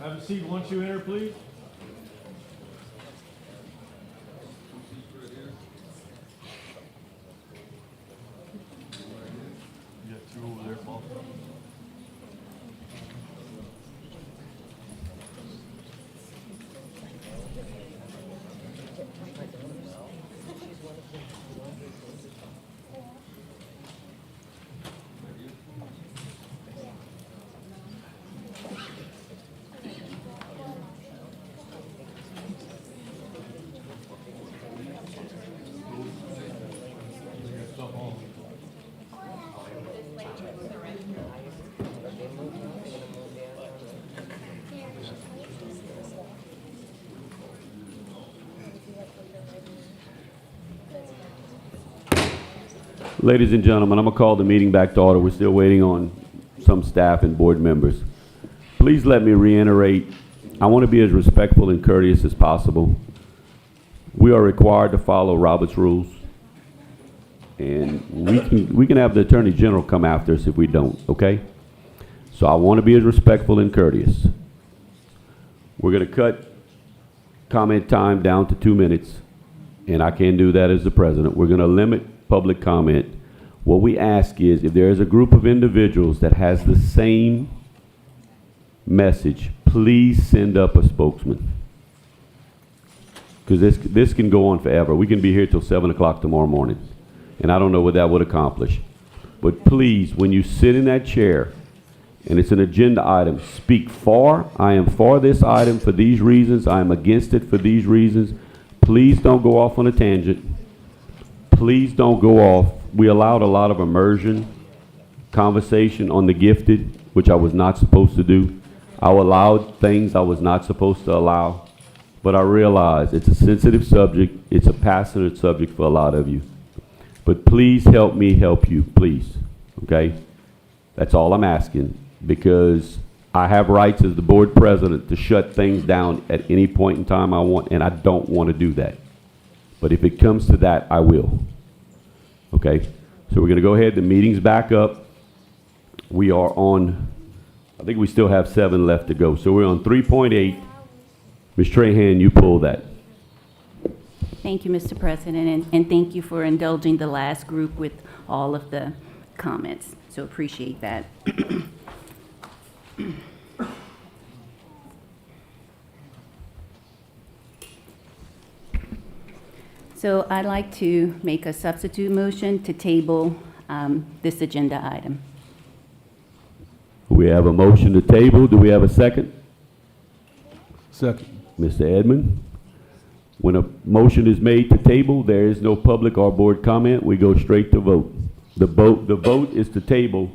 Have a seat once you enter, please. You got two over there, Paul. Ladies and gentlemen, I'm going to call the meeting back to order. We're still waiting on some staff and board members. Please let me reiterate, I want to be as respectful and courteous as possible. We are required to follow Robert's rules, and we can have the Attorney General come after us if we don't, okay? So I want to be as respectful and courteous. We're going to cut comment time down to 2 minutes, and I can't do that as the president. We're going to limit public comment. What we ask is, if there is a group of individuals that has the same message, please send up a spokesman. Because this can go on forever. We can be here till 7 o'clock tomorrow morning, and I don't know what that would accomplish. But please, when you sit in that chair and it's an agenda item, speak for. I am for this item for these reasons. I am against it for these reasons. Please don't go off on a tangent. Please don't go off. We allowed a lot of immersion conversation on the gifted, which I was not supposed to do. I allowed things I was not supposed to allow, but I realize it's a sensitive subject. It's a passionate subject for a lot of you. But please help me help you, please, okay? That's all I'm asking, because I have rights as the board president to shut things down at any point in time I want, and I don't want to do that. But if it comes to that, I will. Okay, so we're going to go ahead. The meeting's back up. We are on, I think we still have 7 left to go. So we're on 3.8. Ms. Trahan, you pull that. Thank you, Mr. President, and thank you for indulging the last group with all of the comments. So appreciate that. So I'd like to make a substitute motion to table this agenda item. We have a motion to table. Do we have a second? Second. Mr. Edmond? When a motion is made to table, there is no public or board comment. We go straight to vote. The vote is to table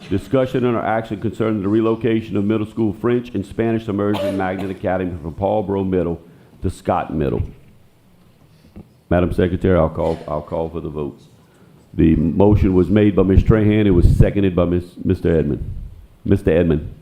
discussion and or action concerning the relocation of middle school French and Spanish immersion magnet academy from Paulboro Middle to Scott Middle. Madam Secretary, I'll call for the vote. The motion was made by Ms. Trahan. It was seconded by Mr. Edmond. Mr. Edmond.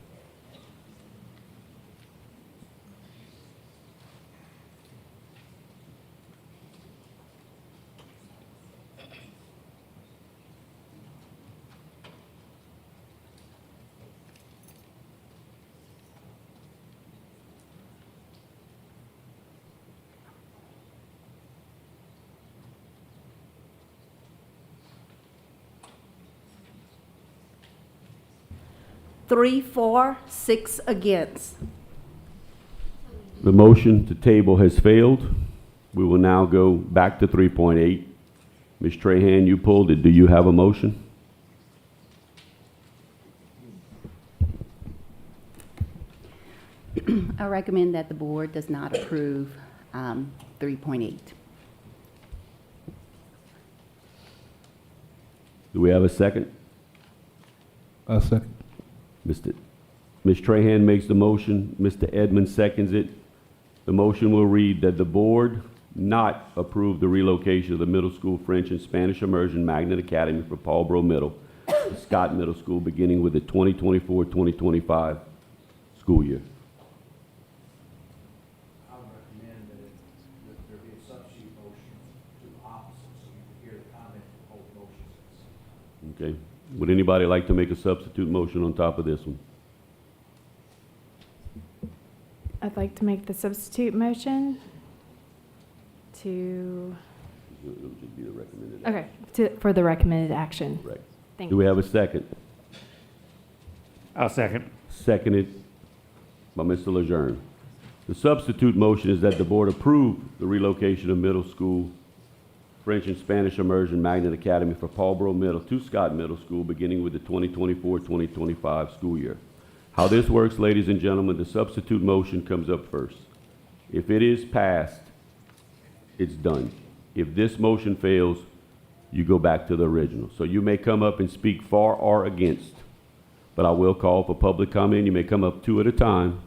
Three for, 6 against. The motion to table has failed. We will now go back to 3.8. Ms. Trahan, you pulled it. Do you have a motion? I recommend that the board does not approve 3.8. Do we have a second? A second. Ms. Trahan makes the motion. Mr. Edmond seconds it. The motion will read that the board not approve the relocation of the middle school French and Spanish immersion magnet academy for Paulboro Middle to Scott Middle School beginning with the 2024-2025 school year. I would recommend that there be a substitute motion to the opposite, so you can hear the comment of both motions. Okay. Would anybody like to make a substitute motion on top of this one? I'd like to make the substitute motion to, It would just be the recommended. okay, for the recommended action. Correct. Thank Do we you. have a second? I'll second. Seconded by Mr. Lejeune. The substitute motion is that the board approve the relocation of middle school French and Spanish immersion magnet academy for Paulboro Middle to Scott Middle School beginning with the 2024-2025 school year. How this works, ladies and gentlemen, the substitute motion comes up first. If it is passed, it's done. If this motion fails, you go back to the original. So you may come up and speak for or against, but I will call for public comment. You may come up two at a time.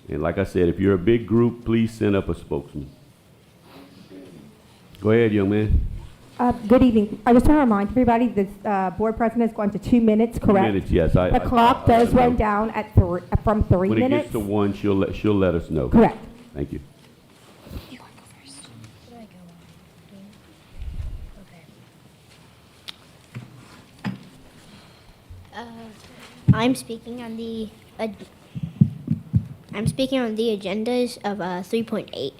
And like I said, if you're a big group, please send up a spokesman. Go ahead, young man. Good evening. I was trying to remind everybody, the board president is going to 2 minutes, 2 correct? minutes, yes. The clock does run down at from 3 When it minutes. gets to 1, she'll let us know. Correct. Thank you. You want to go first? Should I go on? Okay. I'm speaking on the agendas of 3.8.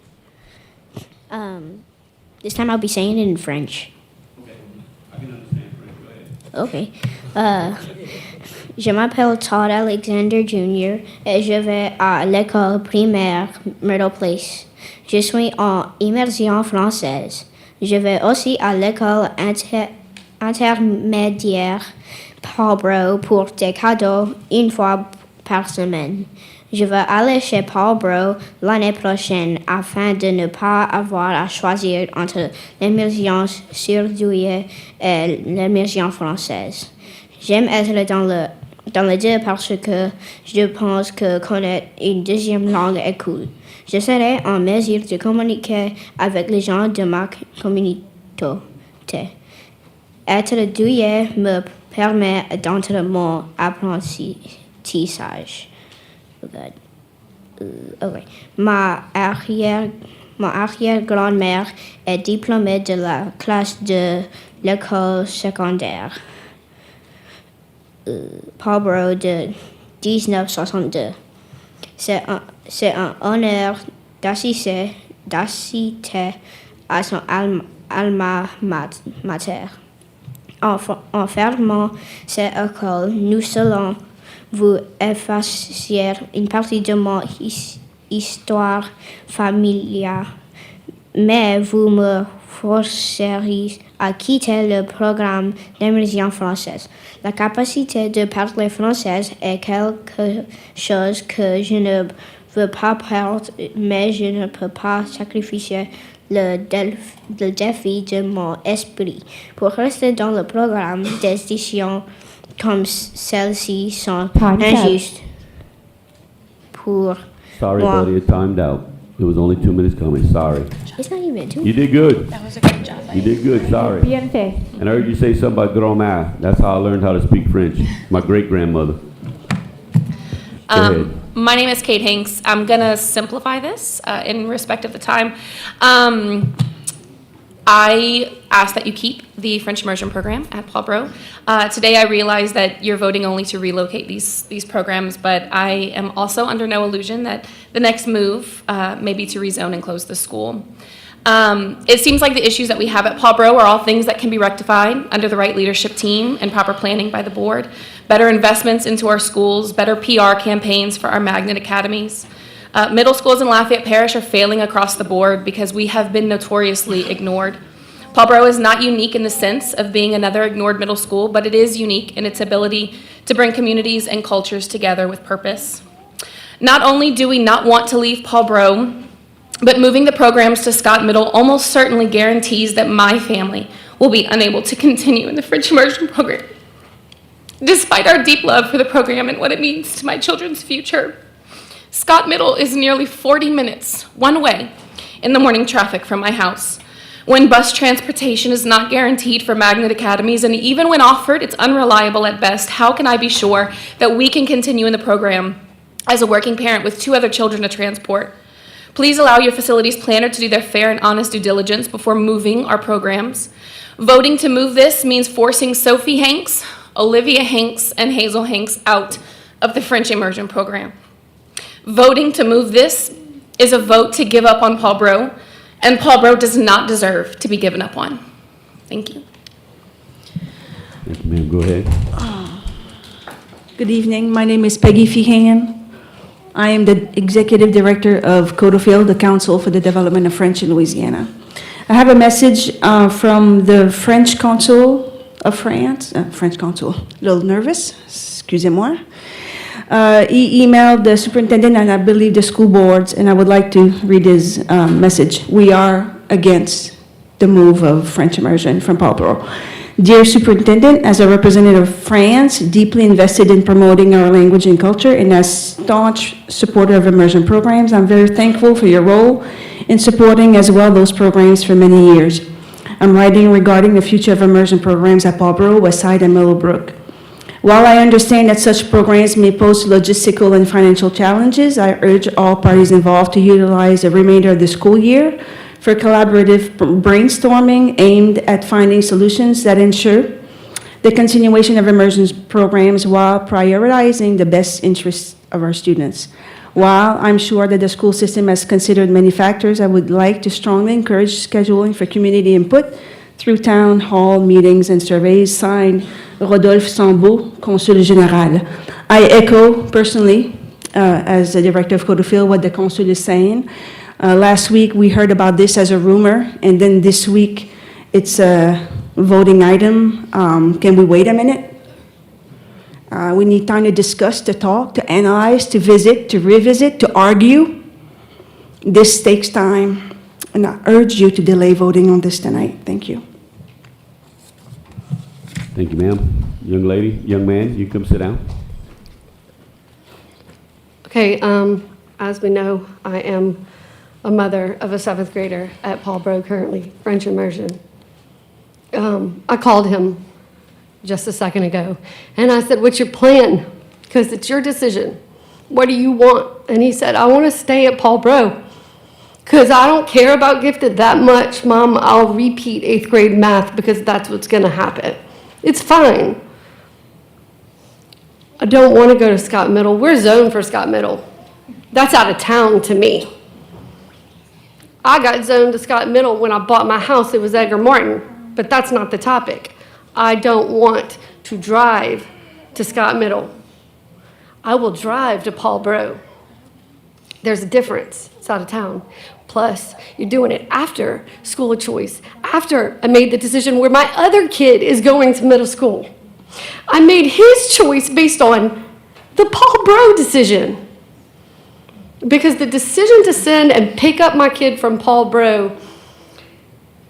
This time I'll be saying it in French. Okay. I can understand French. Go ahead. Ok. Je m'appelle Todd Alexander Jr. et je vais à l'école primaire Myrtle Place. Je suis en immersion française. Je vais aussi à l'école intermédiaire Paulboro pour des cadeaux une fois par semaine. Je vais aller chez Paulboro l'année prochaine afin de ne pas avoir à choisir entre l'immersion surdouée et l'immersion française. J'aime être dans le deux parce que je pense que connaître une deuxième langue est cool. Je serai en mesure de communiquer avec les gens de ma communauté. Être douillet me permet d'entrer mon apprentissage. Good. Okay. Ma arrière-grand-mère est diplômée de la classe de l'école secondaire Paulboro de 1962. C'est un honneur d'assister à son alma mater. En fermant cette école, nous allons vous effacer une partie de mon histoire familiale, mais vous me forcerez à quitter le programme d'immersion française. La capacité de parler français est quelque chose que je ne veux pas perdre, mais je ne peux pas sacrifier le défi de mon esprit. Pour rester dans le programme, des décisions comme celles-ci sont Time's up. injustes pour Sorry, moi. buddy, it timed out. It was only 2 minutes coming. Sorry. It's not even two. You did good. That was a good job. You did good. Sorry. Bien fait. And I heard you say something about grand-mère. That's how I learned how to speak French. My great-grandmother. Go ahead. My name is Kate Hanks. I'm going to simplify this in respect of the time. I ask that you keep the French immersion program at Paulboro. Today I realize that you're voting only to relocate these programs, but I am also under no illusion that the next move may be to rezone and close the school. It seems like the issues that we have at Paulboro are all things that can be rectified under the right leadership team and proper planning by the board, better investments into our schools, better PR campaigns for our magnet academies. Middle schools in Lafayette Parish are failing across the board because we have been notoriously ignored. Paulboro is not unique in the sense of being another ignored middle school, but it is unique in its ability to bring communities and cultures together with purpose. Not only do we not want to leave Paulboro, but moving the programs to Scott Middle almost certainly guarantees that my family will be unable to continue in the French immersion program. Despite our deep love for the program and what it means to my children's future, Scott Middle is nearly 40 minutes one way in the morning traffic from my house. When bus transportation is not guaranteed for magnet academies, and even when offered, it's unreliable at best, how can I be sure that we can continue in the program as a working parent with 2 other children to transport? Please allow your facilities planner to do their fair and honest due diligence before moving our programs. Voting to move this means forcing Sophie Hanks, Olivia Hanks, and Hazel Hanks out of the French immersion program. Voting to move this is a vote to give up on Paul Bro, and Paul Bro does not deserve to be given up on. Thank you. Thank you, ma'am. Go ahead. Good evening. My name is Peggy Feehan. I am the Executive Director of CODOFIL, the Council for the Development of French in Louisiana. I have a message from the French Consul of France, French Consul, a little nervous, excusez-moi. He emailed the superintendent and I believe the school boards, and I would like to read his message. We are against the move of French immersion from Paul Bro. Dear Superintendent, as a representative of France, deeply invested in promoting our language and culture, and as staunch supporter of immersion programs, I'm very thankful for your role in supporting as well those programs for many years. I'm writing regarding the future of immersion programs at Paul Bro, Westside, and Millowbrook. While I understand that such programs may pose logistical and financial challenges, I urge all parties involved to utilize the remainder of the school year for collaborative brainstorming aimed at finding solutions that ensure the continuation of immersion programs while prioritizing the best interests of our students. While I'm sure that the school system has considered many factors, I would like to strongly encourage scheduling for community input through town hall meetings and surveys. Signed, Rodolphe Sambeau, Consul Général. I echo personally, as the Director of CODOFIL, what the Consul is saying. Last week, we heard about this as a rumor, and then this week, it's a voting item. Can we wait a minute? We need time to discuss, to talk, to analyze, to visit, to revisit, to argue. This takes time, and I urge you to delay voting on this tonight. Thank you. Thank you, ma'am. Young lady, young man, you come sit down. Okay, as we know, I am a mother of a 7th grader at Paul Bro currently, French immersion. I called him just a second ago, and I said, what's your plan? Because it's your decision. What do you want? And he said, I want to stay at Paul Bro because I don't care about gifted that much. Mom, I'll repeat 8th grade math because that's what's going to happen. It's fine. I don't want to go to Scott Middle. We're zoned for Scott Middle. That's out of town to me. I got zoned to Scott Middle when I bought my house. It was Edgar Martin, but that's not the topic. I don't want to drive to Scott Middle. I will drive to Paul Bro. There's a difference. It's out of town. Plus, you're doing it after school of choice, after I made the decision where my other kid is going to middle school. I made his choice based on the Paul Bro decision. Because the decision to send and pick up my kid from Paul Bro,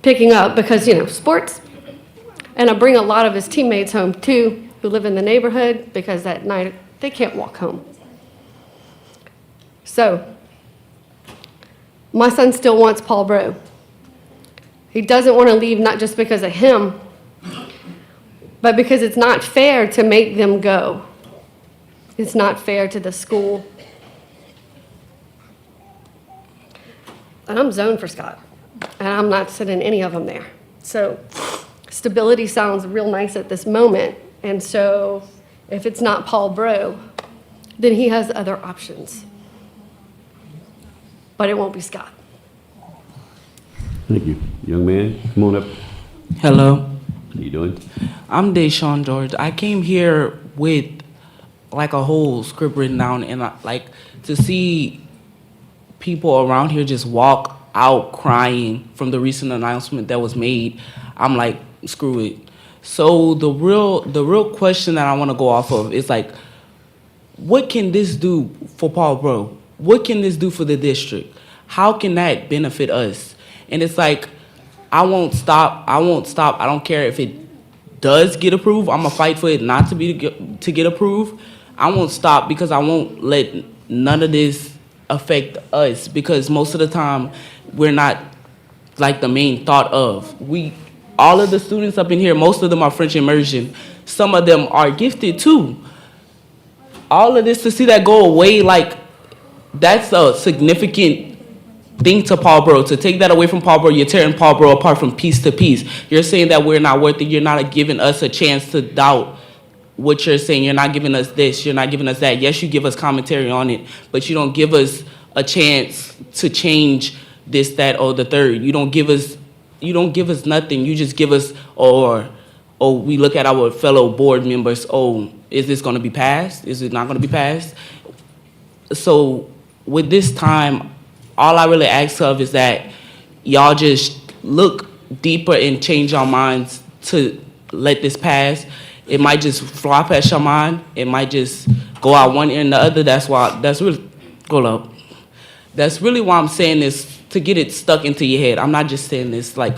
picking up because, sports, and I bring a lot of his teammates home too, who live in the neighborhood, because at night they can't walk home. So, my son still wants Paul Bro. He doesn't want to leave, not just because of him, but because it's not fair to make them go. It's not fair to the school. And I'm zoned for Scott, and I'm not sending any of them there. So stability sounds real nice at this moment, and so if it's not Paul Bro, then he has other options. But it won't be Scott. Thank you. Young man, come on up. Hello. How you doing? I'm Deshaun George. I came here with like a whole script written down, and to see people around here just walk out crying from the recent announcement that was made, I'm like, screw it. So the real question that I want to go off of is like, what can this do for Paul Bro? What can this do for the district? How can that benefit us? And it's like, I won't stop. I don't care if it does get approved. I'm gonna fight for it not to get approved. I won't stop because I won't let none of this affect us, because most of the time we're not like the main thought of. All of the students up in here, most of them are French immersion. Some of them are gifted too. All of this, to see that go away, like, that's a significant thing to Paul Bro. To take that away from Paul Bro, you're tearing Paul Bro apart from piece to piece. You're saying that we're not worth it. You're not giving us a chance to doubt what you're saying. You're not giving us this, you're not giving us that. Yes, you give us commentary on it, but you don't give us a chance to change this, that, or the third. You don't give us nothing. You just give us, or we look at our fellow board members, is this gonna be passed? Is it not gonna be passed? So with this time, all I really ask of is that y'all just look deeper and change your minds to let this pass. It might just fly past your mind. It might just go out one ear and the other. That's really why I'm saying this, to get it stuck into your head. I'm not just saying this like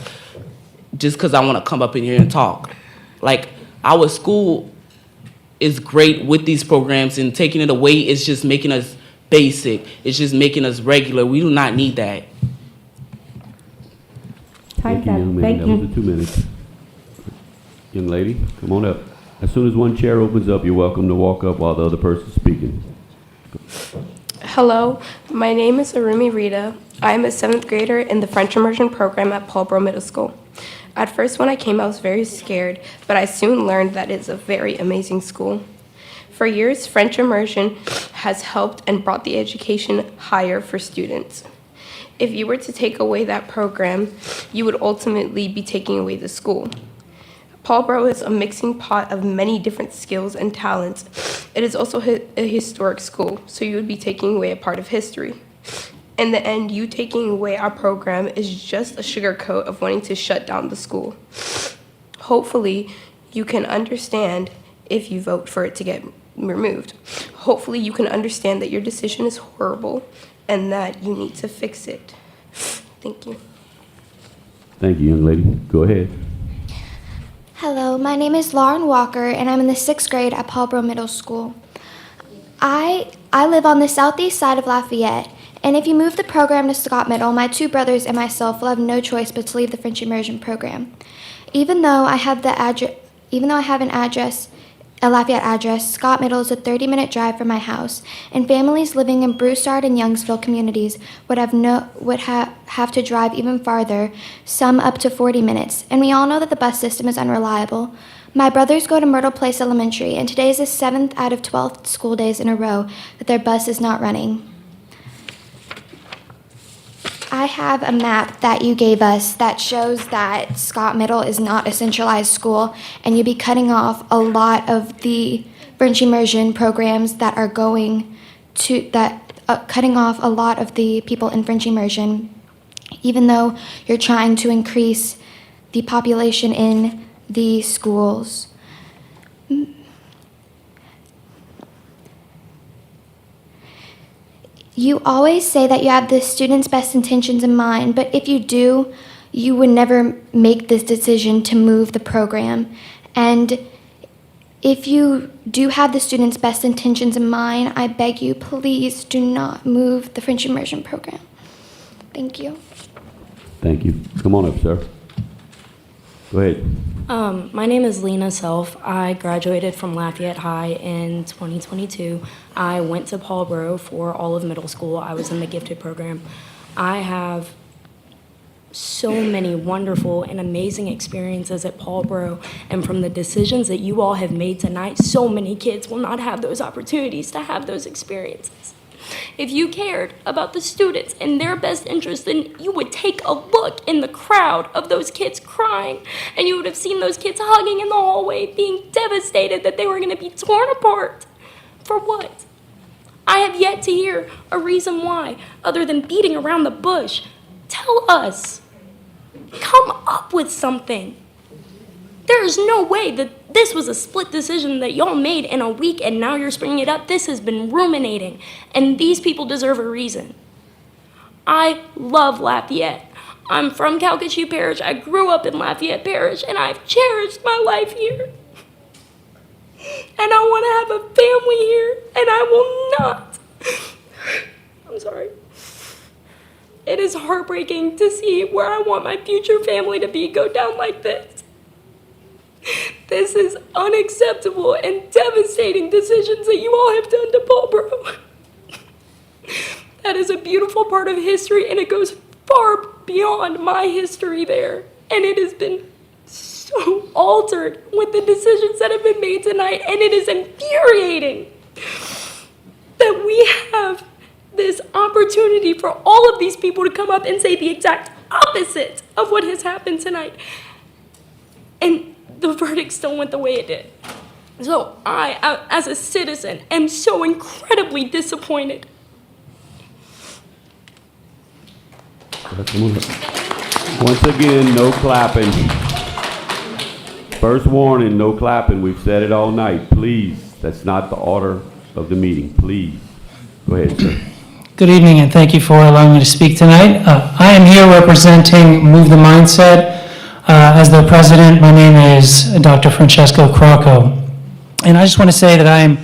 just because I want to come up in here and talk. Like, our school is great with these programs, and taking it away is just making us basic. It's just making us regular. We do not need that. Time's Thank you, up. young man. Thank That you. was the 2 minutes. Young lady, come on up. As soon as one chair opens up, you're welcome to walk up while the other person's speaking. Hello, my name is Arumi Rita. I am a 7th grader in the French immersion program at Paulboro Middle School. At first, when I came, I was very scared, but I soon learned that it's a very amazing school. For years, French immersion has helped and brought the education higher for students. If you were to take away that program, you would ultimately be taking away the school. Paulboro is a mixing pot of many different skills and talents. It is also a historic school, so you would be taking away a part of history. In the end, you taking away our program is just a sugar coat of wanting to shut down the school. Hopefully, you can understand if you vote for it to get removed. Hopefully, you can understand that your decision is horrible and that you need to fix it. Thank you. Thank you, young lady. Go ahead. Hello, my name is Lauren Walker, and I'm in the 6th grade at Paulboro Middle School. I live on the southeast side of Lafayette, and if you move the program to Scott Middle, my 2 brothers and myself will have no choice but to leave the French immersion program. Even though I have an address, a Lafayette address, Scott Middle is a 30-minute drive from my house, and families living in Broussard and Youngsville communities would have to drive even farther, some up to 40 minutes. And we all know that the bus system is unreliable. My brothers go to Myrtle Place Elementary, and today is the 7th out of 12 school days in a row that their bus is not running. I have a map that you gave us that shows that Scott Middle is not a centralized school, and you'll be cutting off a lot of the French immersion programs that are cutting off a lot of the people in French immersion, even though you're trying to increase the population in the schools. You always say that you have the students' best intentions in mind, but if you do, you would never make this decision to move the program. And if you do have the students' best intentions in mind, I beg you, please do not move the French immersion program. Thank you. Thank you. Come on up, sir. Go ahead. My name is Lena Self. I graduated from Lafayette High in 2022. I went to Paulboro for all of middle school. I was in the gifted program. I have so many wonderful and amazing experiences at Paulboro, and from the decisions that you all have made tonight, so many kids will not have those opportunities to have those experiences. If you cared about the students and their best interest, then you would take a look in the crowd of those kids crying, and you would have seen those kids hugging in the hallway, being devastated that they were going to be torn apart. For what? I have yet to hear a reason why, other than beating around the bush. Tell us. Come up with something. There is no way that this was a split decision that y'all made in a week and now you're springing it up. This has been ruminating, and these people deserve a reason. I love Lafayette. I'm from Calcasieu Parish. I grew up in Lafayette Parish, and I've cherished my life here. And I want to have a family here, and I will not. I'm sorry. It is heartbreaking to see where I want my future family to be go down like this. This is unacceptable and devastating decisions that you all have done to Paulboro. That is a beautiful part of history, and it goes far beyond my history there. And it has been so so altered with the decisions that have been made tonight, and it is infuriating that we have this opportunity for all of these people to come up and say the exact opposite of what has happened tonight. And the verdict still went the way it did. So I, as a citizen, am so incredibly disappointed. Once again, no clapping. First warning, no clapping. We've said it all night. Please, that's not the order of the meeting. Please. Go ahead, sir. Good evening, and thank you for allowing me to speak tonight. I am here representing Move the Mindset. As their president, my name is Dr. Francesco Crocco. And I just want to say that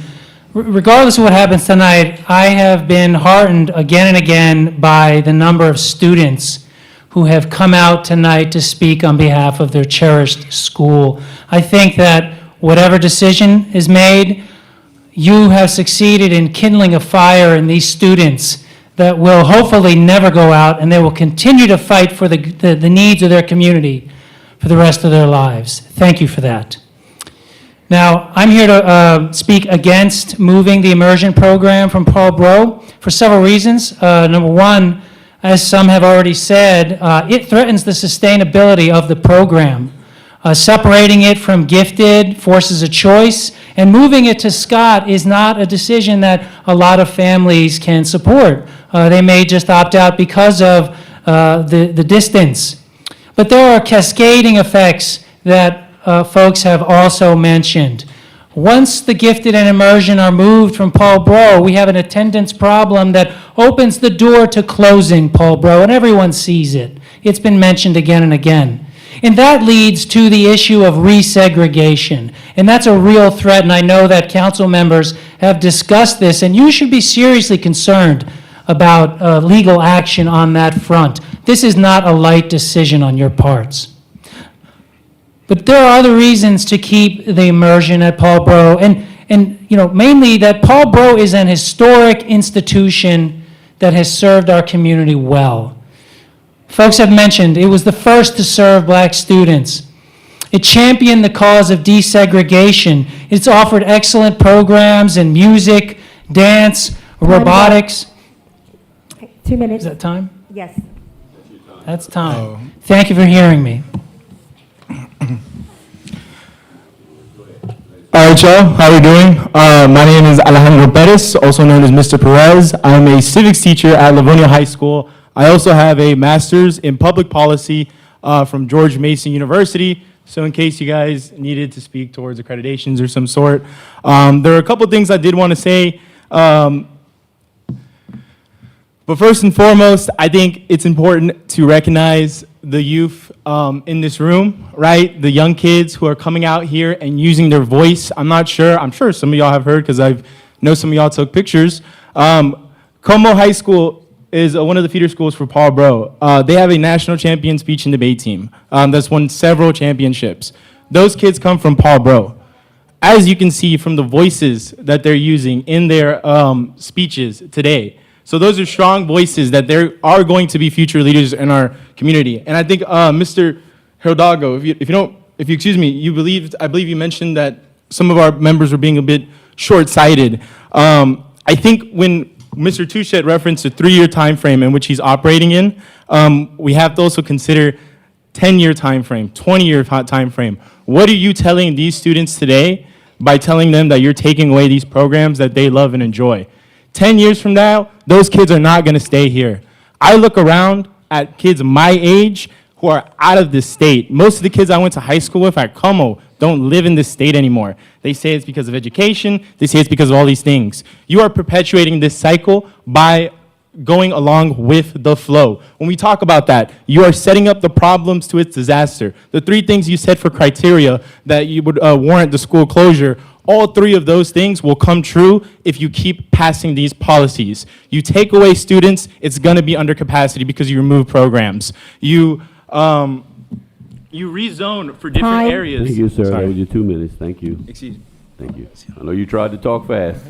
regardless of what happens tonight, I have been heartened again and again by the number of students who have come out tonight to speak on behalf of their cherished school. I think that whatever decision is made, you have succeeded in kindling a fire in these students that will hopefully never go out, and they will continue to fight for the needs of their community for the rest of their lives. Thank you for that. Now, I'm here to speak against moving the immersion program from Paul Breaux for several reasons. Number one, as some have already said, it threatens the sustainability of the program. Separating it from gifted forces a choice, and moving it to Scott is not a decision that a lot of families can support. They may just opt out because of the distance. But there are cascading effects that folks have also mentioned. Once the gifted and immersion are moved from Paul Breaux, we have an attendance problem that opens the door to closing Paul Breaux, and everyone sees it. It's been mentioned again and again. And that leads to the issue of resegregation. And that's a real threat, and I know that council members have discussed this, and you should be seriously concerned about legal action on that front. This is not a light decision on your parts. But there are other reasons to keep the immersion at Paul Breaux, and mainly that Paul Breaux is an historic institution that has served our community well. Folks have mentioned it was the first to serve black students. It championed the cause of desegregation. It's offered excellent programs in music, dance, robotics. 2 minutes. Is that time? Yes. That's time. Thank you for hearing me. All right, y'all. How are we doing? My name is Alejandro Perez, also known as Mr. Perez. I'm a civics teacher at Livonia High School. I also have a master's in public policy from George Mason University. So in case you guys needed to speak towards accreditations or some sort. There are a couple things I did want to say. But first and foremost, I think it's important to recognize the youth in this room, right? The young kids who are coming out here and using their voice. I'm sure some of y'all have heard because I know some of y'all took pictures. Como High School is one of the feeder schools for Paul Breaux. They have a national champion speech and debate team that's won several championships. Those kids come from Paul Breaux. As you can see from the voices that they're using in their speeches today. So those are strong voices that there are going to be future leaders in our community. And I think Mr. Hidalgo, if you excuse me, I believe you mentioned that some of our members were being a bit short-sighted. I think when Mr. Touchet referenced a 3-year time frame in which he's operating in, we have to also consider 10-year time frame, 20-year time frame. What are you telling these students today by telling them that you're taking away these programs that they love and enjoy? 10 years from now, those kids are not going to stay here. I look around at kids my age who are out of this state. Most of the kids I went to high school with at Como don't live in this state anymore. They say it's because of education. They say it's because of all these things. You are perpetuating this cycle by going along with the flow. When we talk about that, you are setting up the problems to its disaster. The 3 things you said for criteria that you would warrant the school closure, all 3 of those things will come true if you keep passing these policies. You take away students, it's going to be under capacity because you remove programs. You rezone for different areas. Thank you, sir. Sorry. That was your 2 minutes. Thank you. Excuse me. Thank you. I know you tried to talk fast.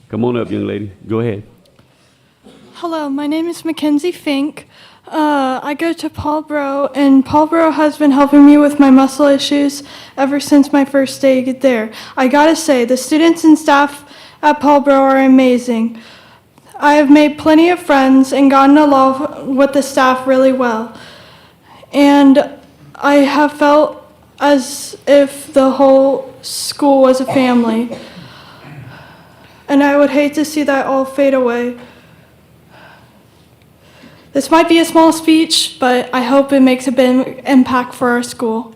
Come on up, young lady. Go ahead. Hello, my name is Mackenzie Fink. I go to Paul Bro, and Paul Bro has been helping me with my muscle issues ever since my first day there. I gotta say, the students and staff at Paul Bro are amazing. I have made plenty of friends and gotten along with the staff really well. And I have felt as if the whole school was a family. And I would hate to see that all fade away. This might be a small speech, but I hope it makes a big impact for our school.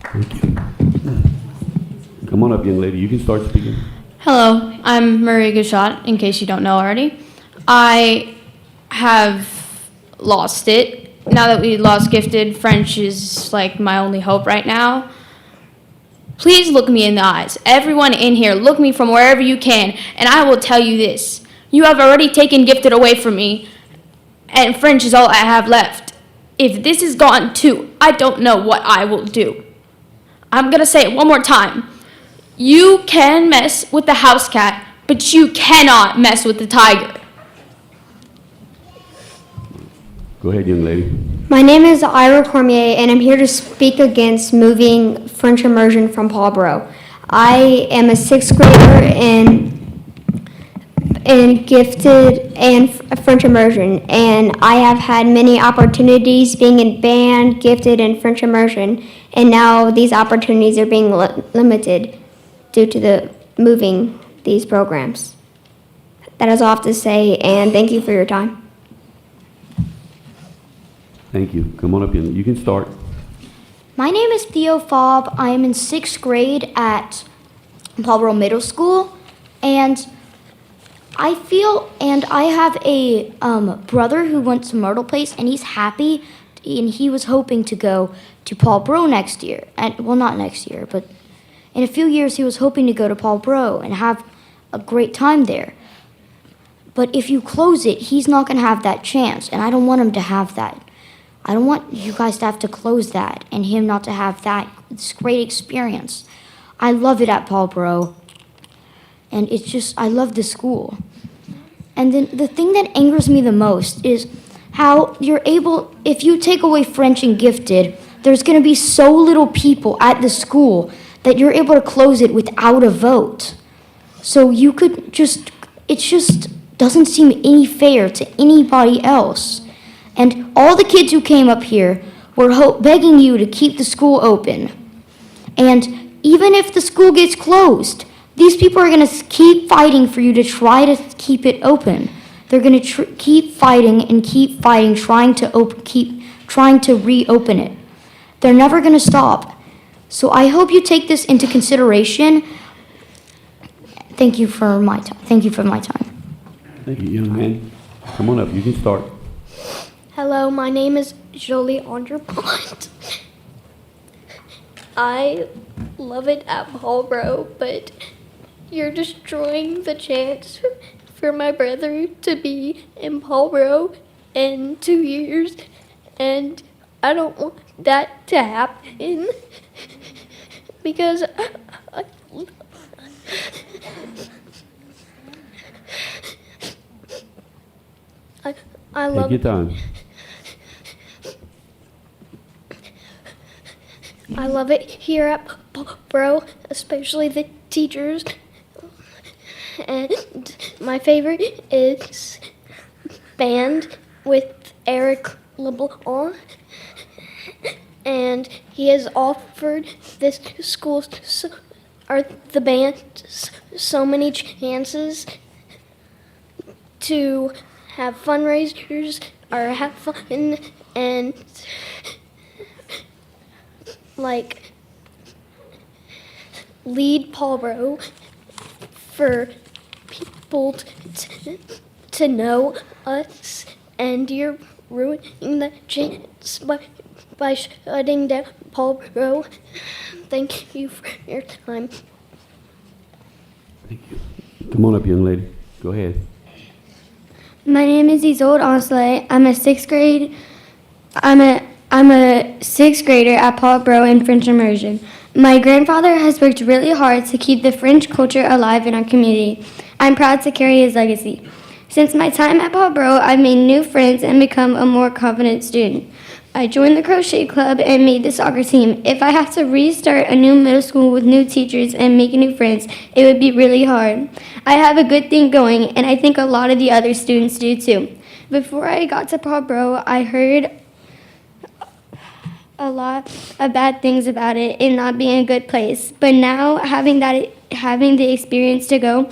Thank you. Come on up, young lady. You can start speaking. Hello, I'm Maria Gashot, in case you don't know already. I have lost it. Now that we lost Gifted, French is like my only hope right now. Please look me in the eyes. Everyone in here, look me from wherever you can, and I will tell you this. You have already taken Gifted away from me, and French is all I have left. If this is gone too, I don't know what I will do. I'm gonna say it one more time. You can mess with the house cat, but you cannot mess with the tiger. Go ahead, young lady. My name is Ira Cormier, and I'm here to speak against moving French immersion from Paul Bro. I am a 6th grader in Gifted and French immersion, and I have had many opportunities being in band, Gifted, and French immersion, and now these opportunities are being limited due to the moving these programs. That is all I have to say, and thank you for your time. Thank you. Come on up, young. You can start. My name is Theo Fobb. I am in 6th grade at Paul Bro Middle School, and I have a brother who went to Myrtle Place, and he's happy, and he was hoping to go to Paul Bro next year. And well, not next year, but in a few years, he was hoping to go to Paul Bro and have a great time there. But if you close it, he's not going to have that chance, and I don't want him to have that. I don't want you guys to have to close that and him not to have this great experience. I love it at Paul Bro, and it's just, I love the school. And then the thing that angers me the most is how you're able, if you take away French and Gifted, there's going to be so little people at the school that you're able to close it without a vote. So you could just, it just doesn't seem any fair to anybody else. And all the kids who came up here were begging you to keep the school open. And even if the school gets closed, these people are going to keep fighting for you to try to keep it open. They're going to keep fighting and keep fighting, trying to reopen it. They're never going to stop. So I hope you take this into consideration. Thank you for my time. Thank you for my time. Thank you, young man. Come on up. You can start. Hello, my name is Jolie Onderpont. I love it at Paul Bro, but you're destroying the chance for my brother to be in Paul Bro in 2 years, and I don't want that to happen because I love Take your time. I love it here at Paul Bro, especially the teachers. And my favorite is band with Eric LeBlanc. And he has offered this school or the band so many chances to have fundraisers or have fun and like lead Paul Bro for people to know us, and you're ruining the chance by shutting down Paul Bro. Thank you for your time. Thank you. Come on up, young lady. Go ahead. My name is Isolde Ansley. I'm a 6th grade. I'm a 6th grader at Paul Bro in French immersion. My grandfather has worked really hard to keep the French culture alive in our community. I'm proud to carry his legacy. Since my time at Paul Bro, I've made new friends and become a more confident student. I joined the crochet club and made the soccer team. If I have to restart a new middle school with new teachers and make new friends, it would be really hard. I have a good thing going, and I think a lot of the other students do too. Before I got to Paul Bro, I heard a lot of bad things about it and not being a good place. But now, having the experience to go,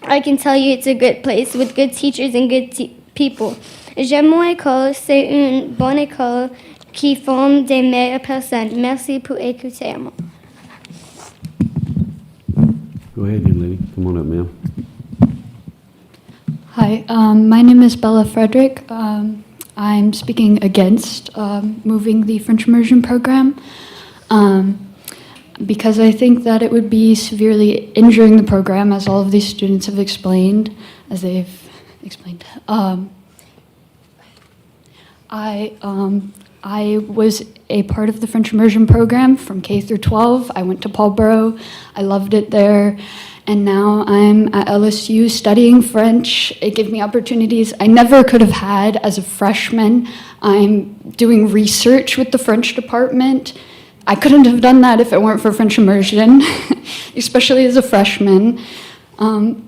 I can tell you it's a good place with good teachers and good people. J'aime mon école, c'est une bonne école qui forme des meilleures personnes. Merci pour écouter. Go ahead, young lady. Come on up, ma'am. Hi, my name is Bella Frederick. I'm speaking against moving the French immersion program because I think that it would be severely injuring the program, as all of these students have explained, as they've explained. I was a part of the French immersion program from K through 12. I went to Paul Bro. I loved it there. And now I'm at LSU studying French. It gave me opportunities I never could have had as a freshman. I'm doing research with the French department. I couldn't have done that if it weren't for French immersion, especially as a freshman. And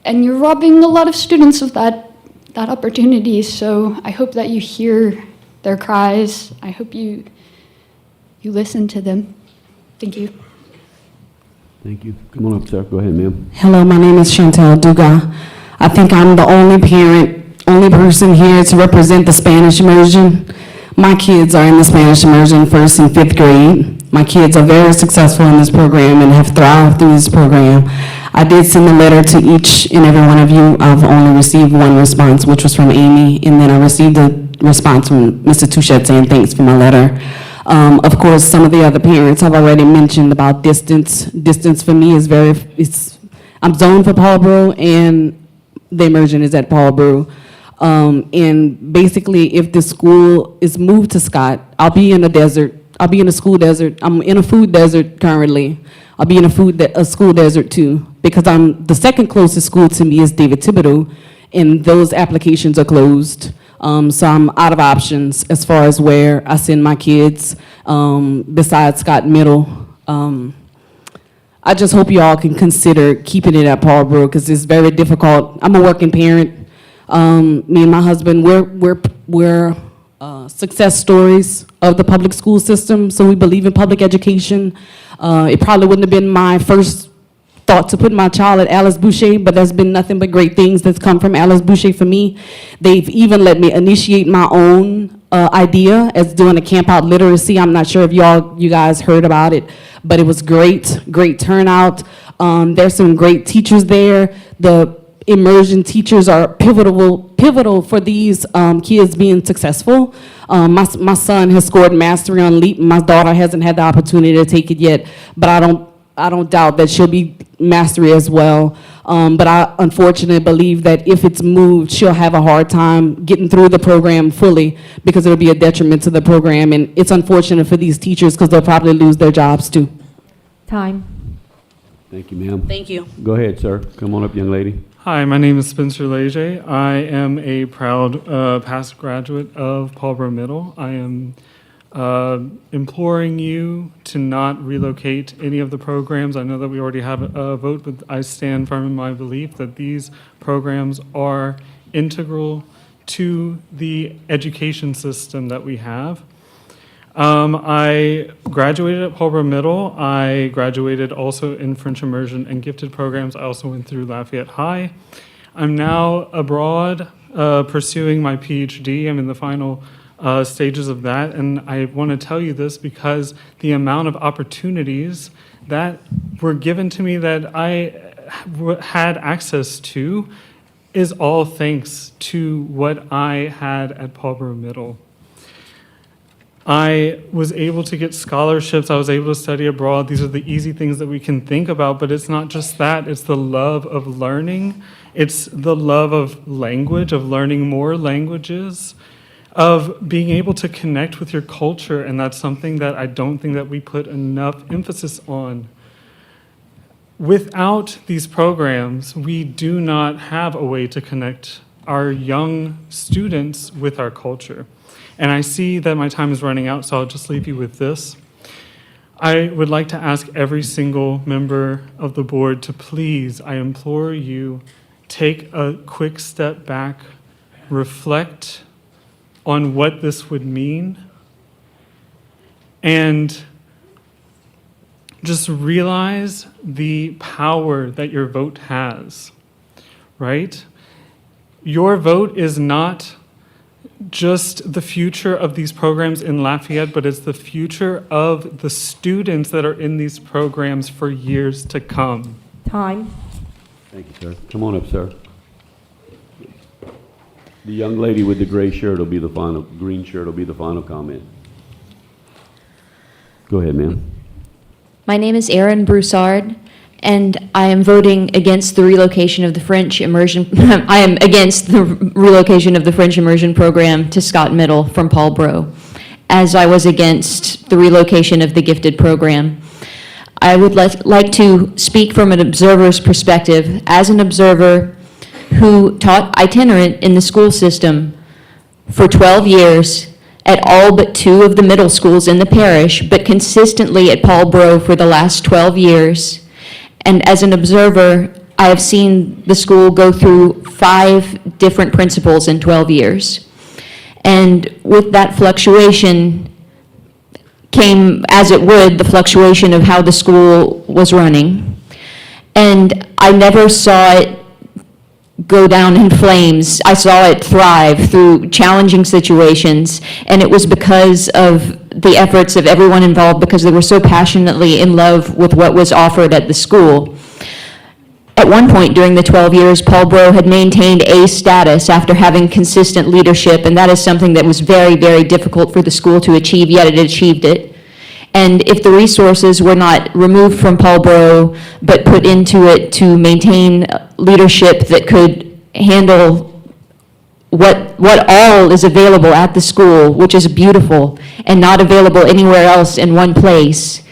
you're robbing a lot of students of that opportunity, so I hope that you hear their cries. I hope you listen to them. Thank you. Thank you. Come on up, sir. Go ahead, ma'am. Hello, my name is Chantel Dugas. I think I'm the only person here to represent the Spanish immersion. My kids are in the Spanish immersion 1st and 5th grade. My kids are very successful in this program and have thrived through this program. I did send a letter to each and every one of you. I've only received one response, which was from Amy, and then I received a response from Mr. Touchet saying thanks for my letter. Of course, some of the other parents have already mentioned about distance. Distance for me is I'm zoned for Paul Bro, and the immersion is at Paul Bro. And basically, if the school is moved to Scott, I'll be in a desert. I'll be in a school desert. I'm in a food desert currently. I'll be in a school desert too, because the second closest school to me is David Thibodeau, and those applications are closed. So I'm out of options as far as where I send my kids, besides Scott Middle. I just hope you all can consider keeping it at Paul Bro, because it's very difficult. I'm a working parent. Me and my husband, we're success stories of the public school system, so we believe in public education. It probably wouldn't have been my first thought to put my child at Alice Boucher, but there's been nothing but great things that's come from Alice Boucher for me. They've even let me initiate my own idea as doing a camp out literacy. I'm not sure if you guys heard about it, but it was great turnout. There's some great teachers there. The immersion teachers are pivotal for these kids being successful. My son has scored mastery on LEAP. My daughter hasn't had the opportunity to take it yet, but I don't doubt that she'll be mastery as well. But I unfortunately believe that if it's moved, she'll have a hard time getting through the program fully, because it'll be a detriment to the program. And it's unfortunate for these teachers, because they'll probably lose their jobs too. Time. Thank you, ma'am. Thank you. Go ahead, sir. Come on up, young lady. Hi, my name is Spencer Leger. I am a proud past graduate of Paul Bro Middle. I am imploring you to not relocate any of the programs. I know that we already have a vote, but I stand firm in my belief that these programs are integral to the education system that we have. I graduated at Paul Bro Middle. I graduated also in French immersion and gifted programs. I also went through Lafayette High. I'm now abroad pursuing my PhD. I'm in the final stages of that, and I want to tell you this because the amount of opportunities that were given to me that I had access to is all thanks to what I had at Paul Bro Middle. I was able to get scholarships. I was able to study abroad. These are the easy things that we can think about, but it's not just that. It's the love of learning. It's the love of language, of learning more languages, of being able to connect with your culture, and that's something that I don't think that we put enough emphasis on. Without these programs, we do not have a way to connect our young students with our culture. And I see that my time is running out, so I'll just leave you with this. I would like to ask every single member of the board to please, I implore you, take a quick step back, reflect on what this would mean, and just realize the power that your vote has, right? Your vote is not just the future of these programs in Lafayette, but it's the future of the students that are in these programs for years to come. Time. Thank you, sir. Come on up, sir. The young lady with the gray shirt will be the final, green shirt will be the final comment. Go ahead, ma'am. My name is Erin Broussard, and I am voting against the relocation of the French immersion. I am against the relocation of the French immersion program to Scott Middle from Paul Bro, as I was against the relocation of the gifted program. I would like to speak from an observer's perspective. As an observer who taught itinerant in the school system for 12 years, at all but 2 of the middle schools in the parish, but consistently at Paul Bro for the last 12 years. And as an observer, I have seen the school go through 5 different principals in 12 years. And with that fluctuation came, as it would, the fluctuation of how the school was running. And I never saw it go down in flames. I saw it thrive through challenging situations, and it was because of the efforts of everyone involved, because they were so passionately in love with what was offered at the school. At one point during the 12 years, Paul Bro had maintained A status after having consistent leadership, and that is something that was very, very difficult for the school to achieve, yet it achieved it. And if the resources were not removed from Paul Bro, but put into it to maintain leadership that could handle what all is available at the school, which is beautiful, and not available anywhere else in one place,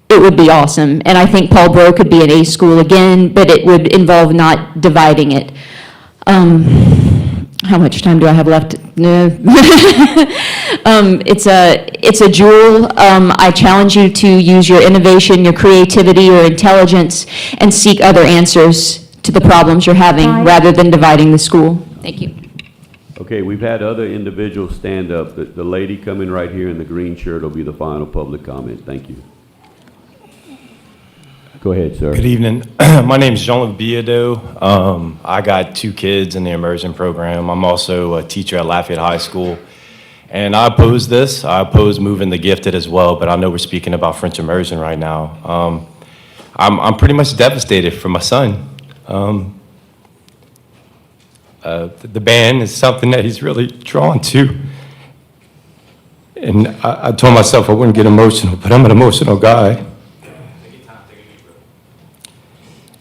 it would be awesome. And I think Paul Bro could be an A school again, but it would involve not dividing it. How much time do I have left? No. It's a jewel. I challenge you to use your innovation, your creativity, your intelligence, and seek other answers to the problems you're having rather than dividing the school. Thank you. Okay, we've had other individuals stand up. The lady coming right here in the green shirt will be the final public comment. Thank you. Go ahead, sir. Good evening. My name is Jean-Luc Biado. I got 2 kids in the immersion program. I'm also a teacher at Lafayette High School. And I oppose this. I oppose moving the gifted as well, but I know we're speaking about French immersion right now. I'm pretty much devastated for my son. The band is something that he's really drawn to. And I told myself I wouldn't get emotional, but I'm an emotional guy.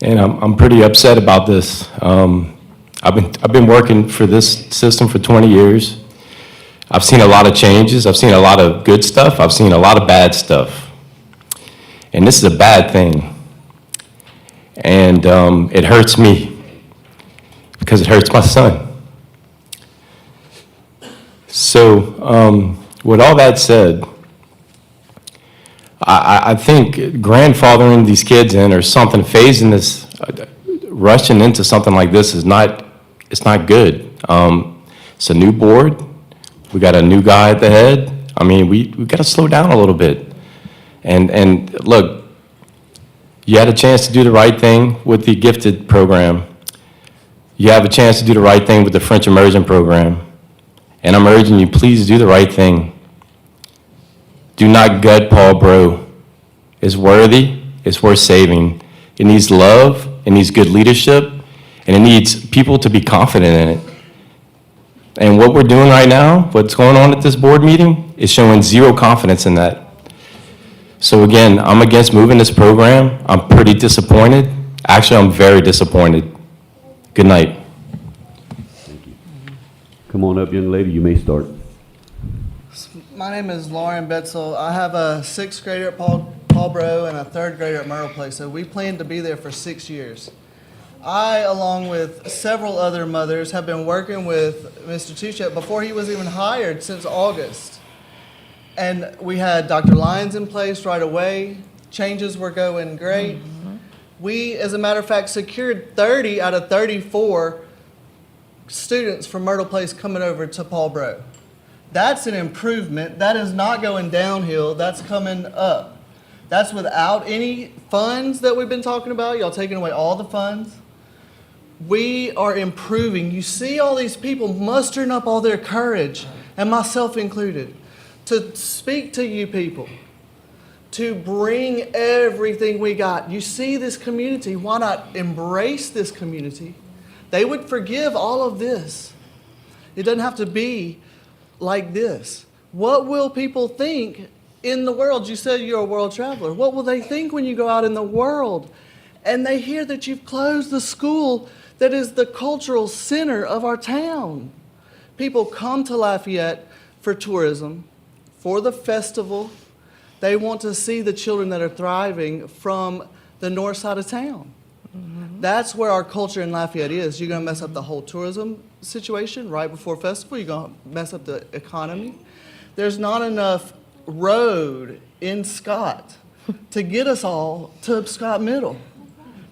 And I'm pretty upset about this. I've been working for this system for 20 years. I've seen a lot of changes. I've seen a lot of good stuff. I've seen a lot of bad stuff. And this is a bad thing. And it hurts me because it hurts my son. So with all that said, I think grandfathering these kids in or something, phasing this, rushing into something like this is not, it's not good. It's a new board. We got a new guy at the head. I mean, we got to slow down a little bit. And look, you had a chance to do the right thing with the gifted program. You have a chance to do the right thing with the French immersion program. And I'm urging you, please do the right thing. Do not gut Paul Bro. It's worthy, it's worth saving. It needs love, it needs good leadership, and it needs people to be confident in it. And what we're doing right now, what's going on at this board meeting, is showing zero confidence in that. So again, I'm against moving this program. I'm pretty disappointed. Actually, I'm very disappointed. Good night. Thank you. Come on up, young lady, you may start. My name is Lauren Betzel. I have a 6th grader at Paul Paul Bro and a third grader at Myrtle Place, so we plan to be there for 6 years. I, along with several other mothers, have been working with Mr. Touchet before he was even hired since August. And we had Dr. Lyons in place right away. Changes were going great. We, as a matter of fact, secured 30 out of 34 students from Myrtle Place coming over to Paul Bro. That's an improvement. That is not going downhill. That's coming up. That's without any funds that we've been talking about. Y'all taking away all the funds. We are improving. You see all these people mustering up all their courage, and myself included, to speak to you people, to bring everything we got. You see this community. Why not embrace this community? They would forgive all of this. It doesn't have to be like this. What will people think in the world? You said you're a world traveler. What will they think when you go out in the world and they hear that you've closed the school that is the cultural center of our town? People come to Lafayette for tourism, for the festival. They want to see the children that are thriving from the north side of town. That's where our culture in Lafayette is. You're going to mess up the whole tourism situation right before festival. You're going to mess up the economy. There's not enough road in Scott to get us all to Scott Middle.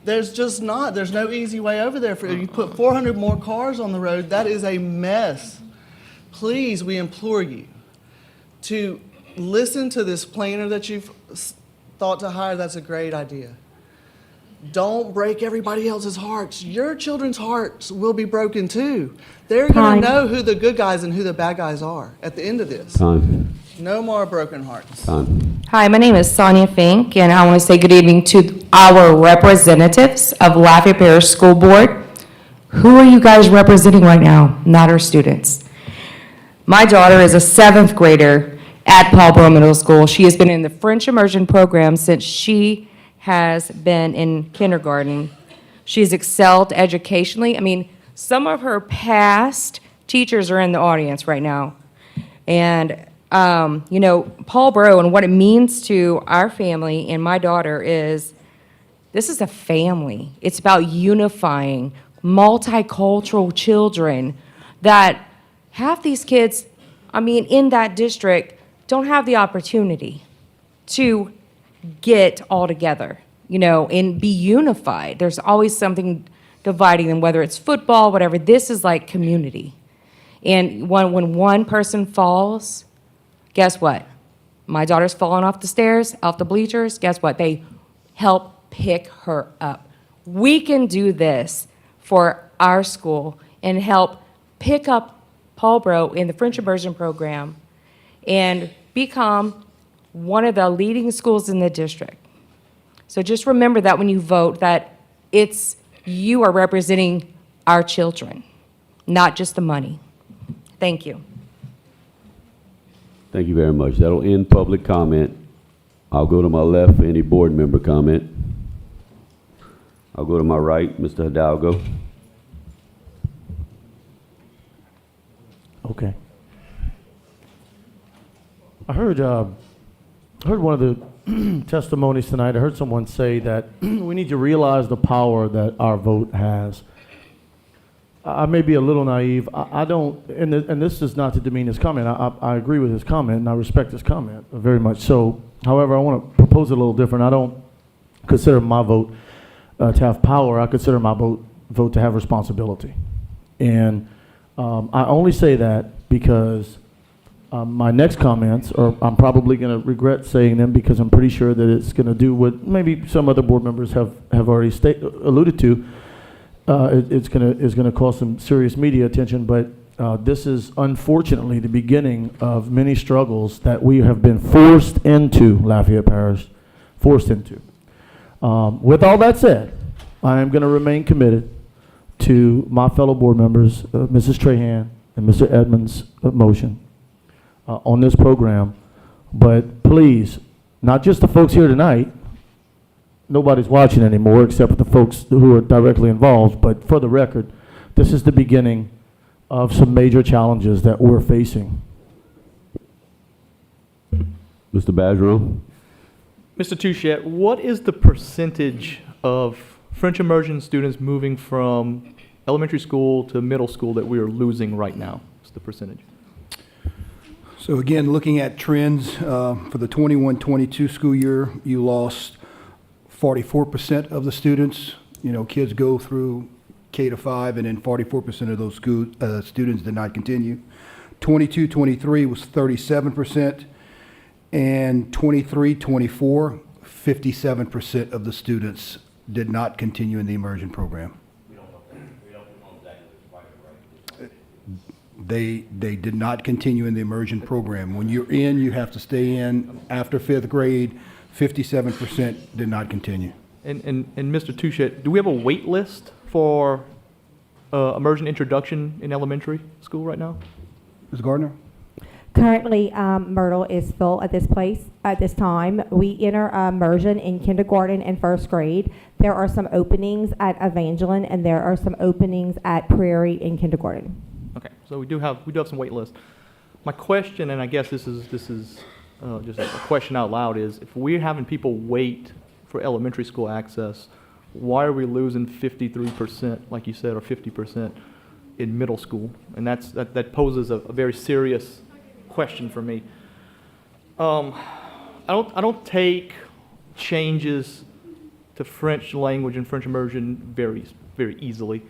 There's just not. There's no easy way over there. You put 400 more cars on the road, that is a mess. Please, we implore you to listen to this planner that you've thought to hire. That's a great idea. Don't break everybody else's hearts. Your children's hearts will be broken too. They're going to know who the good guys and who the bad guys are at the end of this. Time. No more broken hearts. Time. Hi, my name is Sonia Fink, and I want to say good evening to our representatives of Lafayette Parish School Board. Who are you guys representing right now? Not our students. My daughter is a 7th grader at Paul Bro Middle School. She has been in the French immersion program since she has been in kindergarten. She's excelled educationally. I mean, some of her past teachers are in the audience right now. And, you know, Paul Bro and what it means to our family and my daughter is, this is a family. It's about unifying multicultural children that half these kids, I mean, in that district, don't have the opportunity to get all together, you know, and be unified. There's always something dividing them, whether it's football, whatever. This is like community. And when one person falls, guess what? My daughter's falling off the stairs, off the bleachers. Guess what? They help pick her up. We can do this for our school and help pick up Paul Bro in the French immersion program and become one of the leading schools in the district. So just remember that when you vote, that you are representing our children, not just the money. Thank you. Thank you very much. That'll end public comment. I'll go to my left for any board member comment. I'll go to my right, Mr. Hidalgo. Okay. I heard one of the testimonies tonight. I heard someone say that we need to realize the power that our vote has. I may be a little naive. I don't, and this is not to demean his comment. I agree with his comment, and I respect his comment very much so. However, I want to propose it a little different. I don't consider my vote to have power. I consider my vote to have responsibility. And I only say that because my next comments, or I'm probably going to regret saying them because I'm pretty sure that it's going to do what maybe some other board members have already alluded to. It's going to cause some serious media attention, but this is unfortunately the beginning of many struggles that we have been forced into, Lafayette Parish, forced into. With all that said, I am going to remain committed to my fellow board members, Mrs. Trahan and Mr. Edmonds' motion on this program. But please, not just the folks here tonight, nobody's watching anymore except for the folks who are directly involved, but for the record, this is the beginning of some major challenges that we're facing. Mr. Badgerow? Mr. Touchet, what is the percentage of French immersion students moving from elementary school to middle school that we are losing right now? What's the percentage? So again, looking at trends for the 21-22 school year, you lost 44% of the students. You know, kids go through K to 5, and then 44% of those students did not continue. 22-23 was 37%, and 23-24, 57% of the students did not continue in the immersion program. They did not continue in the immersion program. When you're in, you have to stay in. After 5th grade, 57% did not continue. And Mr. Touchet, do we have a wait list for immersion introduction in elementary school right now? Ms. Gardner? Currently, Myrtle is full at this time. We enter immersion in kindergarten and 1st grade. There are some openings at Evangeline, and there are some openings at Prairie in kindergarten. Okay, so we do have some wait lists. My question, and I guess this is just a question out loud, is if we're having people wait for elementary school access, why are we losing 53%, like you said, or 50% in middle school? And that poses a very serious question for me. I don't take changes to French language and French immersion very easily.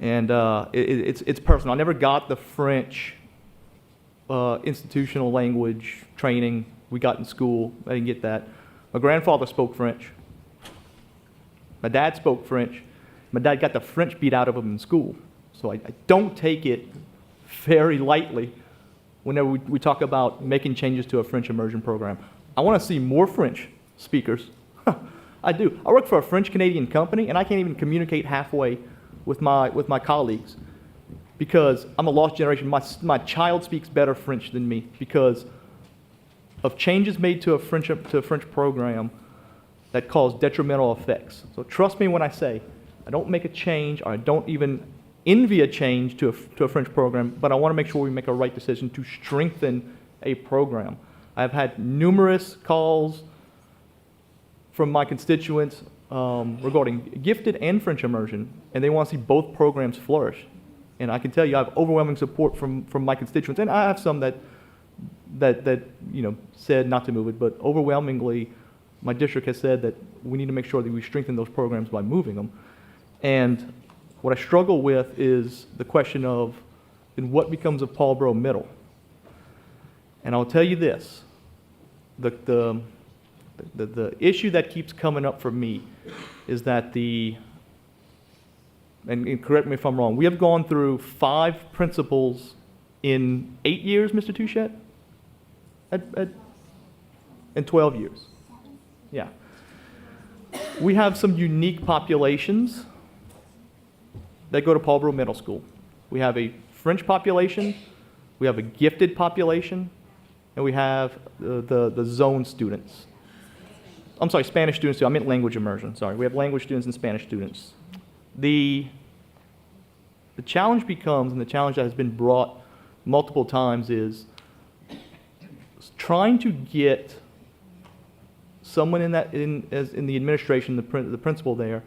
And it's personal. I never got the French institutional language training we got in school. I didn't get that. My grandfather spoke French. My dad spoke French. My dad got the French beat out of him in school. So I don't take it very lightly whenever we talk about making changes to a French immersion program. I want to see more French speakers. I do. I work for a French-Canadian company, and I can't even communicate halfway with my colleagues because I'm a lost generation. My child speaks better French than me because of changes made to a French program that cause detrimental effects. So trust me when I say I don't make a change, or I don't even envy a change to a French program, but I want to make sure we make a right decision to strengthen a program. I've had numerous calls from my constituents regarding gifted and French immersion, and they want to see both programs flourish. And I can tell you I have overwhelming support from my constituents, and I have some that said not to move it, but overwhelmingly my district has said that we need to make sure that we strengthen those programs by moving them. And what I struggle with is the question of, then what becomes of Paulboro Middle? And I'll tell you this, the issue that keeps coming up for me is that and correct me if I'm wrong, we have gone through 5 principals in 8 years, Mr. Touchet? In 12 years. Yeah. We have some unique populations that go to Paulboro Middle School. We have a French population, we have a gifted population, and we have the zone students. I'm sorry, Spanish students too. I meant language immersion, sorry. We have language students and Spanish students. The challenge becomes, and the challenge that has been brought multiple times, is trying to get someone in the administration, the principal there,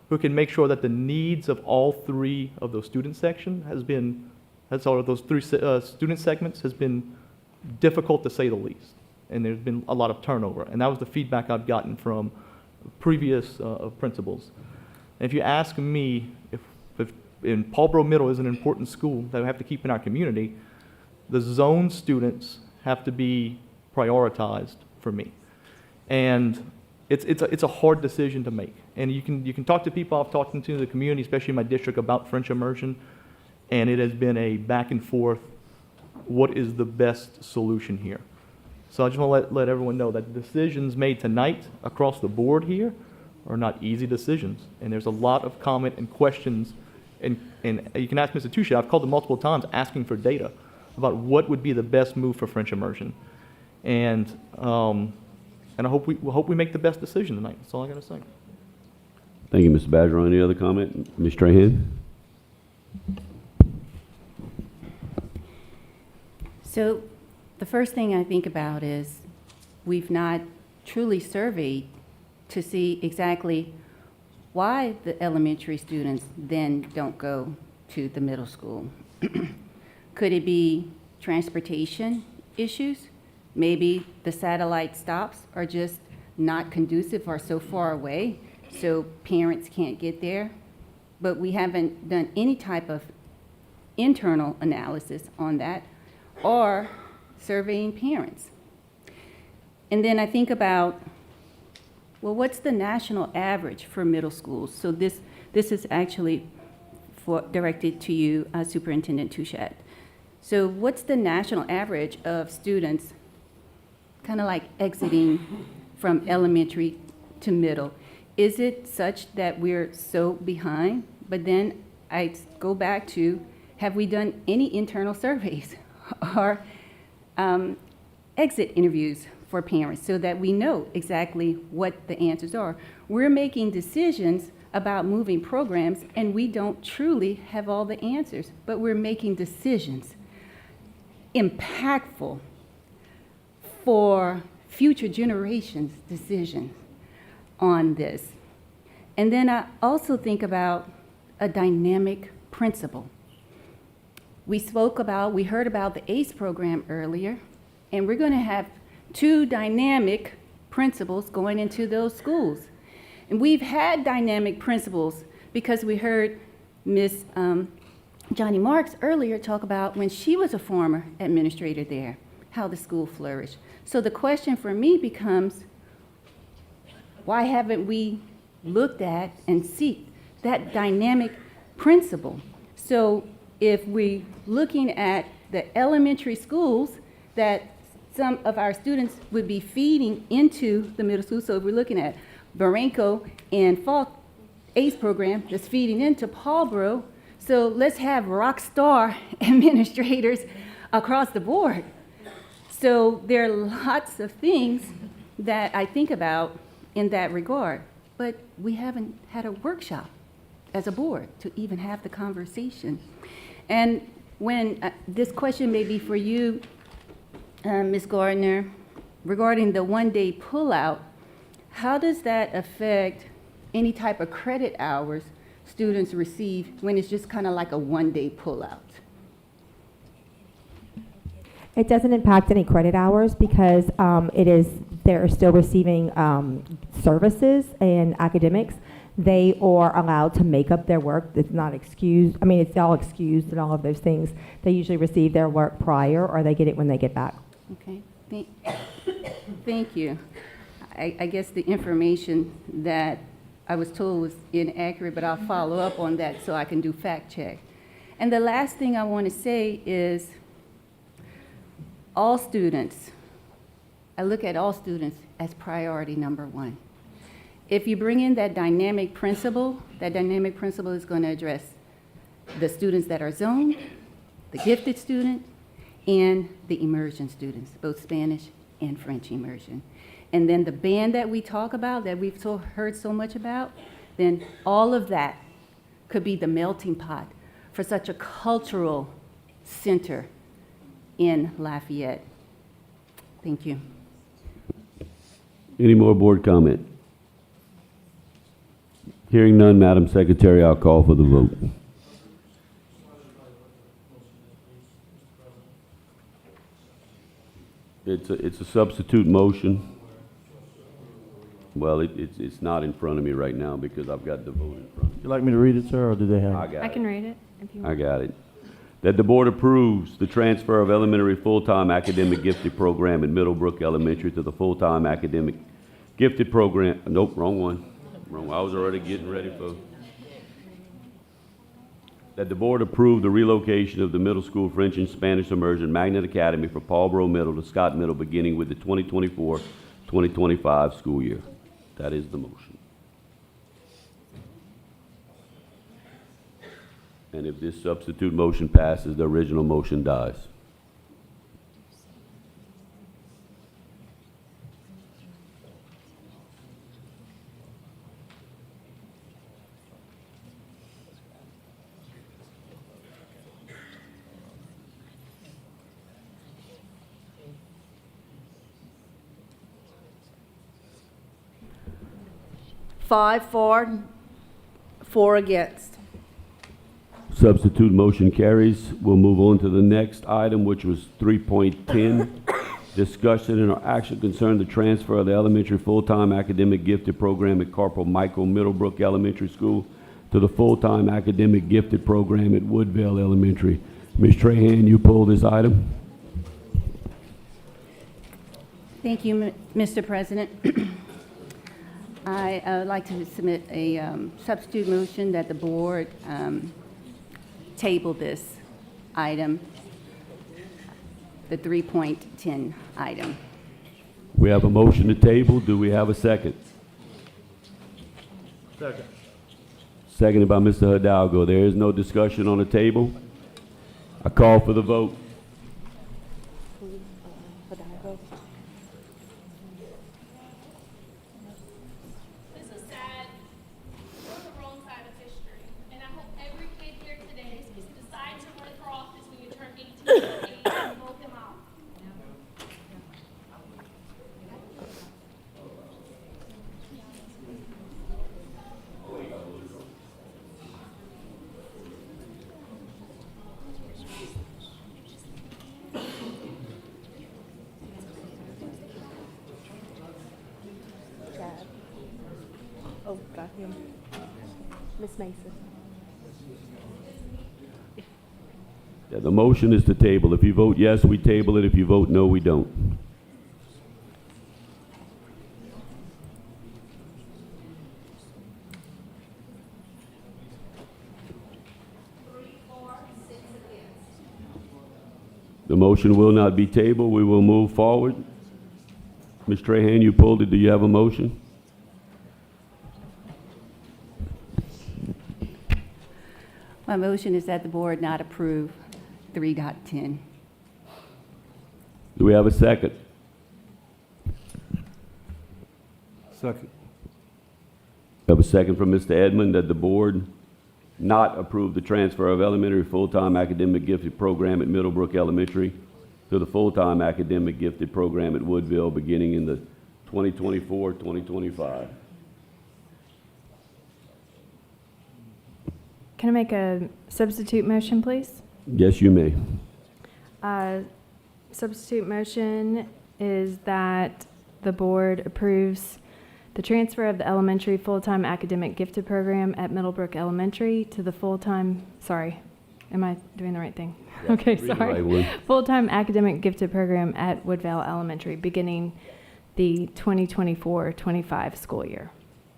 who can make sure that the needs of all 3 of those student sections those 3 student segments has been difficult to say the least. And there's been a lot of turnover. And that was the feedback I've gotten from previous principals. And if you ask me if Paulboro Middle is an important school that we have to keep in our community, the zone students have to be prioritized for me. And it's a hard decision to make. And you can talk to people I've talked to in the community, especially in my district, about French immersion, and it has been a back and forth, what is the best solution here? So I just want to let everyone know that the decisions made tonight across the board here are not easy decisions. And there's a lot of comment and questions, and you can ask Mr. Touchet, I've called him multiple times asking for data about what would be the best move for French immersion. And I hope we make the best decision tonight. That's all I got to say. Thank you, Mr. Badger. Any other comment? Ms. Strahan? So the first thing I think about is we've not truly surveyed to see exactly why the elementary students then don't go to the middle school. Could it be transportation issues? Maybe the satellite stops are just not conducive or so far away, so parents can't get there. But we haven't done any type of internal analysis on that or surveying parents. And then I think about, well, what's the national average for middle schools? So this is actually directed to you, Superintendent Touchet. So what's the national average of students kind of like exiting from elementary to middle? Is it such that we're so behind? But then I go back to, have we done any internal surveys or exit interviews for parents so that we know exactly what the answers are? We're making decisions about moving programs and we don't truly have all the answers, but we're making decisions impactful for future generations' decisions on this. And then I also think about a dynamic principal. We heard about the ACE program earlier, and we're going to have 2 dynamic principals going into those schools. And we've had dynamic principals because we heard Miss Johnny Marks earlier talk about when she was a former administrator there, how the school flourished. So the question for me becomes, why haven't we looked at and see that dynamic principal? So if we're looking at the elementary schools that some of our students would be feeding into the middle school, so if we're looking at Baranco and Falk ACE program that's feeding into Paulboro, so let's have rock star administrators across the board. So there are lots of things that I think about in that regard, but we haven't had a workshop as a board to even have the conversation. And when this question may be for you, Ms. Gardner, regarding the one-day pullout, how does that affect any type of credit hours students receive when it's just kind of like a one-day pullout? It doesn't impact any credit hours because they're still receiving services and academics. They are allowed to make up their work. It's not excused. I mean, it's all excused and all of those things. They usually receive their work prior or they get it when they get back. Okay, thank you. I guess the information that I was told was inaccurate, but I'll follow up on that so I can do fact check. And the last thing I want to say is all students, I look at all students as priority number 1. If you bring in that dynamic principle is going to address the students that are zoned, the gifted student, and the immersion students, both Spanish and French immersion. And then the band that we talk about, that we've heard so much about, then all of that could be the melting pot for such a cultural center in Lafayette. Thank you. Any more board comment? Hearing none, Madam Secretary, I'll call for the vote. It's a substitute motion. Well, it's not in front of me right now because I've got the vote in front of me. Would you like me to read it, sir, or do they have it? I can read it if you want. I got it. That the board approves the transfer of elementary full-time academic gifted program at Middlebrook Elementary to the full-time academic gifted program. Nope, wrong one. Wrong. I was already getting ready for. That the board approve the relocation of the middle school French and Spanish immersion magnet academy for Paulboro Middle to Scott Middle beginning with the 2024-2025 school year. That is the motion. And if this substitute motion passes, the original motion dies. 5 for, 4 against. Substitute motion carries. We'll move on to the next item, which was 3.10. Discussion and or action concerning the transfer of the elementary full-time academic gifted program at Corporal Michael Middlebrook Elementary School to the full-time academic gifted program at Woodville Elementary. Ms. Trahan, you pull this item. Thank you, Mr. President. I would like to submit a substitute motion that the board table this item, the 3.10 item. We have a motion to table. Do we have a second? Second. Seconded by Mr. Hidalgo. There is no discussion on the table. I call for the vote. This is sad. We're on the wrong side of history. And I hope every kid here today decides to run for office when you turn 18 and vote them out. Oh, got him. Miss Mason. Yeah, the motion is to table. If you vote yes, we table it. If you vote no, we don't. The motion will not be tabled. We will move forward. Ms. Trahan, you pulled it. Do you have a motion? My motion is that the board not approve 3.10. Do we have a second? Second. Have a second from Mr. Edmond that the board not approve the transfer of elementary full-time academic gifted program at Middlebrook Elementary to the full-time academic gifted program at Woodville beginning in the 2024-2025. Can I make a substitute motion, please? Yes, you may. Substitute motion is that the board approves the transfer of the elementary full-time academic gifted program at Middlebrook Elementary to the full-time, sorry, am I doing the right thing? Yeah, Okay, read the sorry. right one. Full-time academic gifted program at Woodville Elementary beginning the 2024-25 school year.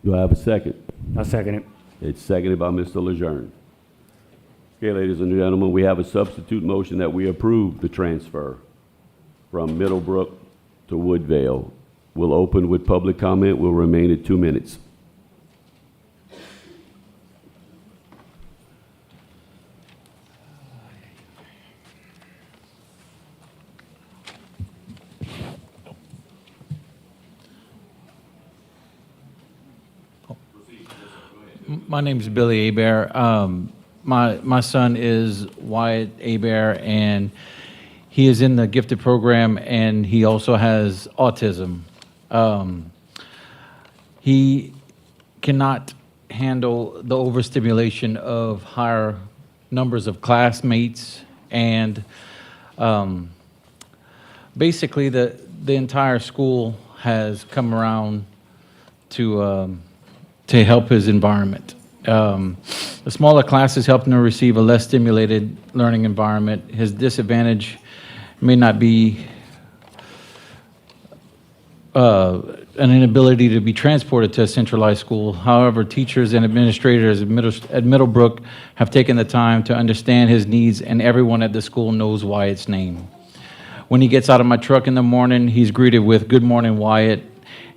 Do I have a second? I second it. It's seconded by Mr. Lejeune. Okay, ladies and gentlemen, we have a substitute motion that we approve the transfer from Middlebrook to Woodville. We'll open with public comment. We'll remain at 2 minutes. My name is Billy Hebert. My son is Wyatt Hebert, and he is in the gifted program, and he also has autism. He cannot handle the overstimulation of higher numbers of classmates, and basically the entire school has come around to help his environment. The smaller classes help him to receive a less stimulated learning environment. His disadvantage may not be an inability to be transported to a centralized school. However, teachers and administrators at Middlebrook have taken the time to understand his needs, and everyone at the school knows Wyatt's name. When he gets out of my truck in the morning, he's greeted with, "Good morning, Wyatt."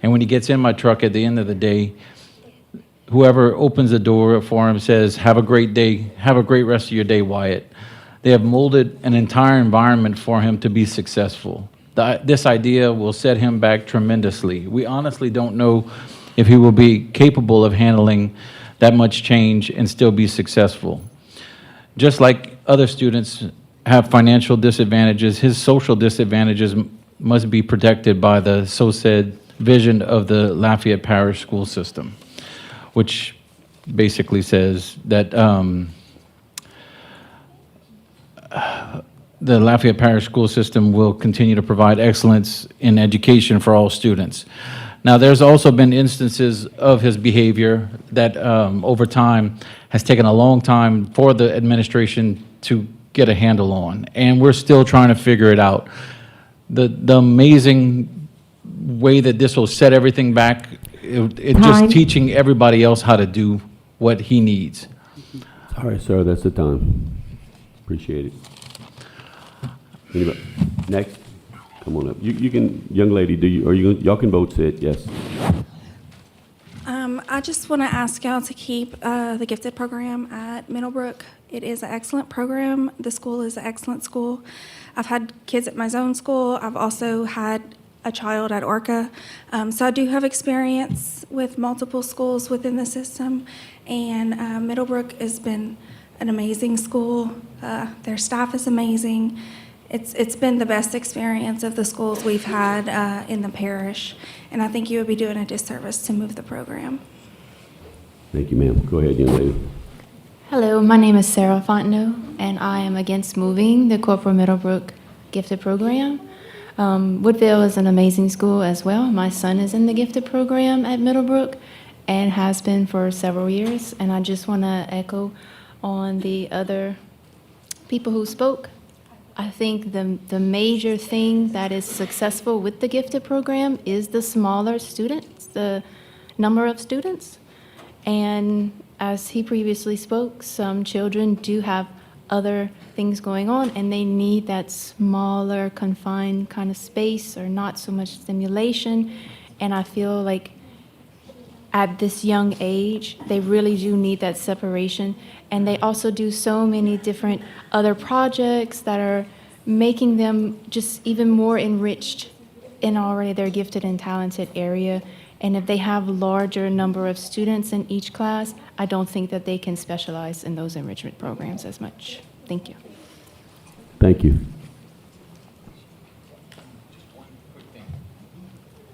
And when he gets in my truck at the end of the day, whoever opens the door for him says, "Have a great day. Have a great rest of your day, Wyatt." They have molded an entire environment for him to be successful. This idea will set him back tremendously. We honestly don't know if he will be capable of handling that much change and still be successful. Just like other students have financial disadvantages, his social disadvantages must be protected by the so-said vision of the Lafayette Parish school system. which basically says that the Lafayette Parish school system will continue to provide excellence in education for all students. Now, there's also been instances of his behavior that over time has taken a long time for the administration to get a handle on, and we're still trying to figure it out. The amazing way that this will set everything back, it just Time. teaching everybody else how to do what he needs. All right, sir, that's the time. Appreciate it. Anybody? Next, come on up. You can, young lady, y'all can both sit, yes. I just want to ask y'all to keep the gifted program at Middlebrook. It is an excellent program. The school is an excellent school. I've had kids at my own school. I've also had a child at Orca. So I do have experience with multiple schools within the system. And Middlebrook has been an amazing school. Their staff is amazing. It's been the best experience of the schools we've had in the parish. And I think you would be doing a disservice to move the program. Thank you, ma'am. Go ahead, young lady. Hello, my name is Sarah Fontenot, and I am against moving the Corporal Middlebrook gifted program. Woodville is an amazing school as well. My son is in the gifted program at Middlebrook and has been for several years. And I just want to echo on the other people who spoke. I think the major thing that is successful with the gifted program is the smaller students, the number of students. And as he previously spoke, some children do have other things going on and they need that smaller, confined kind of space or not so much stimulation. And I feel like at this young age, they really do need that separation. And they also do so many different other projects that are making them just even more enriched in already their gifted and talented area. And if they have larger number of students in each class, I don't think that they can specialize in those enrichment programs as much. Thank you. Thank you.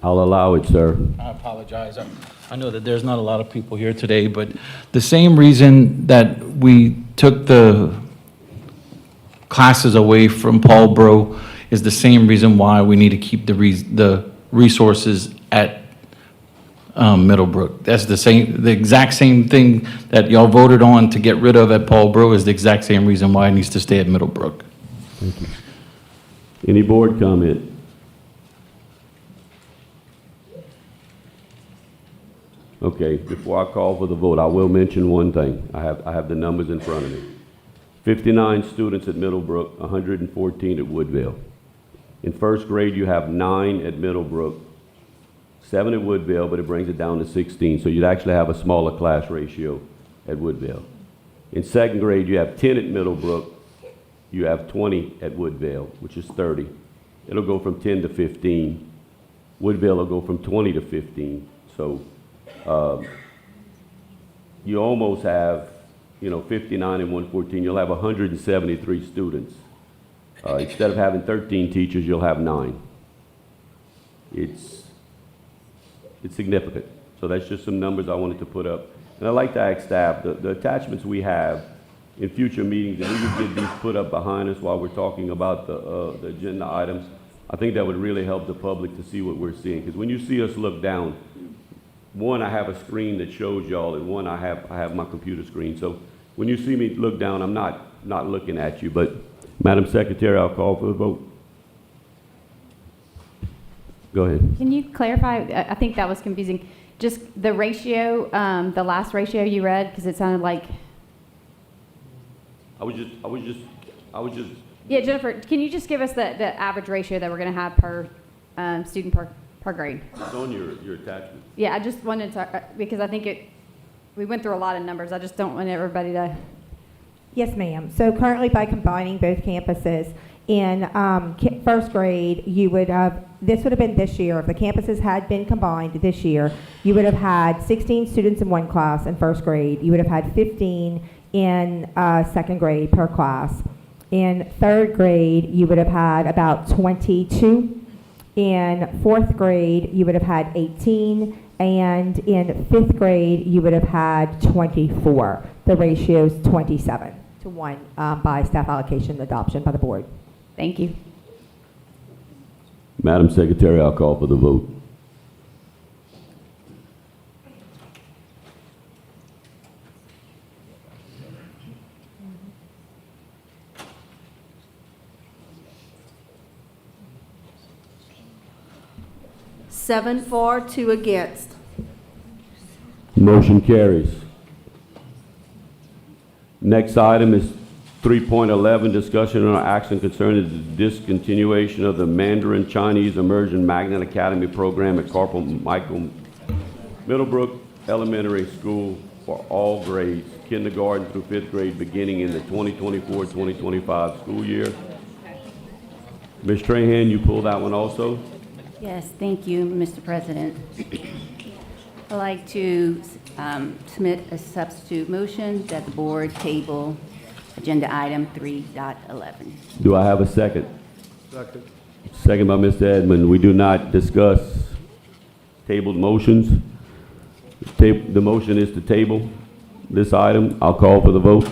I'll allow it, sir. I apologize. I know that there's not a lot of people here today, but the same reason that we took the classes away from Paul Bro is the same reason why we need to keep the resources at Middlebrook. That's the exact same thing that y'all voted on to get rid of at Paul Bro is the exact same reason why it needs to stay at Middlebrook. Thank you. Any board comment? Okay, before I call for the vote, I will mention one thing. I have the numbers in front of me. 59 students at Middlebrook, 114 at Woodville. In first grade, you have 9 at Middlebrook, 7 at Woodville, but it brings it down to 16. So you'd actually have a smaller class ratio at Woodville. In second grade, you have 10 at Middlebrook. You have 20 at Woodville, which is 30. It'll go from 10 to 15. Woodville will go from 20 to 15. So you almost have, 59 and 114. You'll have 173 students. Instead of having 13 teachers, you'll have 9. It's significant. So that's just some numbers I wanted to put up. And I'd like to ask staff, the attachments we have in future meetings, and we would get these put up behind us while we're talking about the agenda items. I think that would really help the public to see what we're seeing. Because when you see us look down, one, I have a screen that shows y'all, and one, I have my computer screen. So when you see me look down, I'm not looking at you. But Madam Secretary, I'll call for the vote. Go ahead. Can you clarify? I think that was confusing. Just the ratio, the last ratio you read, because it sounded like. I was just. Yeah, Jennifer, can you just give us the average ratio that we're going to have per student per grade? It's on your attachment. Yeah, I just wanted to, because I think we went through a lot of numbers. I just don't want everybody to. Yes, ma'am. So currently, by combining both campuses, in first grade, you would have, this would have been this year, if the campuses had been combined this year, you would have had 16 students in one class in first grade. You would have had 15 in second grade per class. In third grade, you would have had about 22. In fourth grade, you would have had 18. And in 5th grade, you would have had 24. The ratio is 27 to 1 by staff allocation adoption by the board. Thank you. Madam Secretary, I'll call for the vote. Seven for, 2 against. Motion carries. Next item is 3.11, discussion on action concerning the discontinuation of the Mandarin Chinese Immersion Magnet Academy program at Corporal Michael Middlebrook Elementary School for all grades, kindergarten through 5th grade, beginning in the 2024-2025 school year. Ms. Trahan, you pulled that one also? Yes, thank you, Mr. President. I'd like to submit a substitute motion that the board table agenda item 3.11. Do I have a second? Second. Second by Mr. Edmond. We do not discuss tabled motions. The motion is to table this item. I'll call for the vote.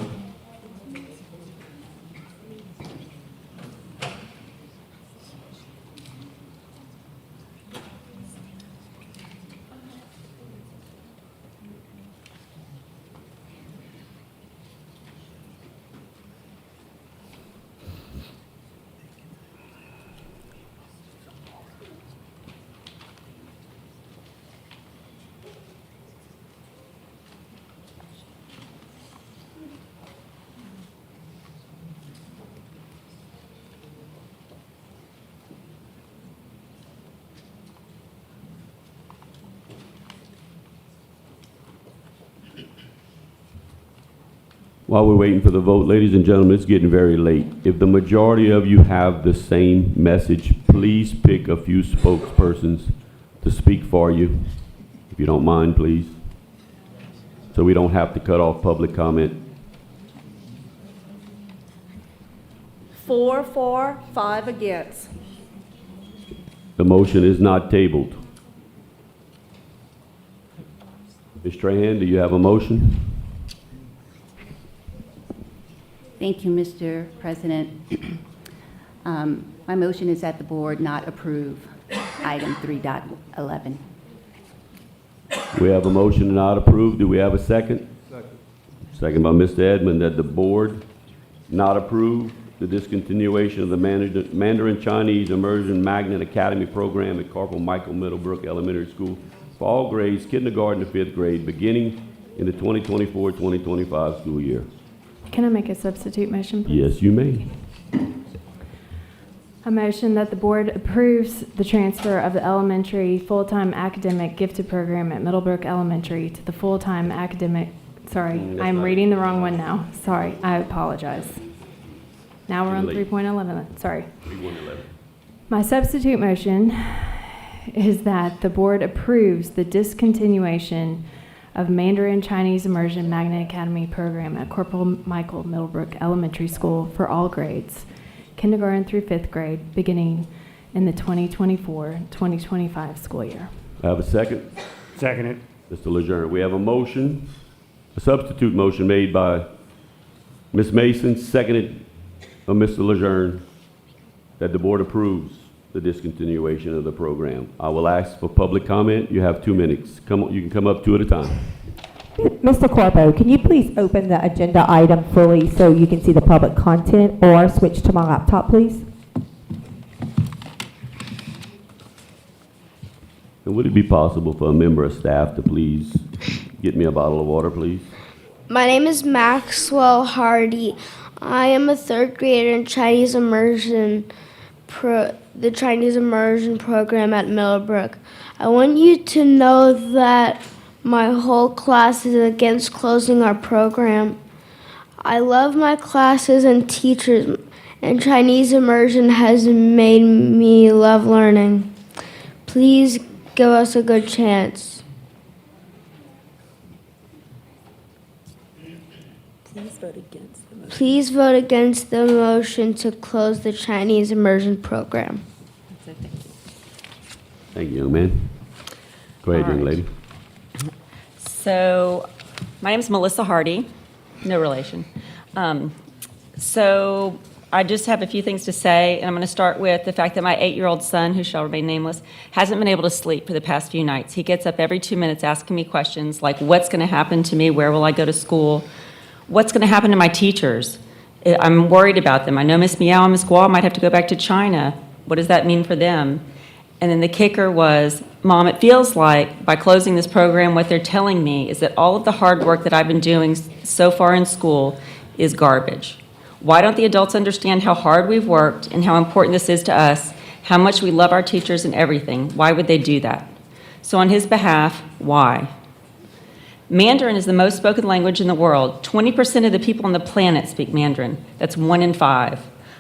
While we're waiting for the vote, ladies and gentlemen, it's getting very late. If the majority of you have the same message, please pick a few spokespersons to speak for you, if you don't mind, please, so we don't have to cut off public comment. 4 for, 5 against. The motion is not tabled. Ms. Trahan, do you have a motion? Thank you, Mr. President. My motion is that the board not approve item 3.11. We have a motion to not approve. Do we have a second? Second. Second by Mr. Edmond, that the board not approve the discontinuation of the Mandarin Chinese Immersion Magnet Academy program at Corporal Michael Middlebrook Elementary School for all grades, kindergarten to 5th grade, beginning in the 2024-2025 school year. Can I make a substitute motion, please? Yes, you may. A motion that the board approves the transfer of the elementary full-time academic gifted program at Middlebrook Elementary to the full-time academic, sorry, I'm reading the wrong one now. Sorry, I apologize. Now we're on 3.11, sorry. 3.11. My substitute motion is that the board approves the discontinuation of Mandarin Chinese Immersion Magnet Academy program at Corporal Michael Middlebrook Elementary School for all grades, kindergarten through 5th grade, beginning in the 2024-2025 school year. I have a second? Second it. Mr. Lejeune. We have a motion, a substitute motion made by Ms. Mason, seconded by Mr. Lejeune, that the board approves the discontinuation of the program. I will ask for public comment. You have 2 minutes. You can come up 2 at a time. Mr. Corbo, can you please open the agenda item fully so you can see the public content, or switch to my laptop, please? And would it be possible for a member of staff to please get me a bottle of water, please? My name is Maxwell Hardy. I am a 3rd grader in Chinese immersion, the Chinese immersion program at Middlebrook. I want you to know that my whole class is against closing our program. I love my classes and teachers, and Chinese immersion has made me love learning. Please give us a good chance. Please vote against the motion to close the Chinese immersion program. Thank you, young man. Go ahead, young lady. So, my name is Melissa Hardy, no relation. So, I just have a few things to say, and I'm going to start with the fact that my 8-year-old son, who shall remain nameless, hasn't been able to sleep for the past few nights. He gets up every 2 minutes asking me questions like, what's going to happen to me? Where will I go to school? What's going to happen to my teachers? I'm worried about them. I know Miss Meow and Miss Guo might have to go back to China. What does that mean for them? And then the kicker was, Mom, it feels like by closing this program, what they're telling me is that all of the hard work that I've been doing so far in school is garbage. Why don't the adults understand how hard we've worked and how important this is to us, how much we love our teachers and everything? Why would they do that? So on his behalf, why? Mandarin is the most spoken language in the world. 20% of the people on the planet speak Mandarin. That's 1 in 5.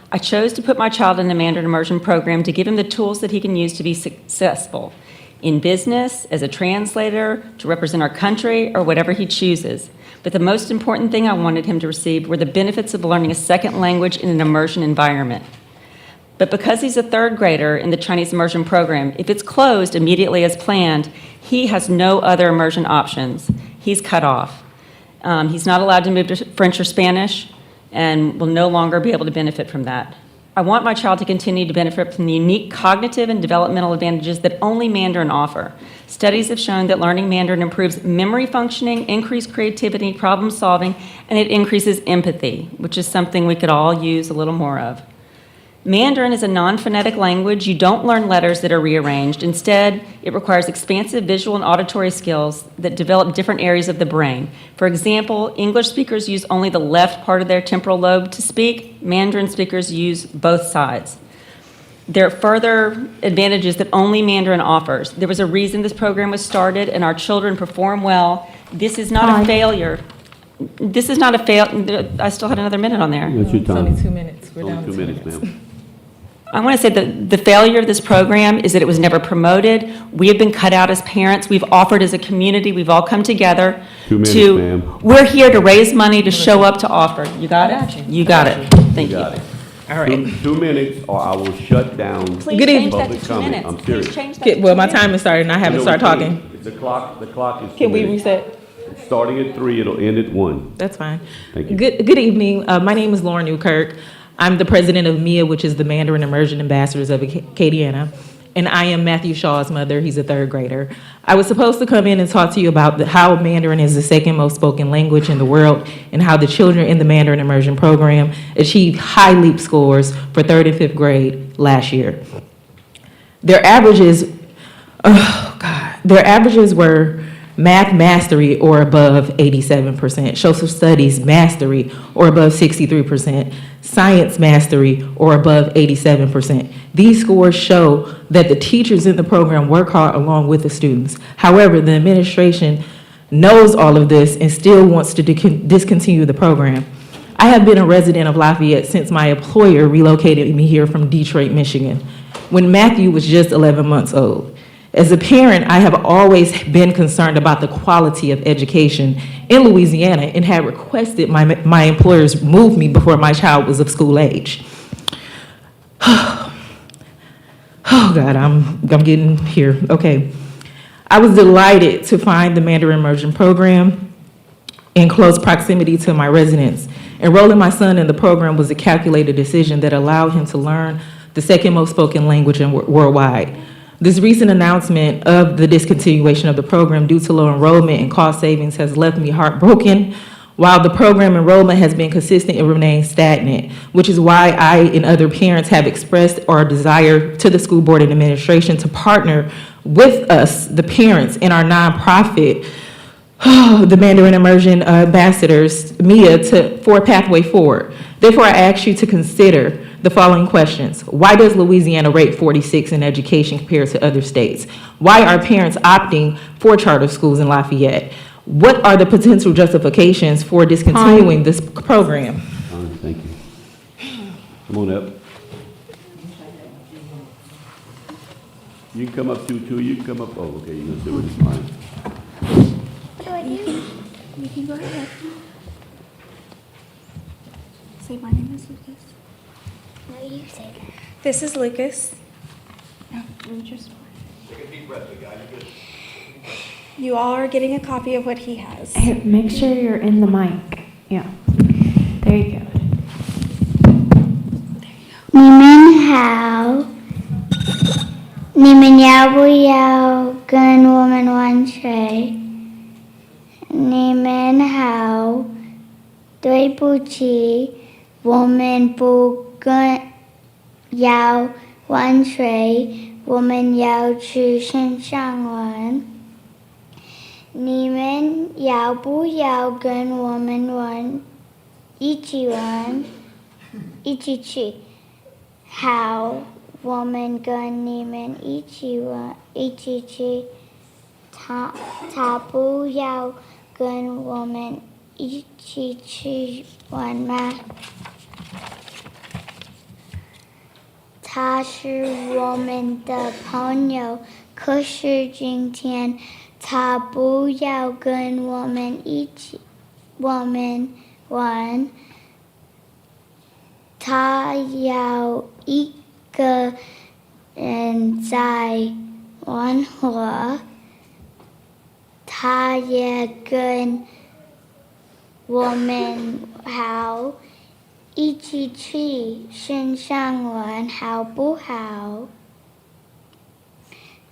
I chose to put my child in the Mandarin immersion program to give him the tools that he can use to be successful in business, as a translator, to represent our country, or whatever he chooses. But the most important thing I wanted him to receive were the benefits of learning a second language in an immersion environment. But because he's a 3rd grader in the Chinese immersion program, if it's closed immediately as planned, he has no other immersion options. He's cut off. He's not allowed to move to French or Spanish and will no longer be able to benefit from that. I want my child to continue to benefit from the unique cognitive and developmental advantages that only Mandarin offer. Studies have shown that learning Mandarin improves memory functioning, increased creativity, problem solving, and it increases empathy, which is something we could all use a little more of. Mandarin is a non-phonetic language. You don't learn letters that are rearranged. Instead, it requires expansive visual and auditory skills that develop different areas of the brain. For example, English speakers use only the left part of their temporal lobe to speak. Mandarin speakers use both sides. There are further advantages that only Mandarin offers. There was a reason this program was started, and our children perform well. This is not a failure. This is not a fail. I still had another minute on there. That's your time. It's only 2 minutes. We're Only down to 2 minutes, ma'am. I want to say that the failure of this program is that it was never promoted. We have been cut out as parents. We've offered as a community. We've all come together 2 minutes, to. ma'am. We're here to raise money to show up to offer. You got it? You got it. Thank you. Got it. All right. 2 minutes, or I will shut down Please Good change that public to 2 comment. minutes. I'm Please serious. change that Okay, to well, 2 my minutes. time has started and I haven't started talking. The clock is. 2 Can we minutes. reset? It's starting at 3, it'll end at 1. That's fine. Thank you. Good evening. My name is Lauren Newkirk. I'm the president of MIA, which is the Mandarin Immersion Ambassadors of Acadiana, and I am Matthew Shaw's mother. He's a 3rd grader. I was supposed to come in and talk to you about how Mandarin is the 2nd most spoken language in the world and how the children in the Mandarin Immersion program achieved high leap scores for 3rd and 5th grade last year. Their averages were math mastery or above 87%, social studies mastery or above 63%, science mastery or above 87%. These scores show that the teachers in the program work hard along with the students. However, the administration knows all of this and still wants to discontinue the program. I have been a resident of Lafayette since my employer relocated me here from Detroit, Michigan, when Matthew was just 11 months old. As a parent, I have always been concerned about the quality of education in Louisiana and had requested my employers move me before my child was of school age. Oh God, I'm getting here. Okay. I was delighted to find the Mandarin Immersion program in close proximity to my residence. Enrolling my son in the program was a calculated decision that allowed him to learn the 2nd most spoken language worldwide. This recent announcement of the discontinuation of the program due to low enrollment and cost savings has left me heartbroken, while the program enrollment has been consistent and remained stagnant, which is why I and other parents have expressed our desire to the school board and administration to partner with us, the parents, in our nonprofit, the Mandarin Immersion Ambassadors, MIA, for a pathway forward. Therefore, I ask you to consider the following questions. Why does Louisiana rate 46 in education compared to other states? Why are parents opting for charter schools in Lafayette? What are the potential justifications for discontinuing this program? Thank you. Come on up. You can come up too. You can come up. Oh, okay, you're gonna sit with this line. You can go ahead. Say my name is Lucas. No, you say that. This is Lucas. No, you just. Take a deep breath, big guy. You're good. You all are getting a copy of what he has. Hey, make sure you're in the mic. Yeah. There you go. Ni mình yao bu yao gun woman one tray. Ni men hao dui bu chi woman bu gun yao one tray. Woman yao chu shen shang wan. Ni men yao bu yao gun woman one ichi chi. How woman gun Neiman Ichichi Tabu Yao gun woman Ichichi one ma Tashu woman the ponyo Kushu Jing Tian Tabu Yao gun woman Ichi woman one Ta Yao Ika and Zai Wan Hua Ta Ye Gun Woman Hao Ichi Chi Shin Shang Wan Hao Bu Hao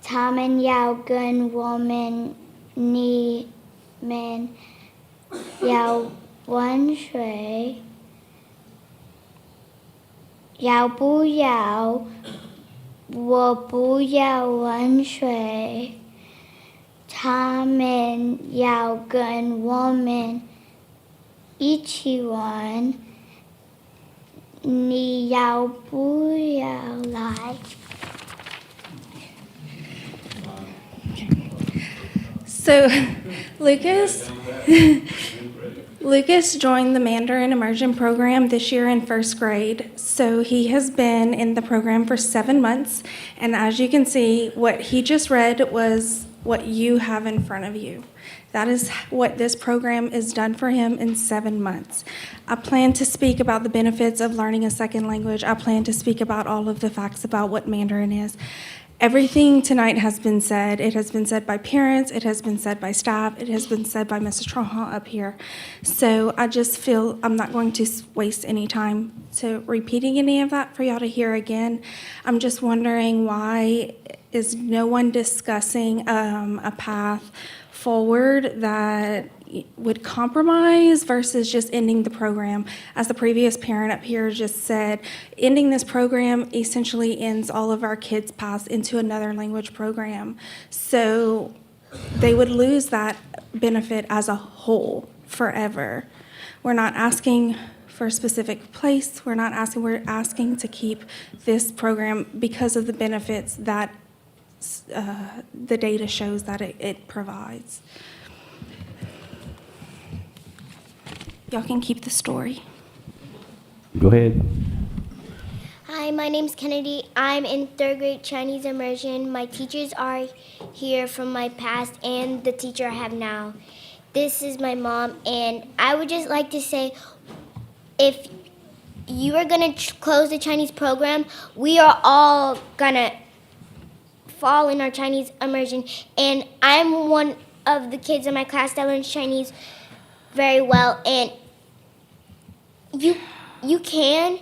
Taman Yao Gun Woman Ni Men Yao Wan Shui Yao Bu Yao Wo Bu Yao Wan Shui Tamen Yao Gun Woman Ichi Wan Ni Yao Bu Yao Lai. So, Lucas joined the Mandarin Immersion Program this year in first grade. So he has been in the program for 7 months. And as you can see, what he just read was what you have in front of you. That is what this program is done for him in 7 months. I plan to speak about the benefits of learning a second language. I plan to speak about all of the facts about what Mandarin is. Everything tonight has been said. It has been said by parents. It has been said by staff. It has been said by Mrs. Trahan up here. So I just feel I'm not going to waste any time to repeating any of that for y'all to hear again. I'm just wondering, why is no one discussing a path forward that would compromise versus just ending the program? As the previous parent up here just said, ending this program essentially ends all of our kids' paths into another language program. So they would lose that benefit as a whole forever. We're not asking for a specific place. We're asking to keep this program because of the benefits that the data shows that it provides. Y'all can keep the story. Go ahead. Hi, my name's Kennedy. I'm in third grade Chinese immersion. My teachers are here from my past and the teacher I have now. This is my mom, and I would just like to say, if you are going to close the Chinese program, we are all going to fall in our Chinese immersion, and I'm one of the kids in my class that learns Chinese very well, and you can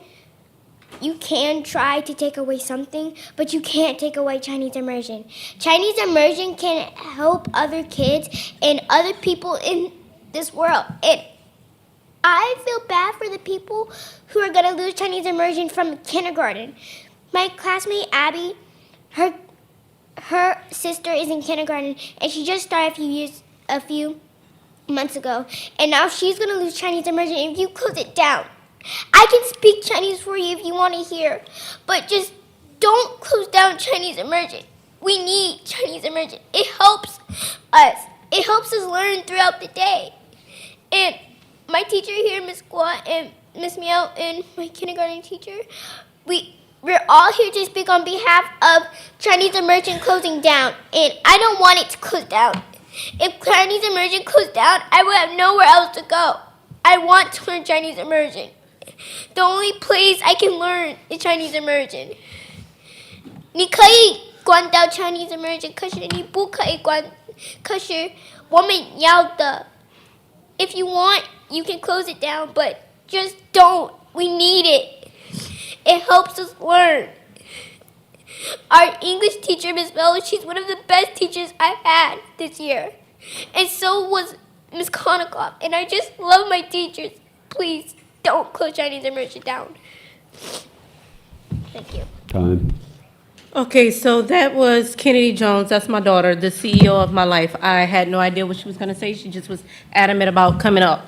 try to take away something, but you can't take away Chinese immersion. Chinese immersion can help other kids and other people in this world, and I feel bad for the people who are going to lose Chinese immersion from kindergarten. My classmate Abby, her sister is in kindergarten, and she just started a few months ago, and now she's going to lose Chinese immersion if you close it down. I can speak Chinese for you if you want to hear, but just don't close down Chinese immersion. We need Chinese immersion. It helps us. It helps us learn throughout the day. And my teacher here, Miss Gua, and Miss Meow, and my kindergarten teacher, we're all here to speak on behalf of Chinese immersion closing down, and I don't want it to close down. If Chinese immersion closed down, I would have nowhere else to go. I want to learn Chinese immersion. The only place I can learn is Chinese immersion. 你可以关掉 Chinese immersion， 可是你不可以关 'cause your woman yelled the. If you want, you can close it down, but just don't. We need it. It helps us learn. Our English teacher, Miss Bell, she's one of the best teachers I've had this year. And so was Miss Konikoff. And I just love my teachers. Please don't close Chinese immersion down. Thank you. Time. Okay, so that was Kennedy Jones. That's my daughter, the CEO of my life. I had no idea what she was going to say. She just was adamant about coming up.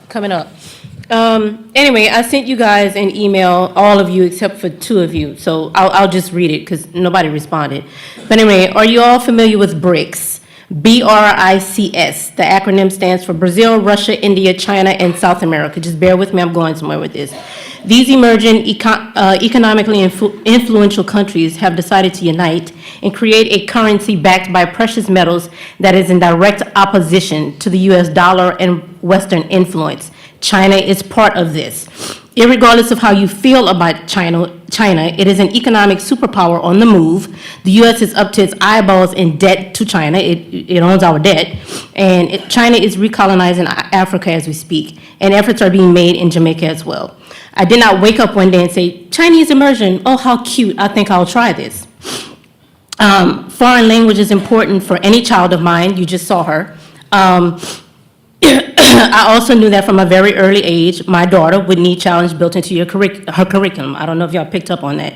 Anyway, I sent you guys an email, all of you except for 2 of you. So I'll just read it because nobody responded. But anyway, are you all familiar with BRICS? BRICS. The acronym stands for Brazil, Russia, India, China, and South America. Just bear with me, I'm going somewhere with this. These emerging economically influential countries have decided to unite and create a currency backed by precious metals that is in direct opposition to the US dollar and Western influence. China is part of this. Irregardless of how you feel about China, it is an economic superpower on the move. The U.S. is up to its eyeballs in debt to China. It owns our debt. And China is recolonizing Africa as we speak. And efforts are being made in Jamaica as well. I did not wake up one day and say, Chinese immersion, oh, how cute, I think I'll try this. Foreign language is important for any child of mine. You just saw her. I also knew that from a very early age, my daughter would need challenge built into her curriculum. I don't know if y'all picked up on that.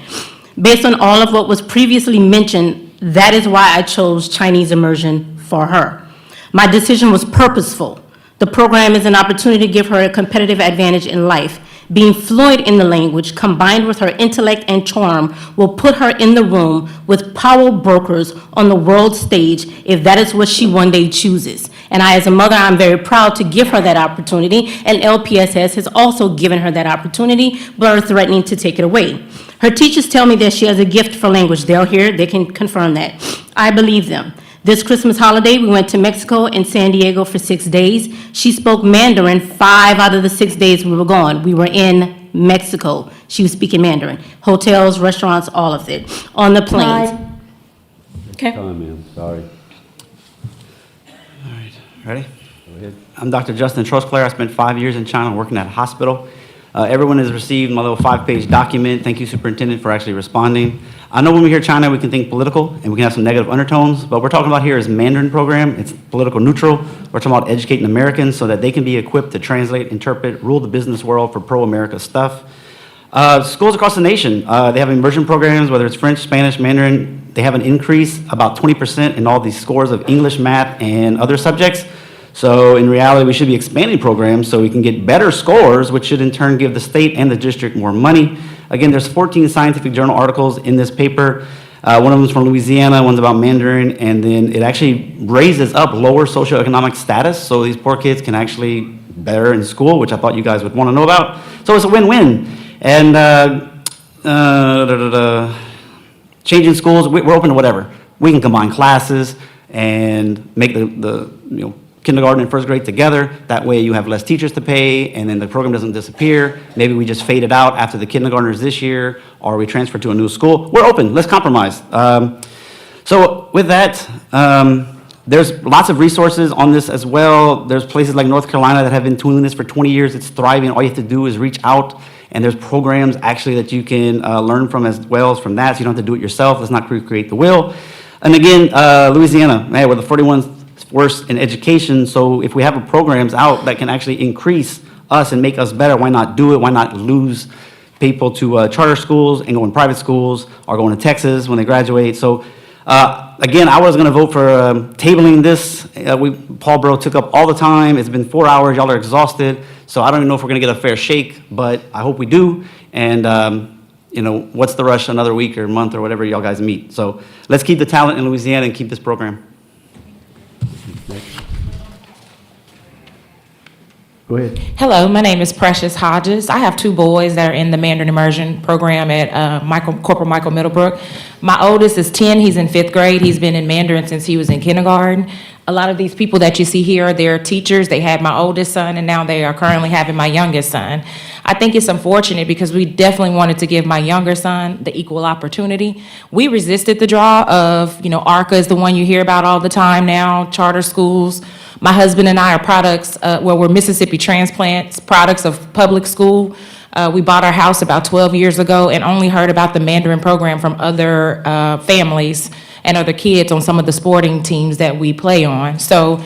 Based on all of what was previously mentioned, that is why I chose Chinese immersion for her. My decision was purposeful. The program is an opportunity to give her a competitive advantage in life. Being fluent in the language, combined with her intellect and charm, will put her in the room with power brokers on the world stage if that is what she one day chooses. And I, as a mother, I'm very proud to give her that opportunity, and LPSS has also given her that opportunity, but are threatening to take it away. Her teachers tell me that she has a gift for language. They're here, they can confirm that. I believe them. This Christmas holiday, we went to Mexico and San Diego for 6 days. She spoke Mandarin 5 out of the 6 days we were gone. We were in Mexico. She was speaking Mandarin. Hotels, restaurants, all of it. On the planes. Okay. Time, ma'am. Sorry. All right, ready? Go ahead. I'm Dr. Justin Trosclair. I spent 5 years in China working at a hospital. Everyone has received my little 5-page document. Thank you, Superintendent, for actually responding. I know when we hear China, we can think political, and we can have some negative undertones, but what we're talking about here is Mandarin program. It's political neutral. We're talking about educating Americans so that they can be equipped to translate, interpret, rule the business world for pro-America stuff. Schools across the nation, they have immersion programs, whether it's French, Spanish, Mandarin. They have an increase about 20% in all these scores of English, math, and other subjects. So in reality, we should be expanding programs so we can get better scores, which should in turn give the state and the district more money. Again, there's 14 scientific journal articles in this paper. One of them is from Louisiana, one's about Mandarin, and then it actually raises up lower socioeconomic status, so these poor kids can actually better in school, which I thought you guys would want to know about. So it's a win-win. And changing schools, we're open to whatever. We can combine classes and make the kindergarten and first grade together. That way you have less teachers to pay, and then the program doesn't disappear. Maybe we just fade it out after the kindergartners this year, or we transfer to a new school. We're open. Let's compromise. So with that, there's lots of resources on this as well. There's places like North Carolina that have been doing this for 20 years. It's thriving. All you have to do is reach out, and there's programs actually that you can learn from as well as from that, so you don't have to do it yourself. Let's not recreate the wheel. And again, Louisiana, man, we're the 41st worst in education, so if we have programs out that can actually increase us and make us better, why not do it? Why not lose people to charter schools and go in private schools or going to Texas when they graduate? So again, I was going to vote for tabling this. Paul Bro took up all the time. It's been 4 hours. Y'all are exhausted, so I don't even know if we're going to get a fair shake, but I hope we do. And what's the rush? Another week or month or whatever y'all guys meet. So let's keep the talent in Louisiana and keep this program. Go ahead. Hello, my name is Precious Hodges. I have 2 boys that are in the Mandarin Immersion program at Corporal Michael Middlebrook. My oldest is 10. He's in 5th grade. He's been in Mandarin since he was in kindergarten. A lot of these people that you see here, they're teachers. They had my oldest son, and now they are currently having my youngest son. I think it's unfortunate because we definitely wanted to give my younger son the equal opportunity. We resisted the draw of, ARCA is the one you hear about all the time now, charter schools. My husband and I are products, we're Mississippi transplants, products of public school. We bought our house about 12 years ago and only heard about the Mandarin program from other families and other kids on some of the sporting teams that we play on. So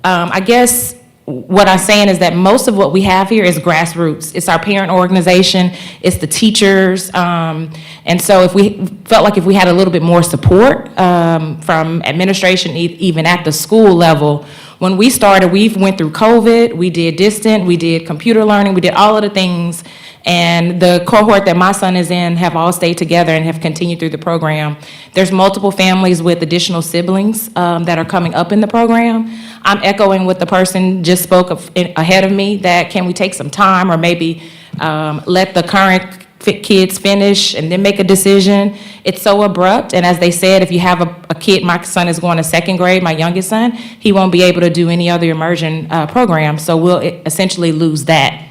I guess what I'm saying is that most of what we have here is grassroots. It's our parent organization, it's the teachers. And so if we felt like if we had a little bit more support from administration, even at the school level, when we started, we went through COVID, we did distant, we did computer learning, we did all of the things. And the cohort that my son is in have all stayed together and have continued through the program. There's multiple families with additional siblings that are coming up in the program. I'm echoing what the person just spoke of ahead of me, that can we take some time or maybe let the current kids finish and then make a decision. It's so abrupt, and as they said, if you have a kid, my son is going to second grade, my youngest son, he won't be able to do any other immersion program, so we'll essentially lose that.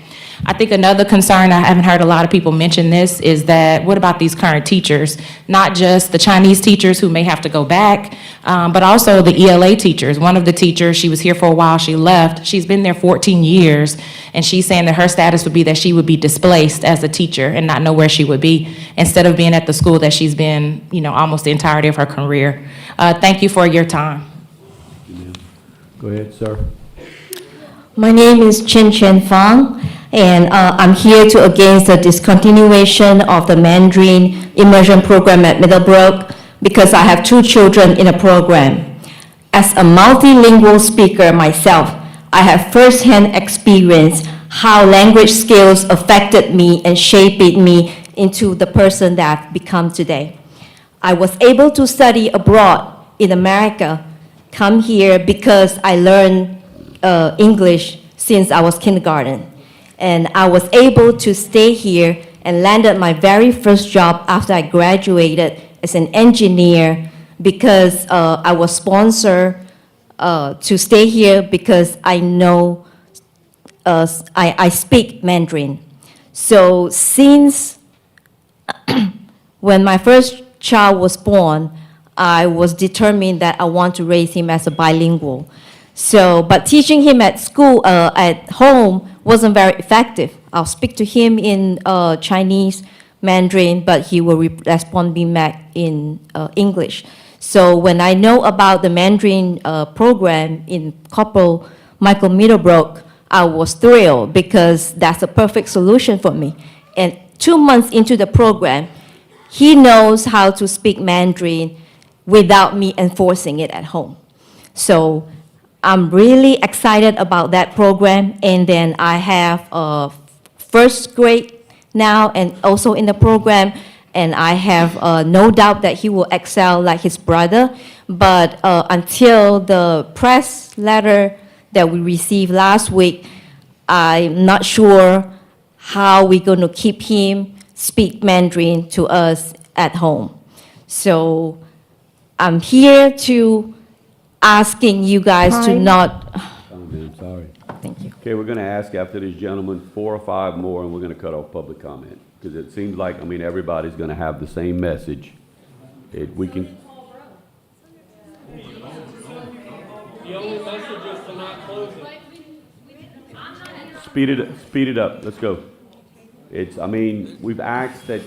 I think another concern, I haven't heard a lot of people mention this, is that what about these current teachers? Not just the Chinese teachers who may have to go back, but also the ELA teachers. One of the teachers, she was here for a while, she left. She's been there 14 years, and she's saying that her status would be that she would be displaced as a teacher and not know where she would be instead of being at the school that she's been, almost the entirety of her career. Thank you for your time. Go ahead, sir. My name is Chen Chen Fang, and I'm here to against the discontinuation of the Mandarin immersion program at Middlebrook because I have 2 children in a program. As a multilingual speaker myself, I have firsthand experience how language skills affected me and shaped me into the person that I've become today. I was able to study abroad in America, come here because I learned English since I was kindergarten. And I was able to stay here and landed my very first job after I graduated as an engineer because I was sponsored to stay here because I know I speak Mandarin. So since when my first child was born, I was determined that I want to raise him as a bilingual. So, but teaching him at school, at home, wasn't very effective. I'll speak to him in Chinese, Mandarin, but he will respond me back in English. So when I know about the Mandarin program in Corporal Michael Middlebrook, I was thrilled because that's a perfect solution for me. And 2 months into the program, he knows how to speak Mandarin without me enforcing it at home. So I'm really excited about that program, and then I have first grade now and also in the program, and I have no doubt that he will excel like his brother, but until the press letter that we received last week, I'm not sure how we're going to keep him speak Mandarin to us at home. So I'm here to asking you guys to not. I'm sorry. Thank you. Okay, we're going to ask after this gentleman 4 or 5 more, and we're going to cut off public comment because it seems like, everybody's going to have the same message. We can. The only message is to not close it. Speed it up. Let's go. We've asked that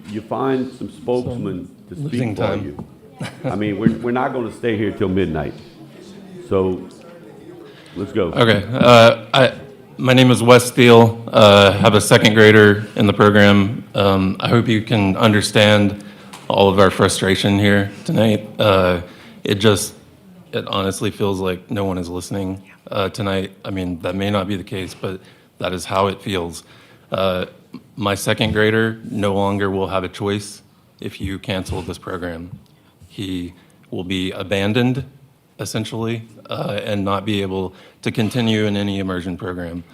you find some spokesman to speak for you. We're not going to stay here till midnight. So, let's go. Okay. My name is Wes Steele. Have a second grader in the program. I hope you can understand all of our frustration here tonight. It honestly feels like no one is listening tonight. That may not be the case, but that is how it feels. My second grader no longer will have a choice if you cancel this program. He will be abandoned, essentially, and not be able to continue in any immersion program.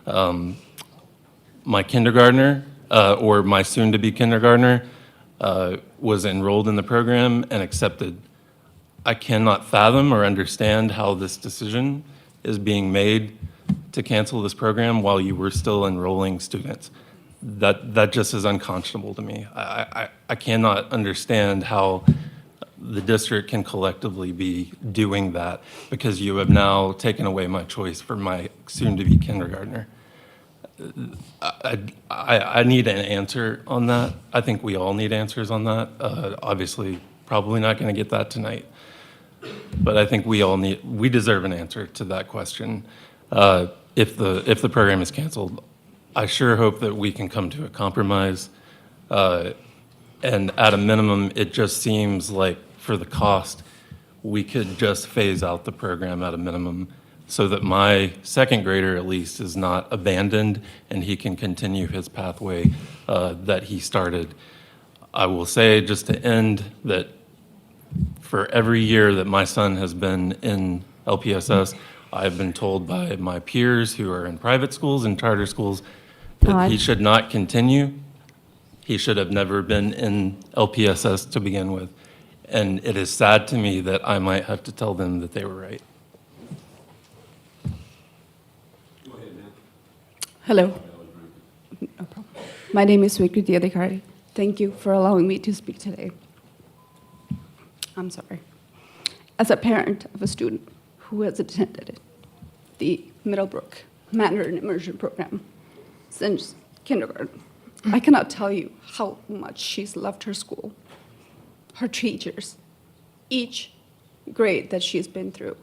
My kindergartner, or my soon-to-be kindergartner, was enrolled in the program and accepted. I cannot fathom or understand how this decision is being made to cancel this program while you were still enrolling students. That just is unconscionable to me. I cannot understand how the district can collectively be doing that because you have now taken away my choice for my soon-to-be kindergartner. I need an answer on that. I think we all need answers on that. Obviously, probably not going to get that tonight. But I think we deserve an answer to that question. If the program is canceled, I sure hope that we can come to a compromise. And at a minimum, it just seems like for the cost, we could just phase out the program at a minimum so that my second grader at least is not abandoned and he can continue his pathway that he started. I will say just to end that for every year that my son has been in LPSS, I've been told by my peers who are in private schools and charter schools that he should not continue. He should have never been in LPSS to begin with. And it is sad to me that I might have to tell them that they were right. Hello. No problem. My name is Vikriti Adhikari. Thank you for allowing me to speak today. I'm sorry. As a parent of a student who has attended the Middlebrook Mandarin Immersion Program since kindergarten, I cannot tell you how much she's loved her school, her teachers. Each grade that she's been through,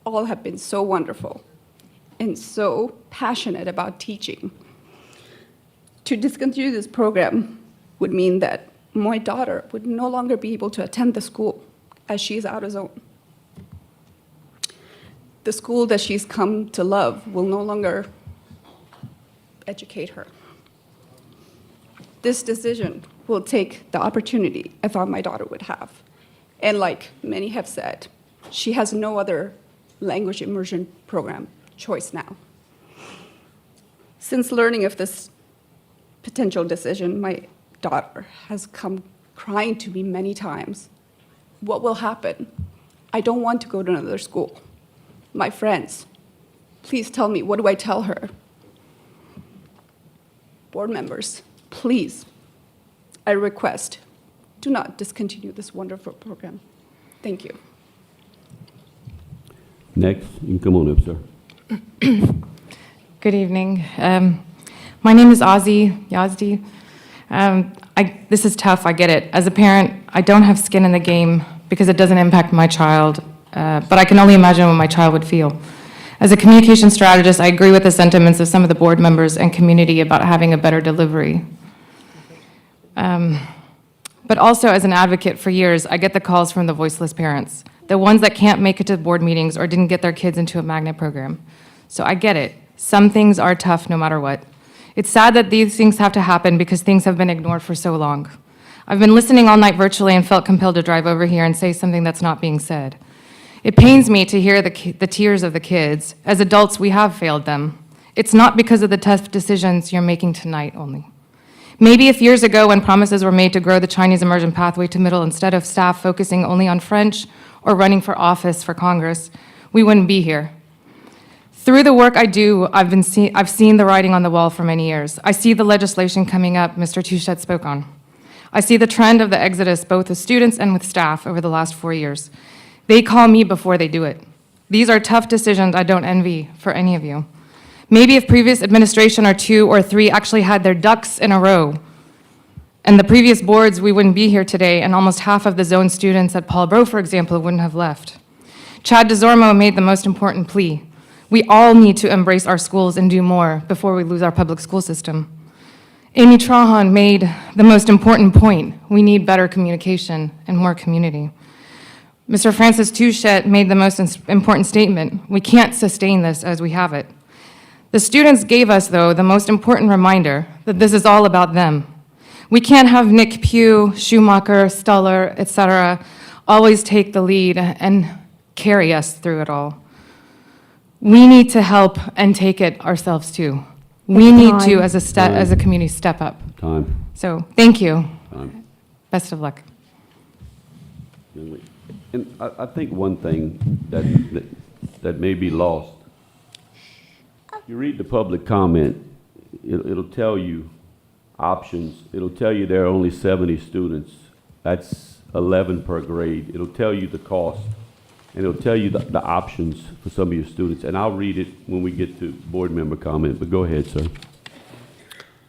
all have been so wonderful and so passionate about teaching. To discontinue this program would mean that my daughter would no longer be able to attend the school as she's out of zone. The school that she's come to love will no longer educate her. This decision will take the opportunity I thought my daughter would have. And like many have said, she has no other language immersion program choice now. Since learning of this potential decision, my daughter has come crying to me many times. What will happen? I don't want to go to another school. My friends, please tell me, what do I tell her? Board members, please, I request, do not discontinue this wonderful program. Thank you. Next, you can come on up, sir. Good evening. My name is Yazdi. This is tough, I get it. As a parent, I don't have skin in the game because it doesn't impact my child, but I can only imagine what my child would feel. As a communication strategist, I agree with the sentiments of some of the board members and community about having a better delivery. But also as an advocate for years, I get the calls from the voiceless parents, the ones that can't make it to board meetings or didn't get their kids into a magnet program. So I get it. Some things are tough no matter what. It's sad that these things have to happen because things have been ignored for so long. I've been listening all night virtually and felt compelled to drive over here and say something that's not being said. It pains me to hear the tears of the kids. As adults, we have failed them. It's not because of the tough decisions you're making tonight only. Maybe if years ago when promises were made to grow the Chinese immersion pathway to middle instead of staff focusing only on French or running for office for Congress, we wouldn't be here. Through the work I do, I've seen the writing on the wall for many years. I see the legislation coming up Mr. Touchet spoke on. I see the trend of the exodus both with students and with staff over the last 4 years. They call me before they do it. These are tough decisions I don't envy for any of you. Maybe if previous administration or 2 or 3 actually had their ducks in a row, and the previous boards, we wouldn't be here today, and almost half of the zone students at Paul Bro, for example, wouldn't have left. Chad DeZormo made the most important plea. We all need to embrace our schools and do more before we lose our public school system. Amy Trahan made the most important point. We need better communication and more community. Mr. Francis Touchet made the most important statement. We can't sustain this as we have it. The students gave us, though, the most important reminder that this is all about them. We can't have Nick Pugh, Schumacher, Stuller, etc., always take the lead and carry us through it all. We need to help and take it ourselves, too. We need to, as a community, step up. Time. So, thank you. Time. Best of luck. And I think one thing that may be lost You read the public comment, it'll tell you options. It'll tell you there are only 70 students. That's 11 per grade. It'll tell you the cost, and it'll tell you the options for some of your students. And I'll read it when we get to board member comment, but go ahead, sir.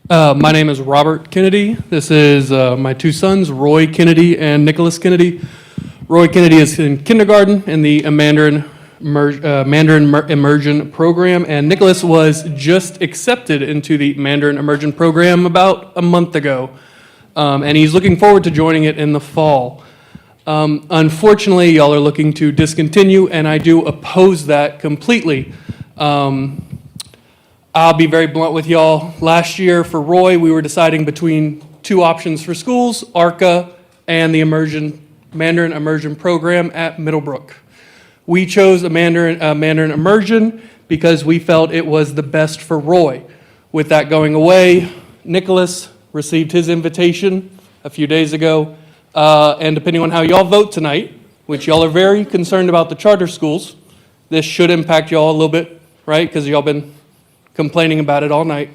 My name is Robert Kennedy. This is my two sons, Roy Kennedy and Nicholas Kennedy. Roy Kennedy is in kindergarten in the Mandarin Immersion program, and Nicholas was just accepted into the Mandarin Immersion program about a month ago, and he's looking forward to joining it in the fall. Unfortunately, y'all are looking to discontinue, and I do oppose that completely. I'll be very blunt with y'all. Last year for Roy, we were deciding between two options for schools, ARCA and the Mandarin Immersion program at Middlebrook. We chose a Mandarin Immersion because we felt it was the best for Roy. With that going away, Nicholas received his invitation a few days ago, and depending on how y'all vote tonight, which y'all are very concerned about the charter schools, this should impact y'all a little bit, right? Because y'all been complaining about it all night.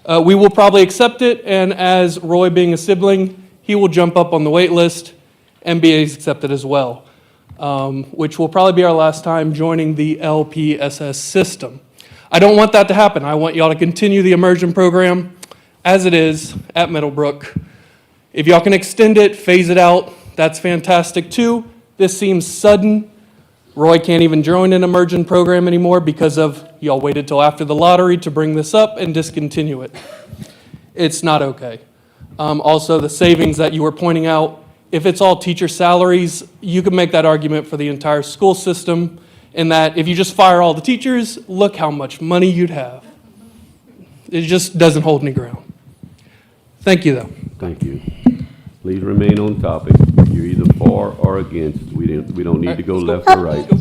We will probably accept it, and as Roy being a sibling, he will jump up on the wait list and be accepted as well, which will probably be our last time joining the LPSS system. I don't want that to happen. I want y'all to continue the immersion program as it is at Middlebrook. If y'all can extend it, phase it out, that's fantastic too. This seems sudden. Roy can't even join an immersion program anymore because of y'all waited till after the lottery to bring this up and discontinue it. It's not okay. Also, the savings that you were pointing out, if it's all teacher salaries, you can make that argument for the entire school system in that if you just fire all the teachers, look how much money you'd have. It just doesn't hold any ground. Thank you, though. Thank you. Please remain on topic. You're either for or against. We don't need to go left or right.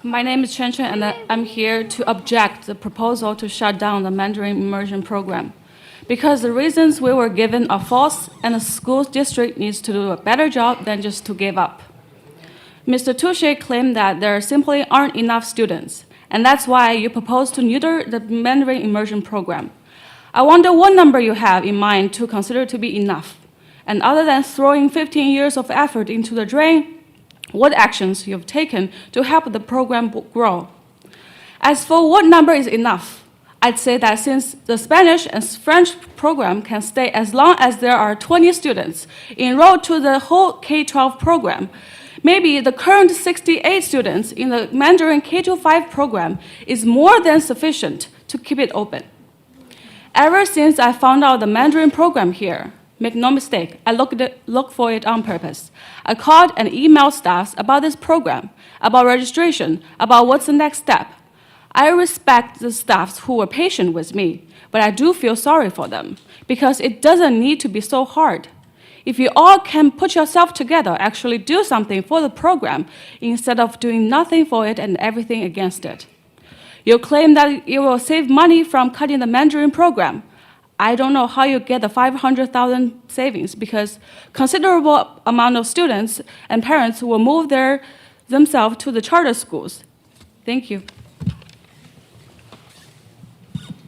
My name is Chen Chen, and I'm here to object the proposal to shut down the Mandarin Immersion program. Because the reasons we were given are false, and the school district needs to do a better job than just to give up. Mr. Touchet claimed that there simply aren't enough students, and that's why you propose to neuter the Mandarin Immersion program. I wonder what number you have in mind to consider to be enough. And other than throwing 15 years of effort into the drain, what actions you've taken to help the program grow. As for what number is enough, I'd say that since the Spanish and French program can stay as long as there are 20 students enrolled to the whole K-12 program, maybe the current 68 students in the Mandarin K-5 program is more than sufficient to keep it open. Ever since I found out the Mandarin program here, make no mistake, I looked for it on purpose. I called and emailed staffs about this program, about registration, about what's the next step. I respect the staffs who were patient with me, but I do feel sorry for them because it doesn't need to be so hard. If you all can put yourself together, actually do something for the program instead of doing nothing for it and everything against it. You claim that you will save money from cutting the Mandarin program. I don't know how you get the 500,000 savings because considerable amount of students and parents will move themselves to the charter schools. Thank you.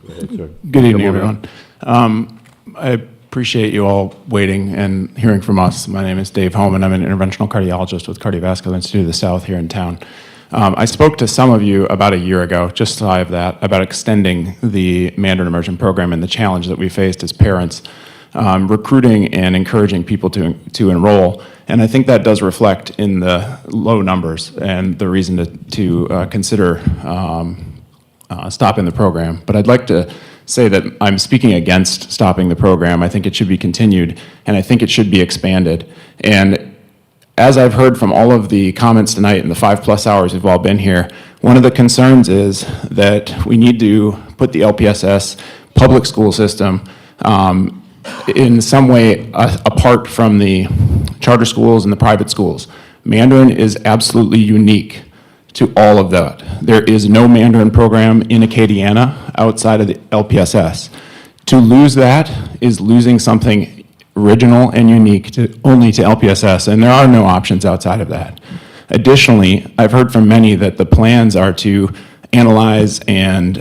Go ahead, sir. Good evening, everyone. I appreciate you all waiting and hearing from us. My name is Dave Holman. I'm an interventional cardiologist with Cardiovascular Institute of the South here in town. I spoke to some of you about a year ago, just shy of that, about extending the Mandarin Immersion program and the challenge that we faced as parents, recruiting and encouraging people to enroll. And I think that does reflect in the low numbers and the reason to consider stopping the program. But I'd like to say that I'm speaking against stopping the program. I think it should be continued, and I think it should be expanded. And as I've heard from all of the comments tonight in the 5+ hours we've all been here, one of the concerns is that we need to put the LPSS public school system in some way apart from the charter schools and the private schools. Mandarin is absolutely unique to all of that. There is no Mandarin program in Acadiana outside of the LPSS. To lose that is losing something original and unique only to LPSS, and there are no options outside of that. Additionally, I've heard from many that the plans are to analyze and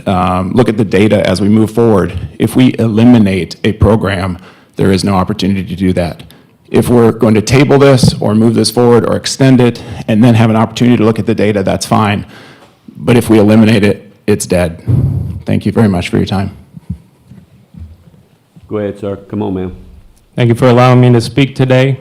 look at the data as we move forward. If we eliminate a program, there is no opportunity to do that. If we're going to table this or move this forward or extend it and then have an opportunity to look at the data, that's fine. But if we eliminate it, it's dead. Thank you very much for your time. Go ahead, sir. Come on, ma'am. Thank you for allowing me to speak today.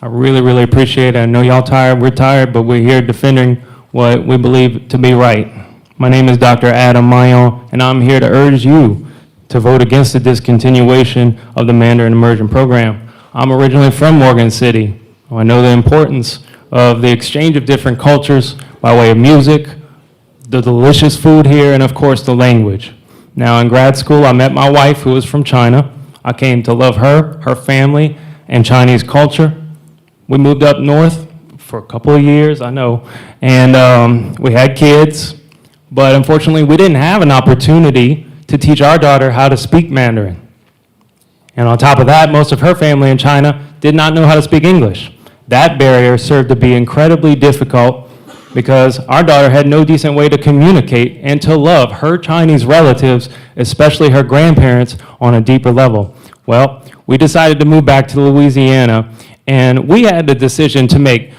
I really, really appreciate it. I know y'all tired, we're tired, but we're here defending what we believe to be right. My name is Dr. Adam Mayon, and I'm here to urge you to vote against the discontinuation of the Mandarin Immersion Program. I'm originally from Morgan City. I know the importance of the exchange of different cultures by way of music, the delicious food here, and of course the language. Now in grad school, I met my wife who is from China. I came to love her, her family, and Chinese culture. We moved up north for a couple of years, I know, and we had kids, but unfortunately we didn't have an opportunity to teach our daughter how to speak Mandarin. And on top of that, most of her family in China did not know how to speak English. That barrier served to be incredibly difficult because our daughter had no decent way to communicate and to love her Chinese relatives, especially her grandparents, on a deeper level. Well, we decided to move back to Louisiana, and we had the decision to make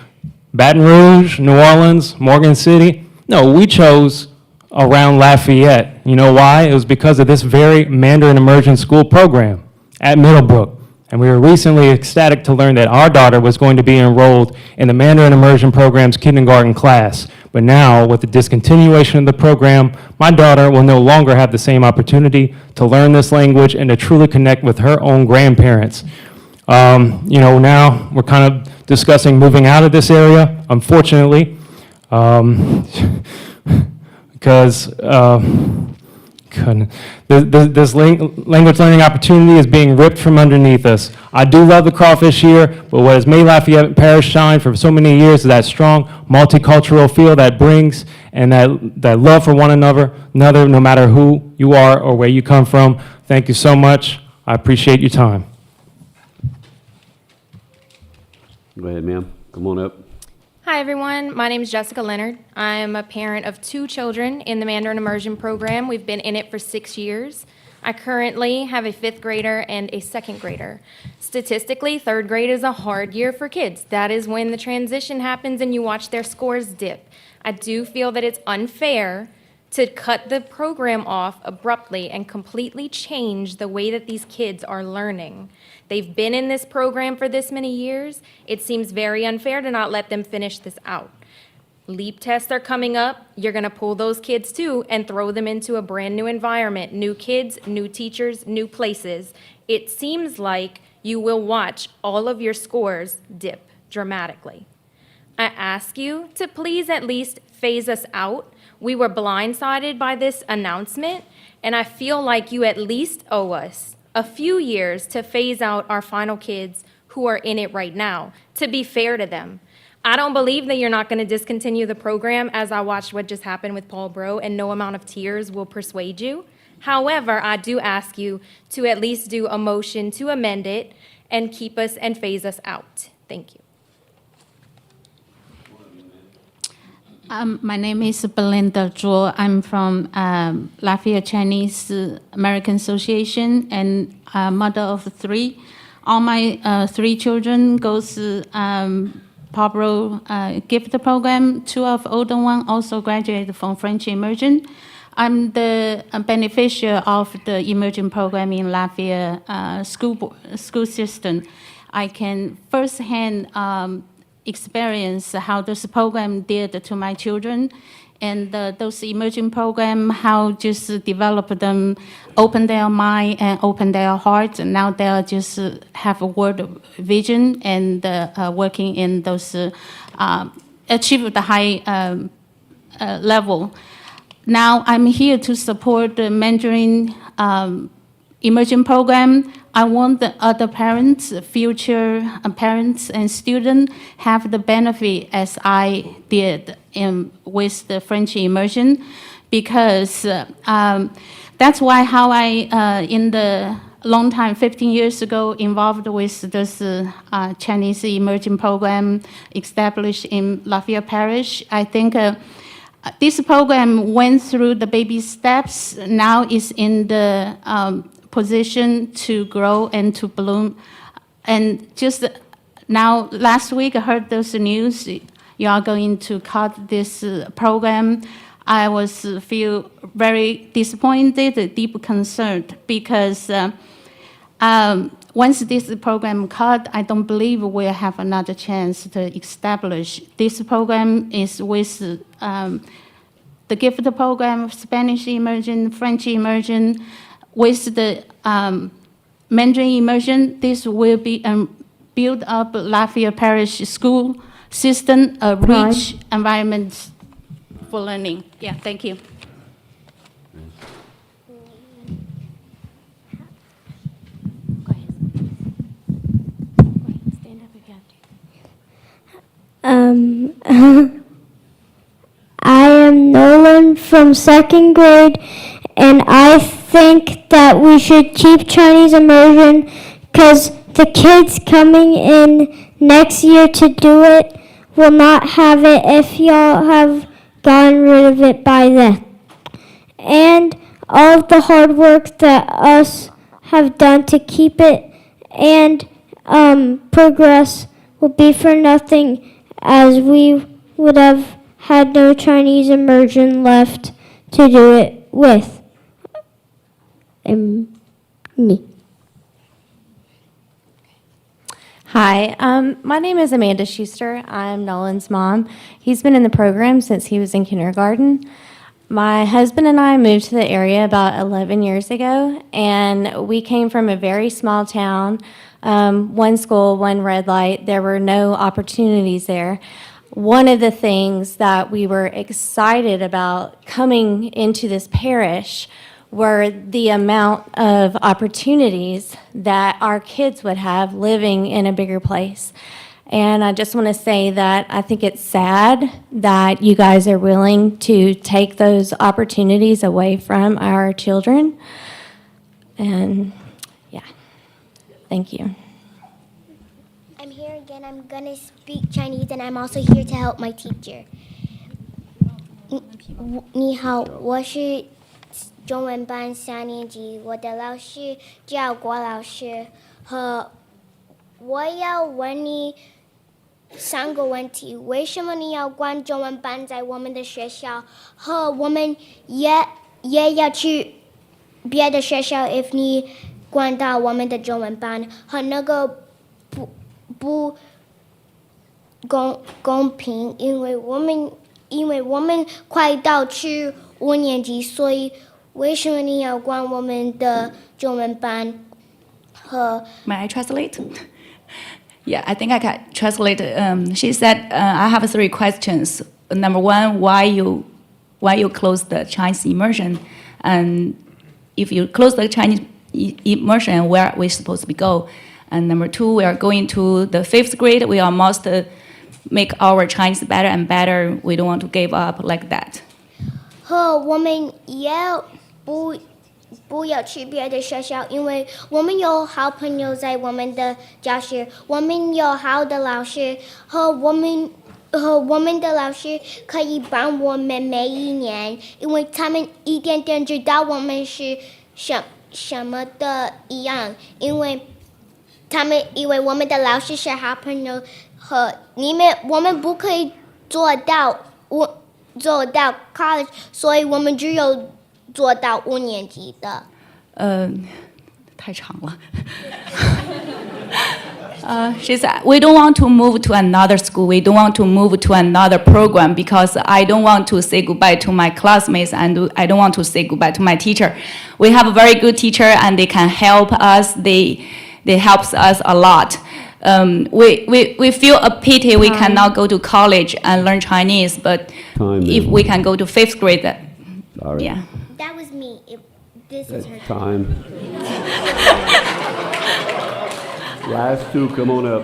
Baton Rouge, New Orleans, Morgan City. No, we chose around Lafayette. You know why? It was because of this very Mandarin Immersion School program at Middlebrook. And we were recently ecstatic to learn that our daughter was going to be enrolled in the Mandarin Immersion Program's kindergarten class. But now, with the discontinuation of the program, my daughter will no longer have the same opportunity to learn this language and to truly connect with her own grandparents. You know, now we're kind of discussing moving out of this area, unfortunately, because this language learning opportunity is being ripped from underneath us. I do love the crawfish here, but what has made Lafayette Parish shine for so many years is that strong multicultural feel that brings and that love for one another, no matter who you are or where you come from. Thank you so much. I appreciate your time. Go ahead, ma'am. Come on up. Hi, everyone. My name is Jessica Leonard. I am a parent of 2 children in the Mandarin Immersion Program. We've been in it for 6 years. I currently have a 5th grader and a 2nd grader. Statistically, 3rd grade is a hard year for kids. That is when the transition happens and you watch their scores dip. I do feel that it's unfair to cut the program off abruptly and completely change the way that these kids are learning. They've been in this program for this many years. It seems very unfair to not let them finish this out. LEAP tests are coming up. You're going to pull those kids too and throw them into a brand new environment. New kids, new teachers, new places. It seems like you will watch all of your scores dip dramatically. I ask you to please at least phase us out. We were blindsided by this announcement, and I feel like you at least owe us a few years to phase out our final kids who are in it right now, to be fair to them. I don't believe that you're not going to discontinue the program, as I watched what just happened with Paul Bro, and no amount of tears will persuade you. However, I do ask you to at least do a motion to amend it and keep us and phase us out. Thank you. My name is Belinda Zhuo. I'm from Lafayette Chinese American Association and mother of 3. All my 3 children goes Pablo gift program. 2 of older one also graduated from French Immersion. I'm the beneficiary of the Immersion program in Lafayette school system. I can firsthand experience how this program did to my children, and those emerging program, how just develop them, open their mind and open their hearts, and now they just have a world vision and working in those achieve the high level. Now I'm here to support the Mandarin Immersion program. I want the other parents, future parents and students have the benefit as I did with the French immersion, because that's why how I, in the long time, 15 years ago, involved with this Chinese immersion program established in Lafayette Parish. I think this program went through the baby steps. Now is in the position to grow and to bloom. And just now, last week, I heard those news. You are going to cut this program. I feel very disappointed, deep concerned, because once this program cut, I don't believe we'll have another chance to establish. This program is with the GIFT program, Spanish immersion, French immersion, with the Mandarin immersion. This will be build up Lafayette Parish school system, a rich environment for learning. Yeah, thank you. I am Nolan from 2nd grade, and I think that we should keep Chinese immersion because the kids coming in next year to do it will not have it if y'all have gotten rid of it by then. And all of the hard work that us have done to keep it and progress will be for nothing, as we would have had no Chinese immersion left to do it with. Me. Hi, my name is Amanda Schuster. I'm Nolan's mom. He's been in the program since he was in kindergarten. My husband and I moved to the area about 11 years ago, and we came from a very small town, one school, one red light. There were no opportunities there. One of the things that we were excited about coming into this parish were the amount of opportunities that our kids would have living in a bigger place. And I just want to say that I think it's sad that you guys are willing to take those opportunities away from our children. And yeah, thank you. I'm here again. I'm going to speak Chinese, and I'm also here to help my teacher. 你好，我是中文班3年级，我的老师叫郭老师，和我要问你3个问题：为什么你要关中文班在我们的学校？和我们也要去别的学校 if 你关到我们的中文班，和那个不公平，因为我们快到去5年级，所以为什么你要关我们的中文班？和 May I translate? Yeah, I think I can translate. She said, I have 3 questions. Number 1, why you close the Chinese immersion? And if you close the Chinese immersion, where are we supposed to go? And number 2, we are going to the 5th grade. We must make our Chinese better and better. We don't want to give up like that. 和我们也不要去别的学校，因为我们有好朋友在我们的教室，我们有好的老师，和我们的老师可以帮我们每一年，因为他们一点点知道我们是什么的一样，因为他们以为我们的老师是好朋友，和我们不可以做到 college， 所以我们只有做到5年级的。太长了。She said, we don't want to move to another school. We don't want to move to another program because I don't want to say goodbye to my classmates and I don't want to say goodbye to my teacher. We have a very good teacher and they can help us. They help us a lot. We feel a pity we cannot go to college and learn Chinese, but if we can go to 5th grade, Sorry. Yeah. That was me. This is her Time. Last 2, come on up.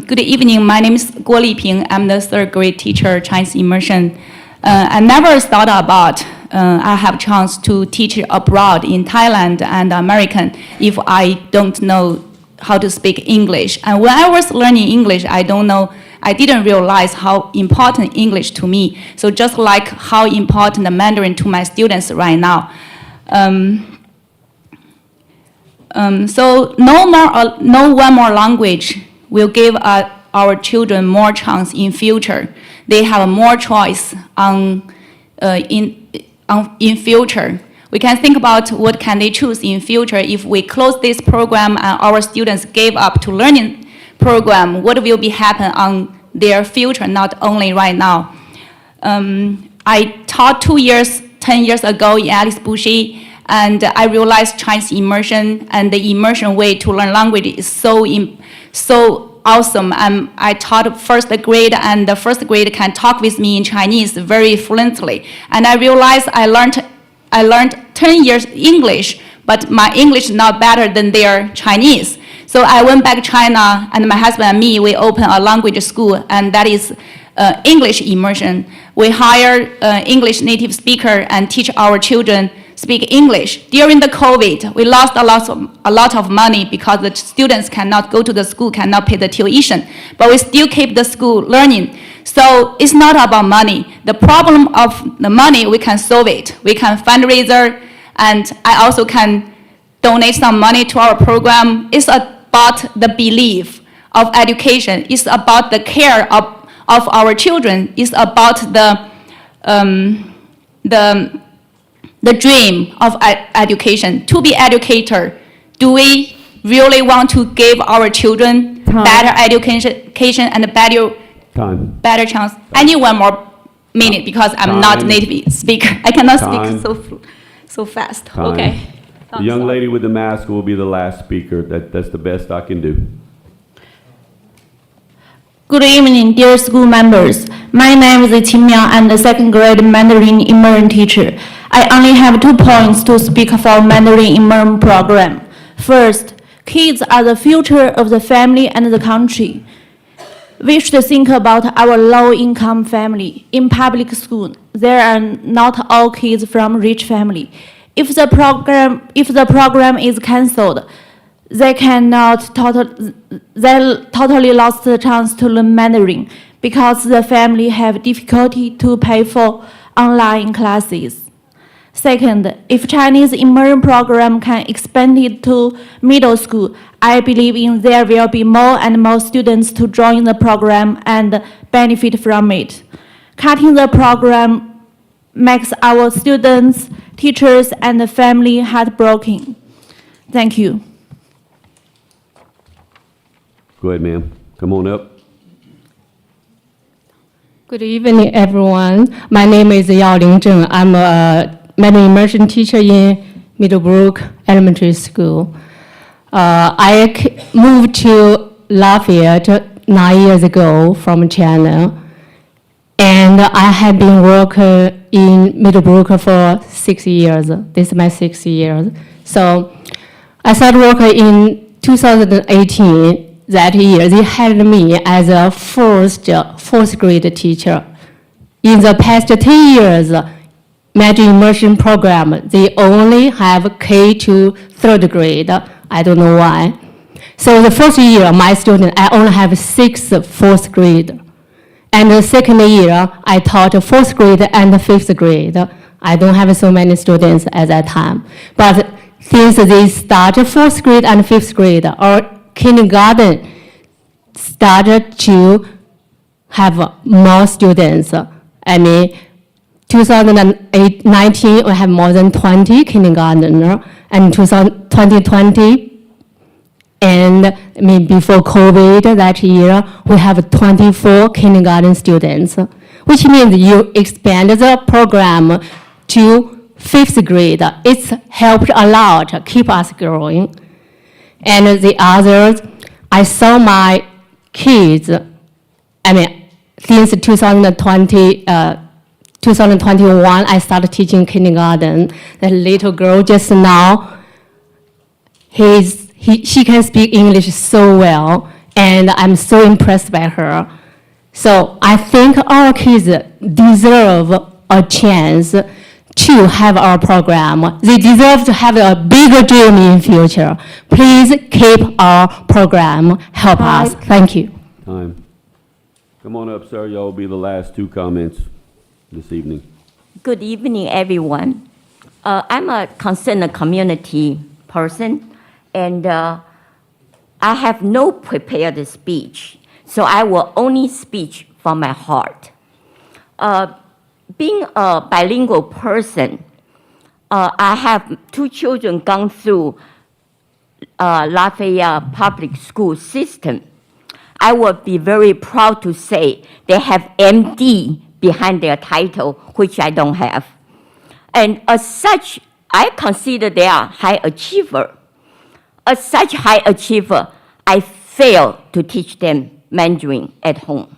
Good evening. My name is Guo Liping. I'm the 3rd grade teacher, Chinese immersion. I never thought about I have chance to teach abroad in Thailand and American if I don't know how to speak English. And when I was learning English, I don't know I didn't realize how important English to me. So just like how important the Mandarin to my students right now. So no one more language will give our children more chance in future. They have more choice in future. We can think about what can they choose in future if we close this program and our students gave up to learning program, what will be happen on their future, not only right now. I taught 10 years ago in Alice Boucher, and I realized Chinese immersion and the immersion way to learn language is so awesome. I taught first grade, and the first grade can talk with me in Chinese very fluently. And I realized I learned 10 years English, but my English is not better than their Chinese. So I went back to China, and my husband and me, we opened a language school, and that is English immersion. We hire English native speaker and teach our children speak English. During the COVID, we lost a lot of money because the students cannot go to the school, cannot pay the tuition, but we still keep the school learning. So it's not about money. The problem of the money, we can solve it. We can fundraiser, and I also can donate some money to our program. It's about the belief of education. It's about the care of our children. It's about the dream of education. To be educator, do we really want to give our children better education and better chance? I need one more minute because I'm not native speaker. I cannot speak so fast. Okay. The young lady with the mask will be the last speaker. That's the best I can do. Good evening, dear school members. My name is Qin Miao. I'm the second grade Mandarin immersion teacher. I only have 2 points to speak for Mandarin immersion program. First, kids are the future of the family and the country. We should think about our low-income family. In public school, there are not all kids from rich family. If the program is cancelled, they totally lost the chance to learn Mandarin because the family have difficulty to pay for online classes. Second, if Chinese immersion program can expand it to middle school, I believe there will be more and more students to join the program and benefit from it. Cutting the program makes our students, teachers, and the family heartbroken. Thank you. Go ahead, ma'am. Come on up. Good evening, everyone. My name is Yao Lingzheng. I'm a Mandarin immersion teacher in Middlebrook Elementary School. I moved to Lafayette 9 years ago from China, and I have been working in Middlebrook for 6 years. This is my 6th year. So I started working in 2018. That year, they hired me as a fourth grade teacher. In the past 10 years, Mandarin immersion program, they only have K to 3rd grade. I don't know why. So the first year, my student, I only have 6 4th grade. And the second year, I taught 4th grade and 5th grade. I don't have so many students at that time. But since they started 4th grade and 5th grade, our kindergarten started to have more students. I mean, 2019, we have more than 20 kindergartners, and 2020, and I mean, before COVID that year, we have 24 kindergarten students, which means you expand the program to 5th grade. It's helped a lot, keep us growing. And the others, I saw my kids, I mean, since 2021, I started teaching kindergarten. The little girl just now, she can speak English so well, and I'm so impressed by her. So I think our kids deserve a chance to have our program. They deserve to have a bigger dream in future. Please keep our program. Help us. Thank you. Time. Come on up, sir. Y'all will be the last two comments this evening. Good evening, everyone. I'm a concerned community person, and I have no prepared speech, so I will only speak from my heart. Being a bilingual person, I have two children gone through Lafayette public school system. I would be very proud to say they have MD behind their title, which I don't have. And as such, I consider they are high achiever. As such high achiever, I fail to teach them Mandarin at home.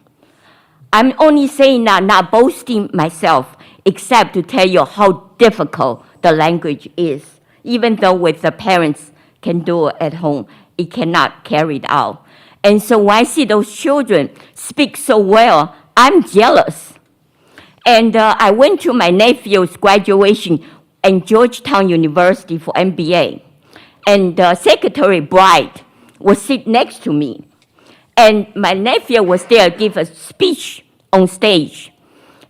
I'm only saying that, not boasting myself, except to tell you how difficult the language is. Even though with the parents can do it at home, it cannot carry it out. And so when I see those children speak so well, I'm jealous. And I went to my nephew's graduation at Georgetown University for MBA. And Secretary Bright was sitting next to me. And my nephew was there to give a speech on stage.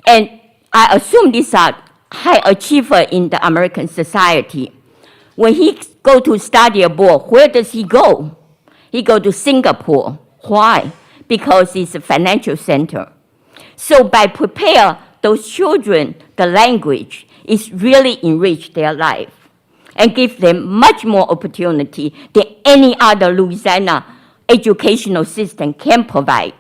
And I assume these are high achiever in the American society. When he go to study abroad, where does he go? He go to Singapore. Why? Because it's a financial center. So by prepare those children the language, it's really enrich their life and give them much more opportunity than any other Louisiana educational system can provide.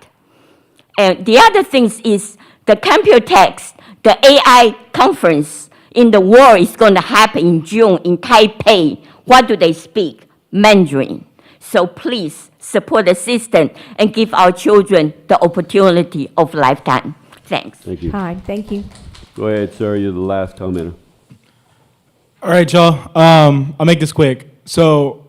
And the other thing is the Computex, the AI conference in the world is going to happen in June in Taipei. What do they speak? Mandarin. So please support the system and give our children the opportunity of lifetime. Thanks. Thank you. Hi, thank you. Go ahead, sir. You're the last commenter. All right, y'all. I'll make this quick. So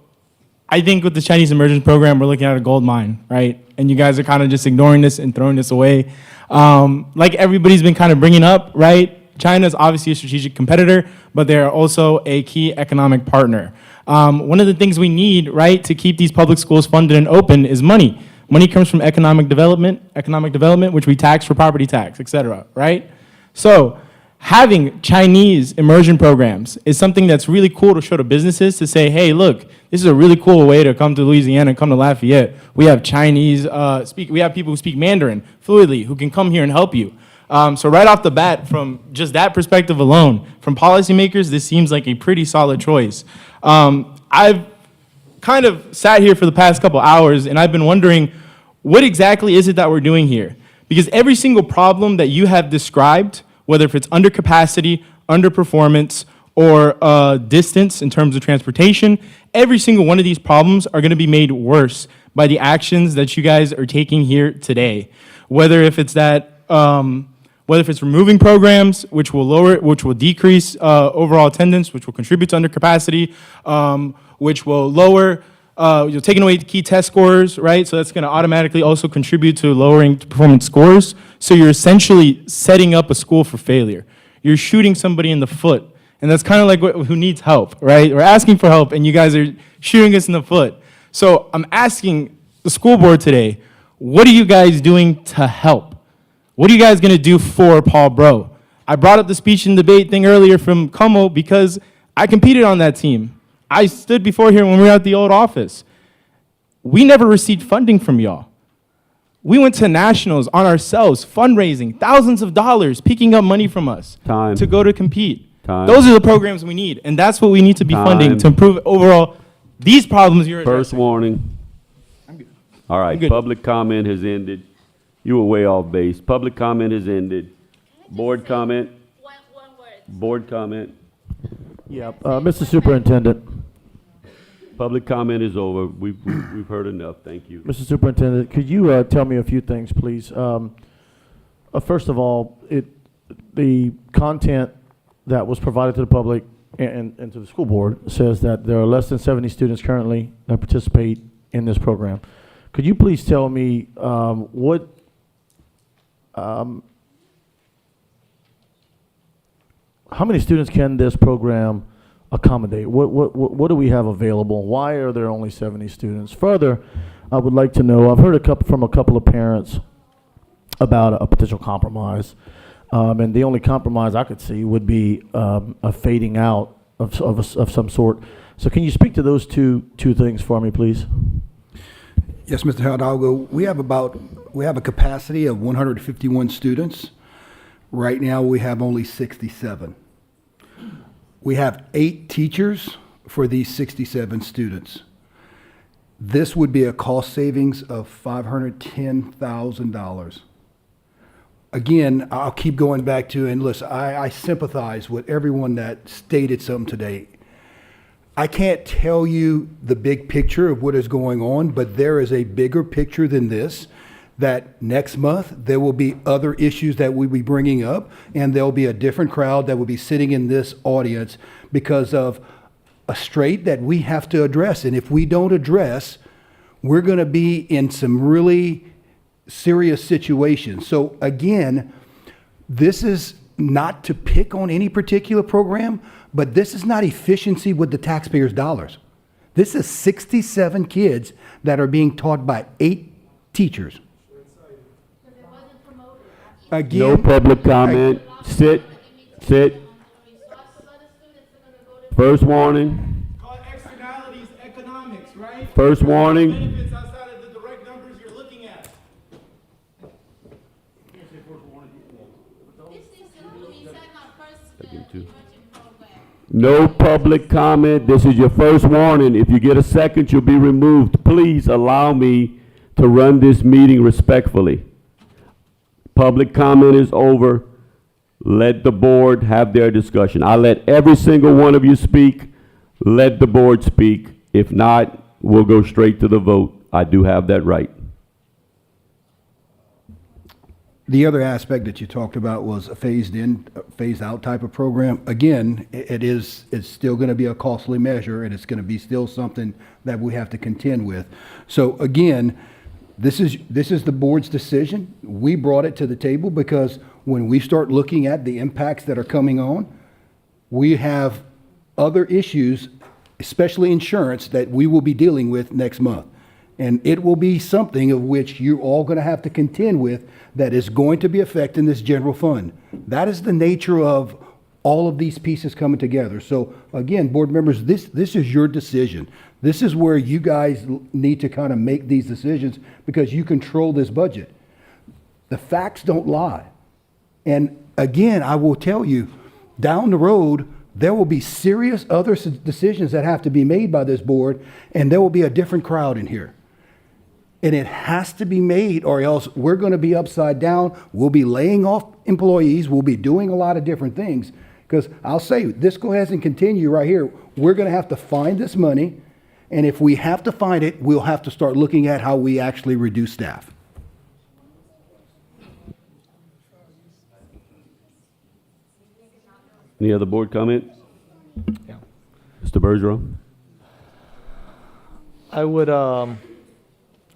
I think with the Chinese immersion program, we're looking at a gold mine, right? And you guys are kind of just ignoring this and throwing this away. Like everybody's been kind of bringing up, right? China is obviously a strategic competitor, but they're also a key economic partner. One of the things we need, right, to keep these public schools funded and open is money. Money comes from economic development, which we tax for property tax, et cetera, right? So having Chinese immersion programs is something that's really cool to show to businesses to say, hey, look, this is a really cool way to come to Louisiana and come to Lafayette. We have Chinese, we have people who speak Mandarin fluidly who can come here and help you. So right off the bat, from just that perspective alone, from policymakers, this seems like a pretty solid choice. I've kind of sat here for the past couple hours, and I've been wondering, what exactly is it that we're doing here? Because every single problem that you have described, whether if it's undercapacity, underperformance, or distance in terms of transportation, every single one of these problems are going to be made worse by the actions that you guys are taking here today. Whether if it's that, whether if it's removing programs, which will decrease overall attendance, which will contribute to undercapacity, which will lower, you're taking away key test scores, right? So that's going to automatically also contribute to lowering performance scores. So you're essentially setting up a school for failure. You're shooting somebody in the foot. And that's kind of like who needs help, right? We're asking for help, and you guys are shooting us in the foot. So I'm asking the school board today, what are you guys doing to help? What are you guys going to do for Paul Bro? I brought up the speech and debate thing earlier from Como because I competed on that team. I stood before here when we were at the old office. We never received funding from y'all. We went to nationals on ourselves, fundraising, thousands of dollars, picking up money from us to go to compete. Those are the programs we need, and that's what we need to be funding to improve overall these problems you're addressing. First warning. All right, public comment has ended. You were way off base. Public comment has ended. Board comment? One word. Board comment? Yeah, Mr. Superintendent. Public comment is over. We've heard enough. Thank you. Mr. Superintendent, could you tell me a few things, please? First of all, the content that was provided to the public and to the school board says that there are less than 70 students currently that participate in this program. Could you please tell me how many students can this program accommodate? What do we have available? Why are there only 70 students? Further, I would like to know, I've heard from a couple of parents about a potential compromise. And the only compromise I could see would be a fading out of some sort. So can you speak to those two things for me, please? Yes, Mr. Hidalgo, we have a capacity of 151 students. Right now, we have only 67. We have 8 teachers for these 67 students. This would be a cost savings of $510,000. Again, I'll keep going back to, and listen, I sympathize with everyone that stated something today. I can't tell you the big picture of what is going on, but there is a bigger picture than this, that next month there will be other issues that we'll be bringing up, and there'll be a different crowd that will be sitting in this audience because of a strait that we have to address. And if we don't address, we're going to be in some really serious situations. So again, this is not to pick on any particular program, but this is not efficiency with the taxpayers' dollars. This is 67 kids that are being taught by 8 teachers. Again, No public comment. Sit. First warning. Externalities, economics, right? First warning. Benefits outside of the direct numbers you're looking at. No public comment. This is your first warning. If you get a second, you'll be removed. Please allow me to run this meeting respectfully. Public comment is over. Let the board have their discussion. I let every single one of you speak. Let the board speak. If not, we'll go straight to the vote. I do have that right. the other aspect that you talked about was a phased in, phased out type of program. Again, it's still going to be a costly measure, and it's going to be still something that we have to contend with. So again, this is the board's decision. We brought it to the table because when we start looking at the impacts that are coming on, we have other issues, especially insurance, that we will be dealing with next month. And it will be something of which you're all going to have to contend with that is going to be affecting this general fund. That is the nature of all of these pieces coming together. So again, board members, this is your decision. This is where you guys need to kind of make these decisions because you control this budget. The facts don't lie. And again, I will tell you, down the road, there will be serious other decisions that have to be made by this board, and there will be a different crowd in here. And it has to be made, or else we're going to be upside down. We'll be laying off employees. We'll be doing a lot of different things. Because I'll say, this go ahead and continue right here. We're going to have to find this money. And if we have to find it, we'll have to start looking at how we actually reduce staff. Any other board comment? Yeah. Mr. Bergeron?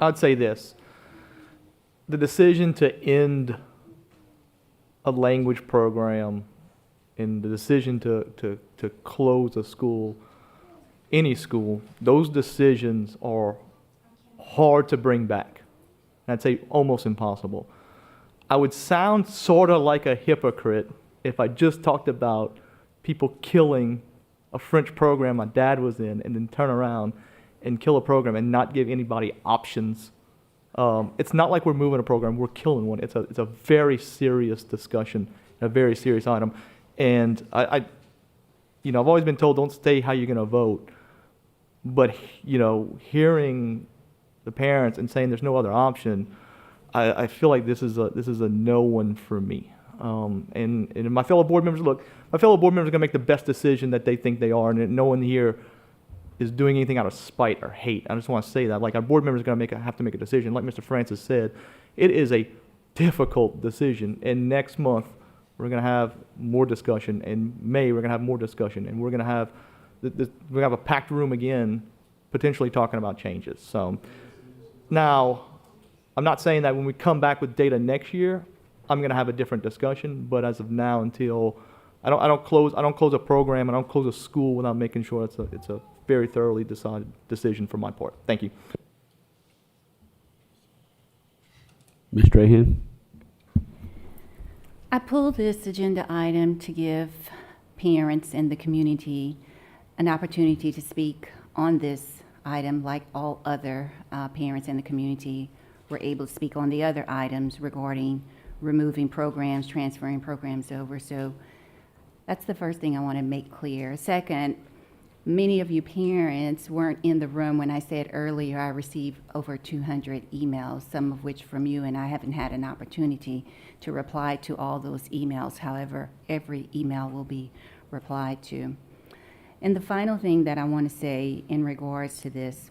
I'd say this. The decision to end a language program and the decision to close a school, any school, those decisions are hard to bring back. I'd say almost impossible. I would sound sort of like a hypocrite if I just talked about people killing a French program my dad was in and then turn around and kill a program and not give anybody options. It's not like we're moving a program, we're killing one. It's a very serious discussion, a very serious item. And I've always been told don't say how you're gonna vote, but hearing the parents and saying there's no other option, I feel like this is a no one for me. And my fellow board members, my fellow board members are gonna make the best decision that they think they are, and no one here is doing anything out of spite or hate. I just want to say that. Like, our board members are going to have to make a decision. Like Mr. Francis said, it is a difficult decision. And next month, we're going to have more discussion. In May, we're going to have more discussion. And we're going to have a packed room again, potentially talking about changes. So now, I'm not saying that when we come back with data next year, I'm going to have a different discussion. But as of now, until I don't close a program, I don't close a school without making sure it's a very thoroughly decided decision for my part. Thank you. Ms. Strahan? I pulled this agenda item to give parents in the community an opportunity to speak on this item, like all other parents in the community were able to speak on the other items regarding removing programs, transferring programs over. So that's the first thing I want to make clear. Second, many of you parents weren't in the room when I said earlier I received over 200 emails, some of which from you, and I haven't had an opportunity to reply to all those emails. However, every email will be replied to. And the final thing that I want to say in regards to this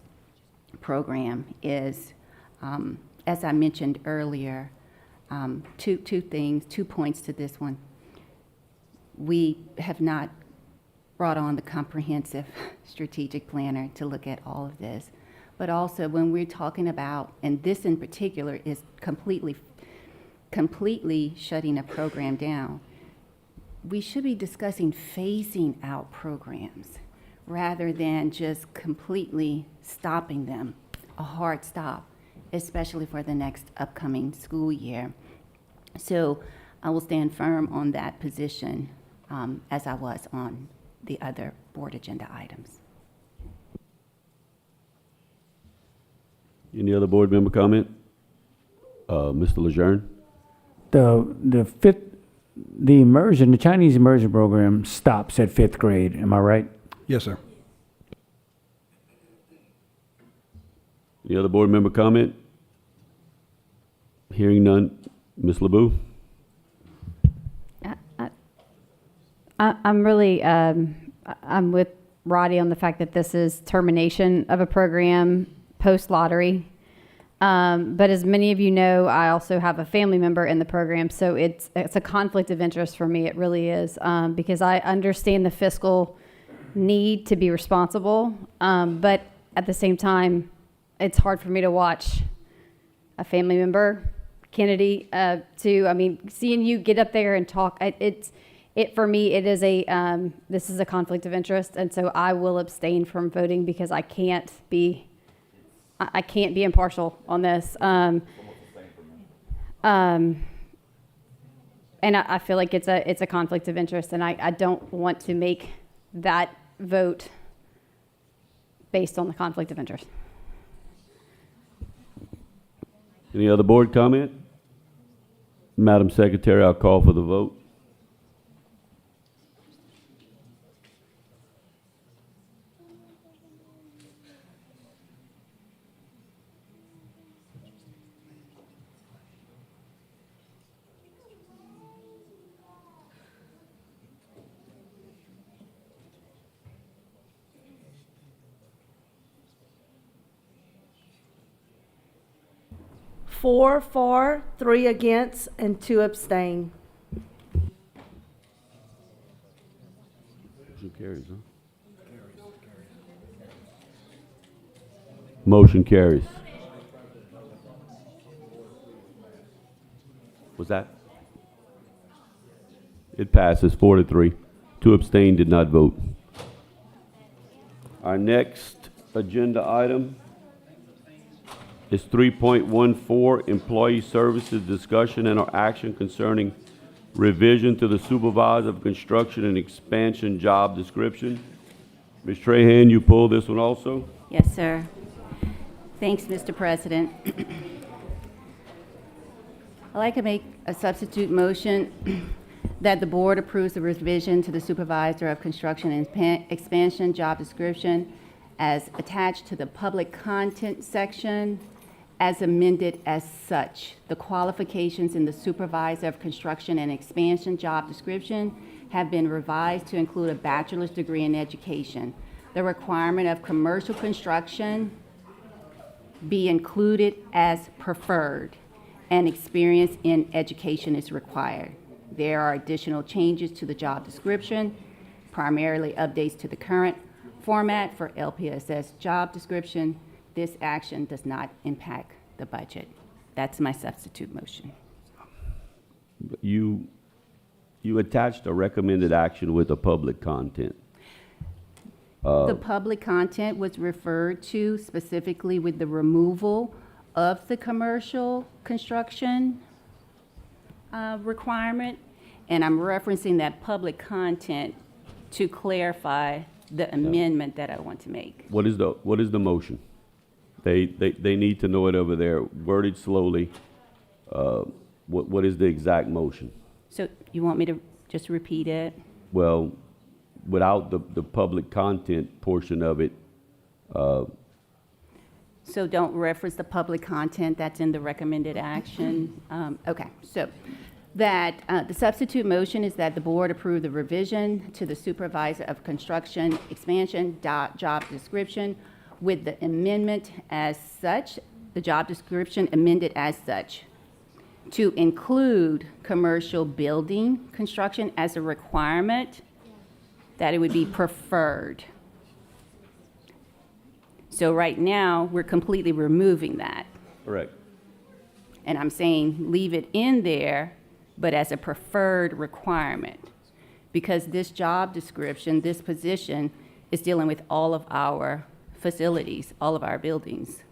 program is, as I mentioned earlier, two points to this one. We have not brought on the comprehensive strategic planner to look at all of this. But also when we're talking about, and this in particular is completely shutting a program down, we should be discussing phasing out programs rather than just completely stopping them, a hard stop, especially for the next upcoming school year. So I will stand firm on that position as I was on the other board agenda items. Any other board member comment? Mr. Lejeune? The Chinese immersion program stops at 5th grade, am I right? Yes, sir. Any other board member comment? Hearing none. Ms. LeBeau? I'm really, I'm with Roddy on the fact that this is termination of a program post-lottery. But as many of you know, I also have a family member in the program, so it's a conflict of interest for me. It really is, because I understand the fiscal need to be responsible, but at the same time, it's hard for me to watch a family member, Kennedy, seeing you get up there and talk, for me, it is this is a conflict of interest, and so I will abstain from voting because I can't be impartial on this. And I feel like it's a conflict of interest, and I don't want to make that vote based on the conflict of interest. Any other board comment? Madam Secretary, I'll call for the vote. Four for, 3 against, and 2 abstain. Motion carries, huh? Motion carries. Was that? It passes 4-3. 2 abstained, did not vote. Our next agenda item is 3.14, Employee Services Discussion and/or Action Concerning Revision to the Supervisor of Construction and Expansion Job Description. Ms. Trahan, you pulled this one also? Yes, sir. Thanks, Mr. President. I'd like to make a substitute motion that the board approves the revision to the Supervisor of Construction and Expansion Job Description as attached to the public content section as amended as such. The qualifications in the Supervisor of Construction and Expansion job description have been revised to include a bachelor's degree in education. The requirement of commercial construction be included as preferred, and experience in education is required. There are additional changes to the job description, primarily updates to the current format for LPSS job description. This action does not impact the budget. That's my substitute motion. You attached a recommended action with the public content. The public content was referred to specifically with the removal of the commercial construction requirement, And I'm referencing that public content to clarify the amendment that I want to make. What is the motion? They need to know it over there, worded slowly. What is the exact motion? So you want me to just repeat it? Well, without the public content portion of it, So don't reference the public content that's in the recommended action. Okay, so that the substitute motion is that the board approve the revision to the supervisor of construction expansion job description with the amendment as such, the job description amended as such, to include commercial building construction as a requirement, that it would be preferred. So right now, we're completely removing that. correct. And I'm saying leave it in there, but as a preferred requirement. Because this job description, this position, is dealing with all of our facilities, all of our buildings.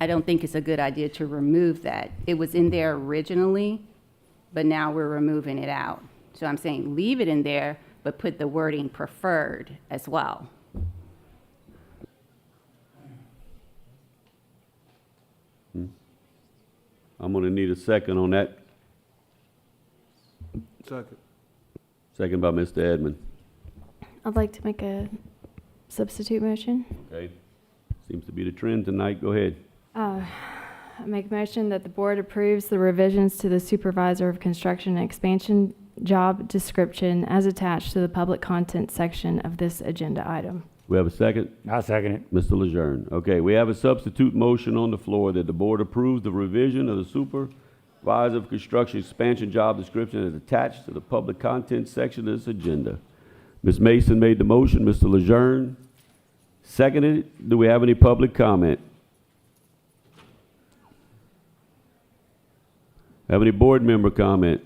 I don't think it's a good idea to remove that. It was in there originally, but now we're removing it out. So I'm saying leave it in there, but put the wording preferred as well. I'm gonna need a second on that. Second. Second by Mr. Edmond. I'd like to make a substitute motion. Okay. Seems to be the trend tonight. Go ahead. I make a motion that the board approves the revisions to the supervisor of construction and expansion job description as attached to the public content section of this agenda item. We have a second? I second it. Mr. Lejeune. Okay, we have a substitute motion on the floor that the board approves the revision of the supervisor of construction expansion job description as attached to the public content section of this agenda. Ms. Mason made the motion. Mr. Lejeune seconded it. Do we have any public comment? Have any board member comment?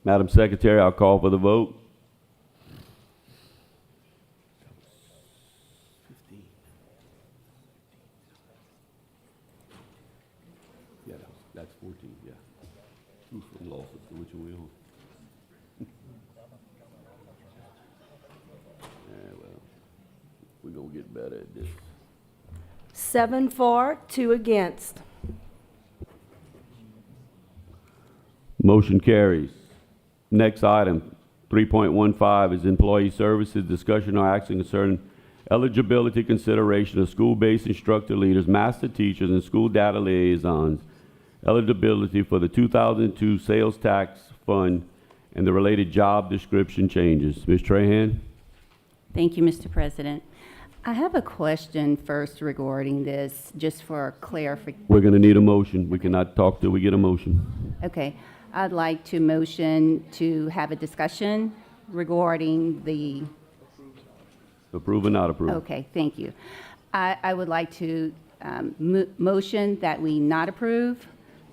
Madam Secretary, I'll call for the vote. Yeah, that's 14, yeah. Who's from losses, which one we on? Yeah, well, we're gonna get better at this. 7 for, 2 against. Motion carries. Next item, 3.15 is employee services, discussion or action concerning eligibility consideration of school-based instructor leaders, master teachers, and school data liaisons, eligibility for the 2002 sales tax fund, and the related job description changes. Ms. Trahan? Thank you, Mr. President. I have a question first regarding this, just for clarification. We're gonna need a motion. We cannot talk till we get a motion. Okay, I'd like to motion to have a discussion regarding the, Approve or not approve? okay, thank you. I would like to motion that we not approve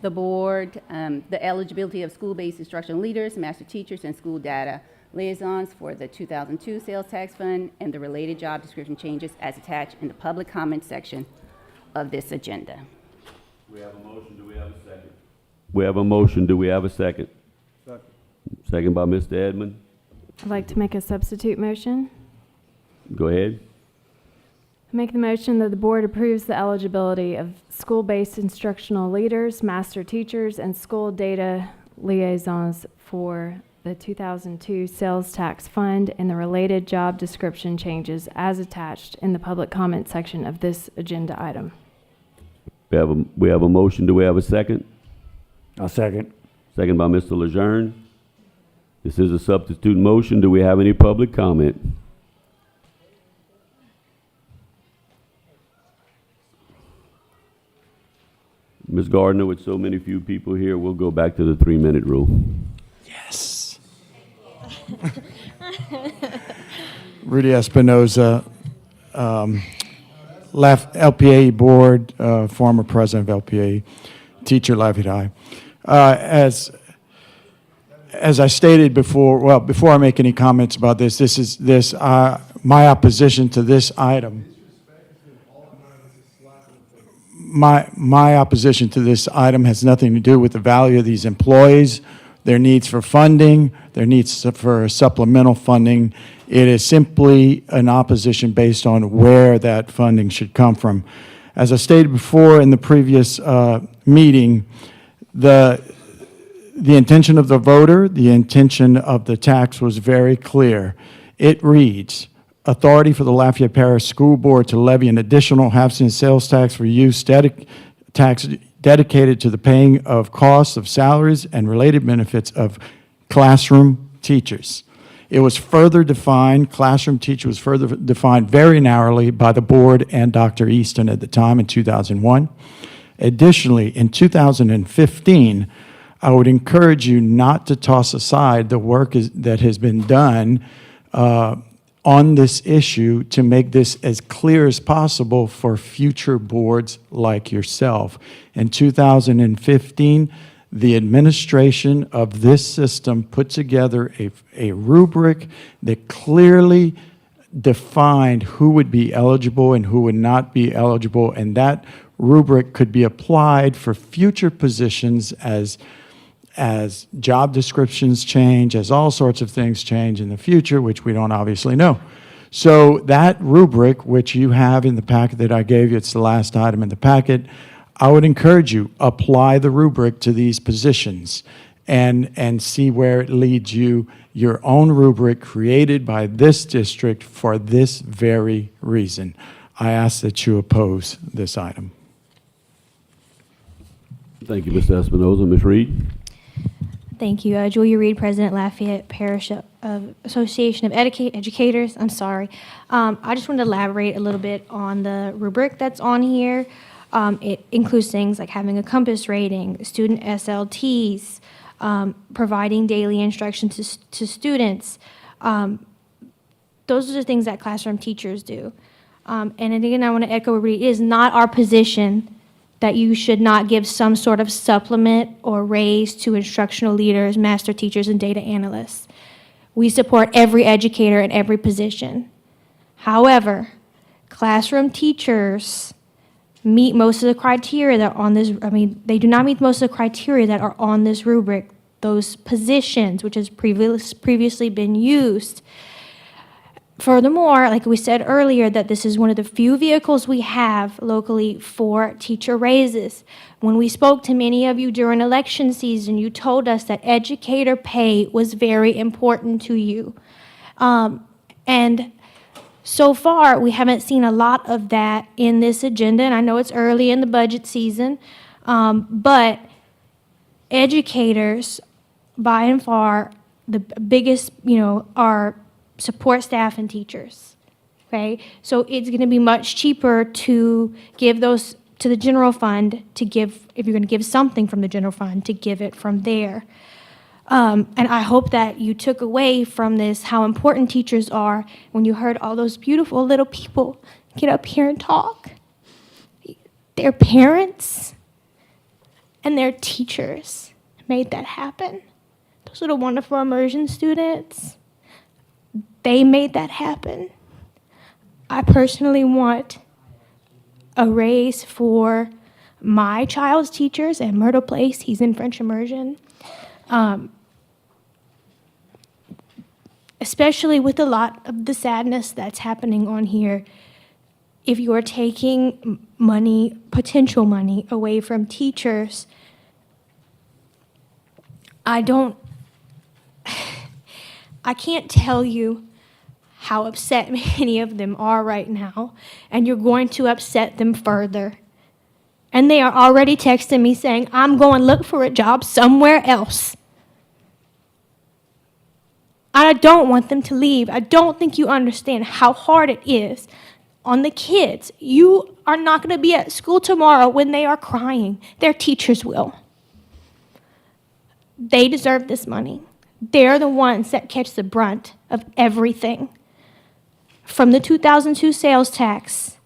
the board, the eligibility of school-based instructional leaders, master teachers, and school data liaisons for the 2002 sales tax fund and the related job description changes as attached in the public comment section of this agenda. We have a motion. Do we have a second? We have a motion. Do we have a second? Second. Second by Mr. Edmond. I'd like to make a substitute motion. Go ahead. I make the motion that the board approves the eligibility of school-based instructional leaders, master teachers, and school data liaisons for the 2002 sales tax fund and the related job description changes as attached in the public comment section of this agenda item. We have a motion. Do we have a second? I'll second. Second by Mr. Lejeune. This is a substitute motion. Do we have any public comment? Ms. Gardner, with so many few people here, we'll go back to the 3-minute rule. Yes. Rudy Espinoza, LPA board, former president of LPA, teacher, Lafayette High. As I stated before, well, before I make any comments about this, my opposition to this item. my opposition to this item has nothing to do with the value of these employees, their needs for funding, their needs for supplemental funding. It is simply an opposition based on where that funding should come from. As I stated before in the previous meeting, the intention of the voter, the intention of the tax was very clear. It reads, authority for the Lafayette Parish School Board to levy an additional half-cent sales tax for use dedicated to the paying of costs of salaries and related benefits of classroom teachers. It was further defined, classroom teacher was further defined very narrowly by the board and Dr. Easton at the time in 2001. Additionally, in 2015, I would encourage you not to toss aside the work that has been done on this issue to make this as clear as possible for future boards like yourself. In 2015, the administration of this system put together a rubric that clearly defined who would be eligible and who would not be eligible, and that rubric could be applied for future positions as job descriptions change, as all sorts of things change in the future, which we don't obviously know. So that rubric, which you have in the packet that I gave you, it's the last item in the packet, I would encourage you, apply the rubric to these positions and see where it leads you, your own rubric created by this district for this very reason. I ask that you oppose this item. Thank you, Mr. Espinoza. Ms. Reed? Thank you. Julia Reed, President, Lafayette Parish Association of Educators. I'm sorry. I just wanted to elaborate a little bit on the rubric that's on here. It includes things like having a compass rating, student SLTs, providing daily instruction to students. Those are the things that classroom teachers do. And again, I want to echo everybody, it is not our position that you should not give some sort of supplement or raise to instructional leaders, master teachers, and data analysts. We support every educator in every position. However, classroom teachers meet most of the criteria that are on this, they do not meet most of the criteria that are on this rubric. Those positions, which has previously been used. Furthermore, like we said earlier, that this is one of the few vehicles we have locally for teacher raises. When we spoke to many of you during election season, you told us that educator pay was very important to you. And so far, we haven't seen a lot of that in this agenda, and I know it's early in the budget season, but educators, by and far, the biggest, are support staff and teachers, okay? So it's going to be much cheaper to give those to the general fund, to give, if you're going to give something from the general fund, to give it from there. And I hope that you took away from this how important teachers are when you heard all those beautiful little people get up here and talk. Their parents and their teachers made that happen. Those little wonderful immersion students, they made that happen. I personally want a raise for my child's teachers at Myrtle Place. He's in French immersion. Especially with a lot of the sadness that's happening on here. If you're taking money, potential money, away from teachers, I can't tell you how upset many of them are right now, and you're going to upset them further. And they are already texting me saying, I'm going to look for a job somewhere else. I don't want them to leave. I don't think you understand how hard it is on the kids. You are not going to be at school tomorrow when they are crying. Their teachers will. They deserve this money. They're the ones that catch the brunt of everything. From the 2002 sales tax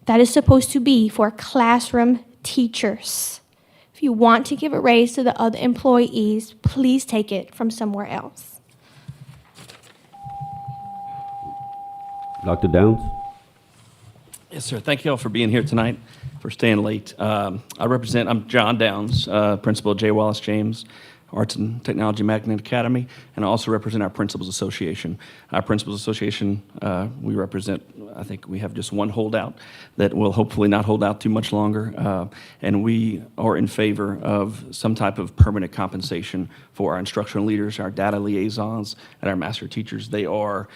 that is supposed to be for classroom teachers. If you want to give a raise to the other employees, please take it from somewhere else. Dr. Downs? Yes, sir. Thank you all for being here tonight. for staying late. I'm John Downs, principal of J. Wallace James Arts and Technology Magnet Academy, and I also represent our Principals Association. Our Principals Association, we represent, I think we have just one holdout that will hopefully not hold out too much longer, and we are in favor of some type of permanent compensation for our instructional leaders, our data liaisons, and our master teachers. They are,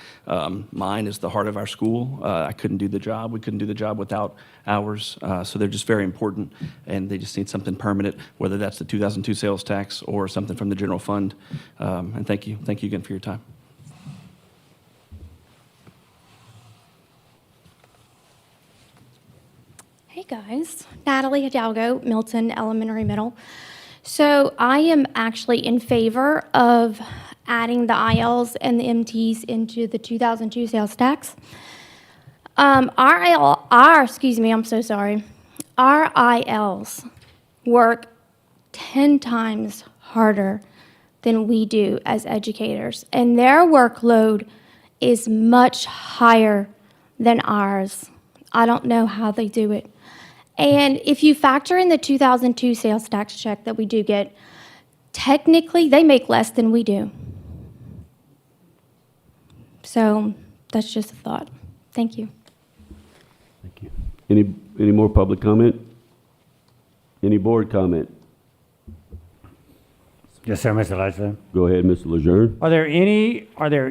mine is the heart of our school. I couldn't do the job. We couldn't do the job without ours, so they're just very important, and they just need something permanent, whether that's the 2002 sales tax or something from the general fund. And thank you again for your time. Hey guys, Natalie Hidalgo, Milton Elementary Middle. So I am actually in favor of adding the ILs and the MTs into the 2002 sales tax. Our ILs work 10 times harder than we do as educators, and their workload is much higher than ours. I don't know how they do it. And if you factor in the 2002 sales tax check that we do get, technically they make less than we do. So that's just a thought. Thank you. Thank you. Any more public comment? Any board comment? Yes, sir, Mr. Legislator. Go ahead, Mr. Lejeune. Are there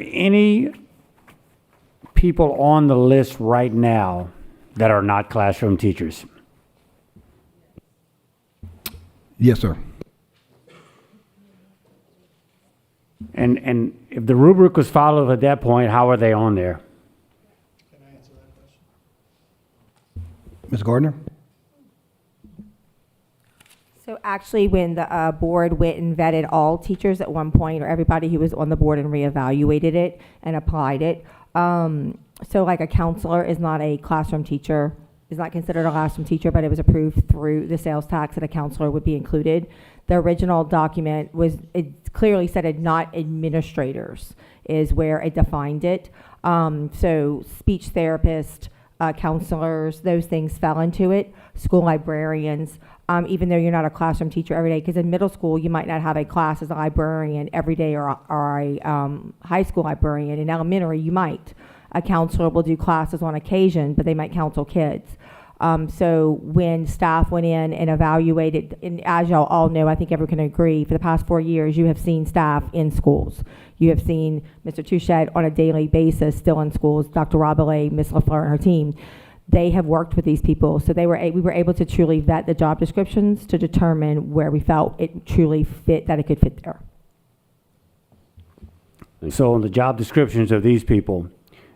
any people on the list right now that are not classroom teachers? Yes, sir. And if the rubric was followed at that point, how are they on there? Ms. Gardner? So actually, when the board went and vetted all teachers at one point, or everybody who was on the board and reevaluated it and applied it, so like a counselor is not a classroom teacher, is not considered a classroom teacher, but it was approved through the sales tax that a counselor would be included. The original document it clearly said it, not administrators, is where it defined it. So speech therapist, counselors, those things fell into it. School librarians, even though you're not a classroom teacher every day, because in middle school you might not have a class as a librarian every day, or a high school librarian. In elementary you might. A counselor will do classes on occasion, but they might counsel kids. So when staff went in and evaluated, and as y'all all know, I think everyone can agree, for the past 4 years, you have seen staff in schools. You have seen Mr. Touchet on a daily basis still in schools, Dr. Robillet, Ms. LaFleur and her team. They have worked with these people, so we were able to truly vet the job descriptions to determine where we felt it truly fit, that it could fit there. So on the job descriptions of these people,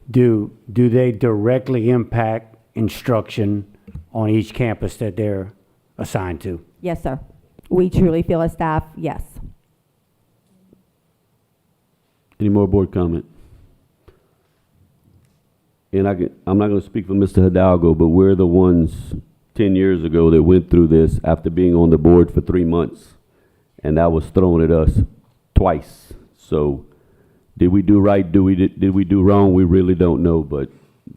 do they directly impact instruction on each campus that they're assigned to? Yes, sir. We truly feel as staff, yes. Any more board comment? And I'm not going to speak for Mr. Hidalgo, but we're the ones 10 years ago that went through this after being on the board for 3 months, and that was thrown at us twice. So did we do right? Did we do wrong? We really don't know, but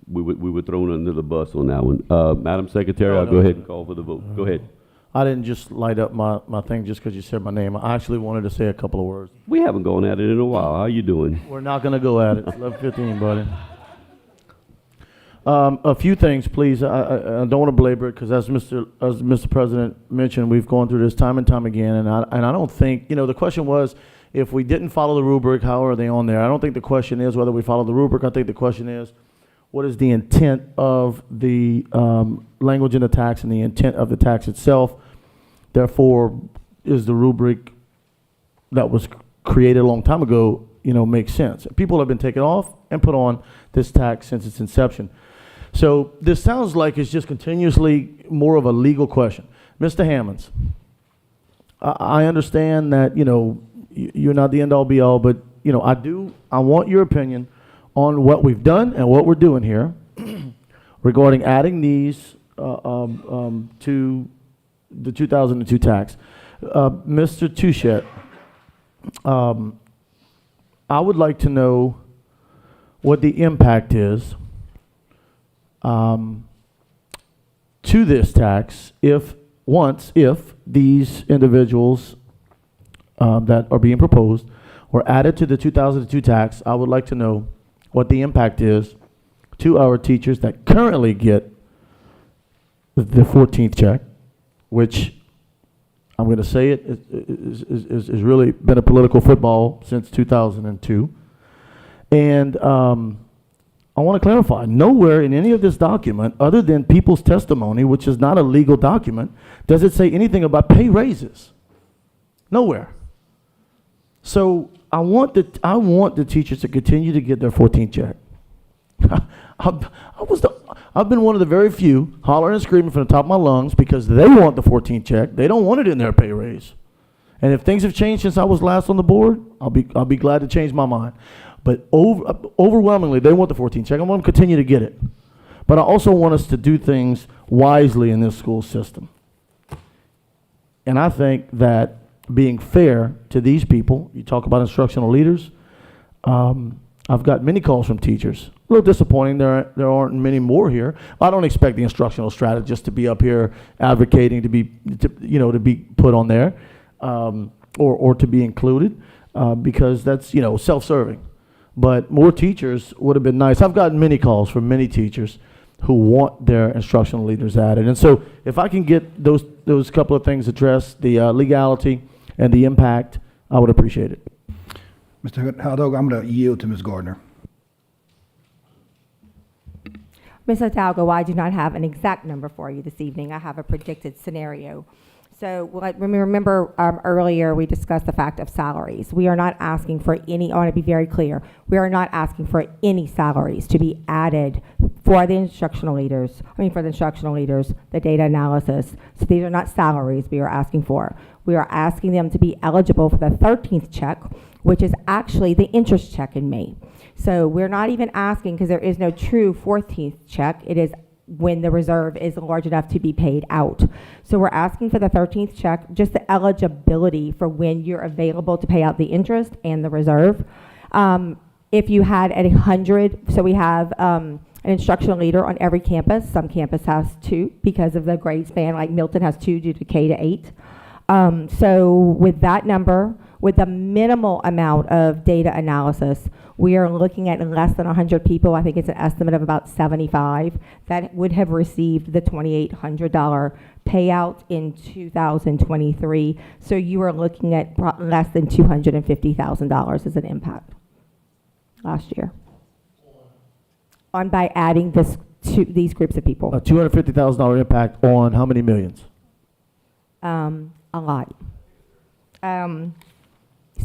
we were thrown under the bus on that one. Madam Secretary, I'll go ahead and call for the vote. Go ahead. I didn't just light up my thing just because you said my name. I actually wanted to say a couple of words. We haven't gone at it in a while. How you doing? We're not going to go at it. It's 11:15, buddy. A few things, please. I don't want to belabor it because, as Mr. President mentioned, we've gone through this time and time again, and I don't think, the question was, if we didn't follow the rubric, how are they on there? I don't think the question is whether we follow the rubric. I think the question is, what is the intent of the language in the tax and the intent of the tax itself? Therefore, is the rubric that was created a long time ago, makes sense? People have been taken off and put on this tax since its inception. So this sounds like it's just continuously more of a legal question. Mr. Hammonds, I understand that, you're not the end all be all, but, I want your opinion on what we've done and what we're doing here regarding adding these to the 2002 tax. Mr. Touchet, I would like to know what the impact is to this tax if these individuals that are being proposed were added to the 2002 tax. I would like to know what the impact is to our teachers that currently get the 14th check, which I'm going to say it is really been a political football since 2002. And I want to clarify, nowhere in any of this document, other than people's testimony, which is not a legal document, does it say anything about pay raises. Nowhere. So I want the teachers to continue to get their 14th check. I've been one of the very few hollering and screaming from the top of my lungs because they want the 14th check. They don't want it in their pay raise. And if things have changed since I was last on the board, I'll be glad to change my mind. But overwhelmingly, they want the 14th check. I want them to continue to get it. But I also want us to do things wisely in this school system. And I think that being fair to these people, you talk about instructional leaders, I've got many calls from teachers. A little disappointing there aren't many more here. I don't expect the instructional strategist to be up here advocating to be put on there or to be included because that's self-serving. But more teachers would have been nice. I've gotten many calls from many teachers who want their instructional leaders added. And so if I can get those couple of things addressed, the legality and the impact, I would appreciate it. Mr. Haldog, I'm going to yield to Ms. Gardner. Ms. Hidalgo, I do not have an exact number for you this evening. I have a predicted scenario. So remember earlier we discussed the fact of salaries. We are not asking for any, I want to be very clear, we are not asking for any salaries to be added for the instructional leaders, the data analysis. So these are not salaries we are asking for. We are asking them to be eligible for the 13th check, which is actually the interest check in May. So we're not even asking, because there is no true 14th check, it is when the reserve is large enough to be paid out. So we're asking for the 13th check, just the eligibility for when you're available to pay out the interest and the reserve. If you had at 100, so we have an instructional leader on every campus. Some campus has 2 because of the grade span, like Milton has 2 due to K to 8. So with that number, with a minimal amount of data analysis, we are looking at less than 100 people. I think it's an estimate of about 75 that would have received the $2,800 payout in 2023. So you are looking at less than $250,000 as an impact last year by adding this to these groups of people. A $250,000 impact on how many millions? A lot.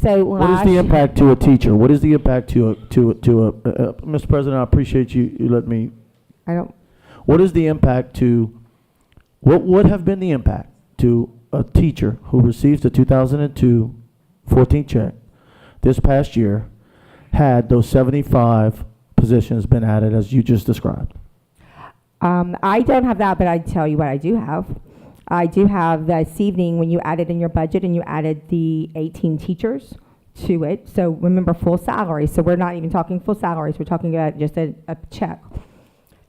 So what is the impact to a teacher? What is the impact to a Mr. President, I appreciate you let me. What is the impact to, what would have been the impact to a teacher who receives the 2002 14th check this past year had those 75 positions been added as you just described? I don't have that, but I'd tell you what I do have. I do have this evening when you added in your budget and you added the 18 teachers to it. So remember full salary. So we're not even talking full salaries. We're talking about just a check.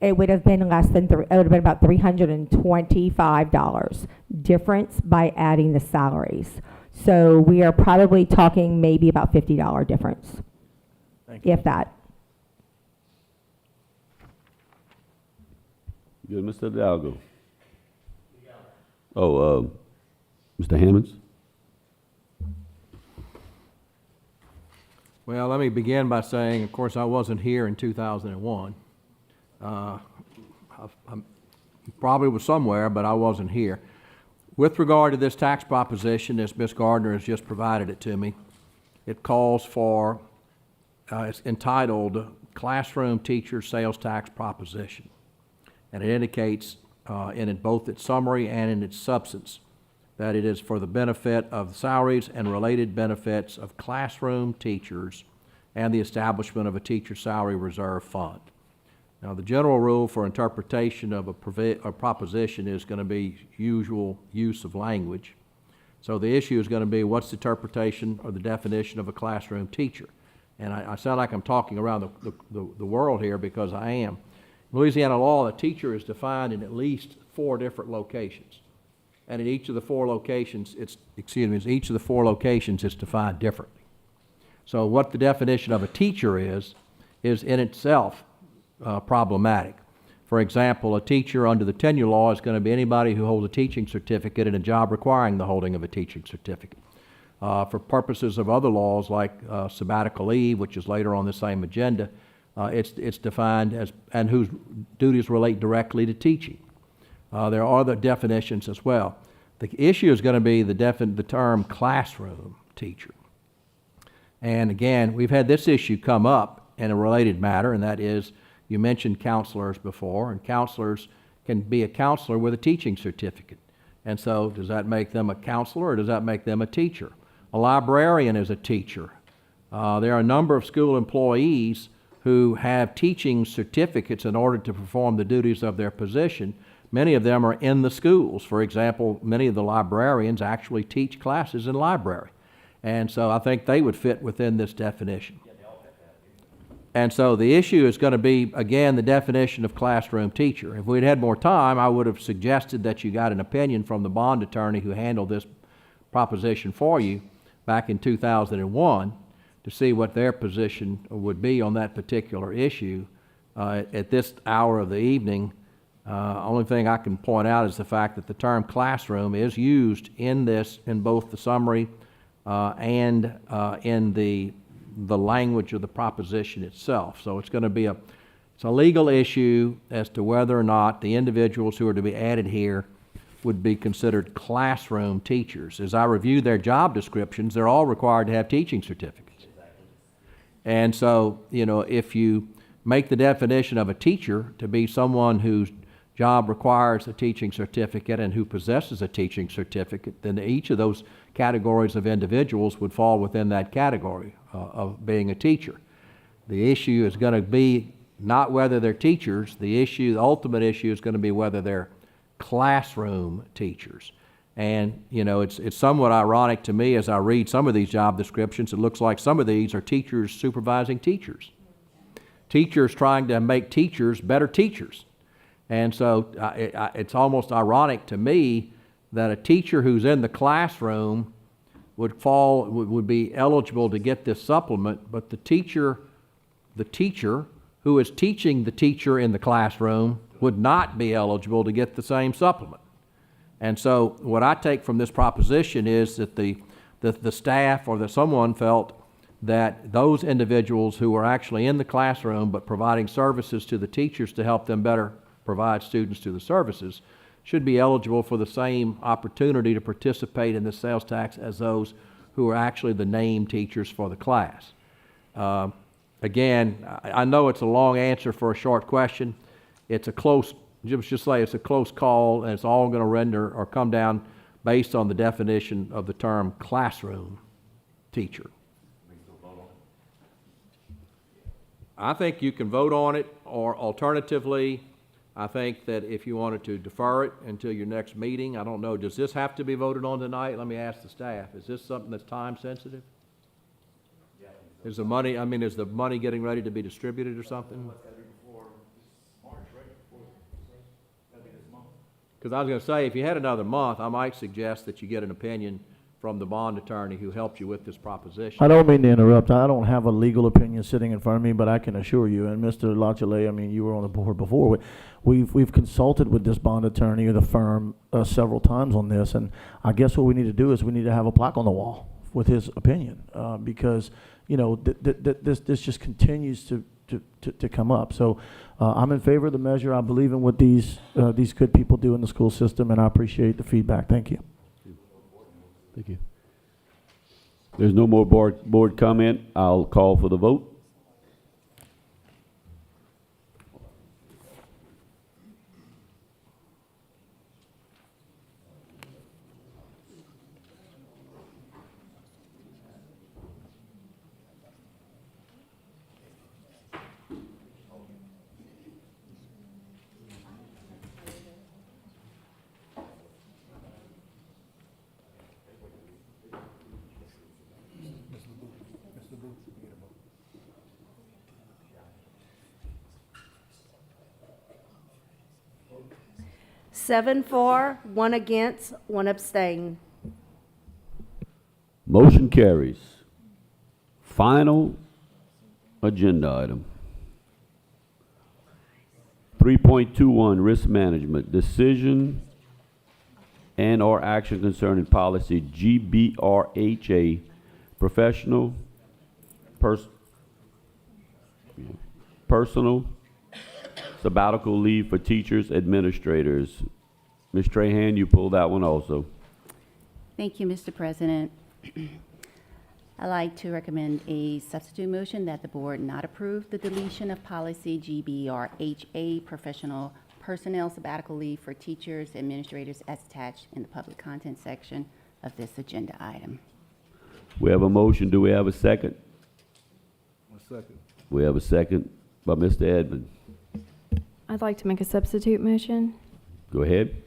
It would have been less than, it would have been about $325 difference by adding the salaries. So we are probably talking maybe about $50 difference, if that. Good, Mr. Hidalgo. Oh, Mr. Hammonds? Well, let me begin by saying, of course, I wasn't here in 2001. I probably was somewhere, but I wasn't here. With regard to this tax proposition, as Ms. Gardner has just provided it to me, it calls for, it's entitled Classroom Teacher Sales Tax Proposition. And it indicates in both its summary and in its substance that it is for the benefit of salaries and related benefits of classroom teachers and the establishment of a teacher salary reserve fund. Now, the general rule for interpretation of a proposition is going to be usual use of language. So the issue is going to be what's the interpretation or the definition of a classroom teacher. And I sound like I'm talking around the world here because I am. In Louisiana law, a teacher is defined in at least 4 different locations. And in each of the 4 locations, each of the 4 locations is defined differently. So what the definition of a teacher is in itself problematic. For example, a teacher under the tenure law is going to be anybody who holds a teaching certificate in a job requiring the holding of a teaching certificate. For purposes of other laws like sabbatical leave, which is later on the same agenda, it's defined as, and whose duties relate directly to teaching. There are other definitions as well. The issue is going to be the term classroom teacher. And again, we've had this issue come up in a related matter, and that is, you mentioned counselors before, and counselors can be a counselor with a teaching certificate. And so does that make them a counselor or does that make them a teacher? A librarian is a teacher. There are a number of school employees who have teaching certificates in order to perform the duties of their position. Many of them are in the schools. For example, many of the librarians actually teach classes in library. And so I think they would fit within this definition. And so the issue is going to be, again, the definition of classroom teacher. If we'd had more time, I would have suggested that you got an opinion from the bond attorney who handled this proposition for you back in 2001 to see what their position would be on that particular issue. At this hour of the evening, only thing I can point out is the fact that the term classroom is used in this, in both the summary and in the language of the proposition itself. So it's going to be it's a legal issue as to whether or not the individuals who are to be added here would be considered classroom teachers. As I review their job descriptions, they're all required to have teaching certificates. And so, you know, if you make the definition of a teacher to be someone whose job requires a teaching certificate and who possesses a teaching certificate, then each of those categories of individuals would fall within that category of being a teacher. The issue is going to be not whether they're teachers. The ultimate issue is going to be whether they're classroom teachers. And, you know, it's somewhat ironic to me as I read some of these job descriptions. It looks like some of these are teachers supervising teachers. Teachers trying to make teachers better teachers. And so it's almost ironic to me that a teacher who's in the classroom would be eligible to get this supplement, but the teacher who is teaching the teacher in the classroom would not be eligible to get the same supplement. And so what I take from this proposition is that the staff or that someone felt that those individuals who are actually in the classroom but providing services to the teachers to help them better provide students to the services should be eligible for the same opportunity to participate in the sales tax as those who are actually the named teachers for the class. Again, I know it's a long answer for a short question. It's a close, just say it's a close call, and it's all going to render or come down based on the definition of the term classroom teacher. I think you can vote on it, or alternatively, I think that if you wanted to defer it until your next meeting, I don't know, does this have to be voted on tonight? Let me ask the staff. Is this something that's time sensitive? Is the money getting ready to be distributed or something? Because I was going to say, if you had another month, I might suggest that you get an opinion from the bond attorney who helped you with this proposition. I don't mean to interrupt. I don't have a legal opinion sitting in front of me, but I can assure you, and Mr. Latiolais, I mean, you were on the board before. We've consulted with this bond attorney or the firm several times on this, and I guess what we need to do is we need to have a plaque on the wall with his opinion, because you know this just continues to come up. So I'm in favor of the measure. I believe in what these good people do in the school system, and I appreciate the feedback. Thank you. Thank you. There's no more board comment. I'll call for the vote. 7 for, 1 against, 1 abstain. Motion carries. Final agenda item. 3.21, risk management, decision and/or action concerning policy GBRHA, professional, personal sabbatical leave for teachers, administrators. Ms. Trahan, you pulled that one also. Thank you, Mr. President. I'd like to recommend a substitute motion that the board not approve the deletion of policy GBRHA, professional personnel sabbatical leave for teachers, administrators, as attached in the public content section of this agenda item. We have a motion. Do we have a second? A second. We have a second by Mr. Edmond. I'd like to make a substitute motion. Go ahead.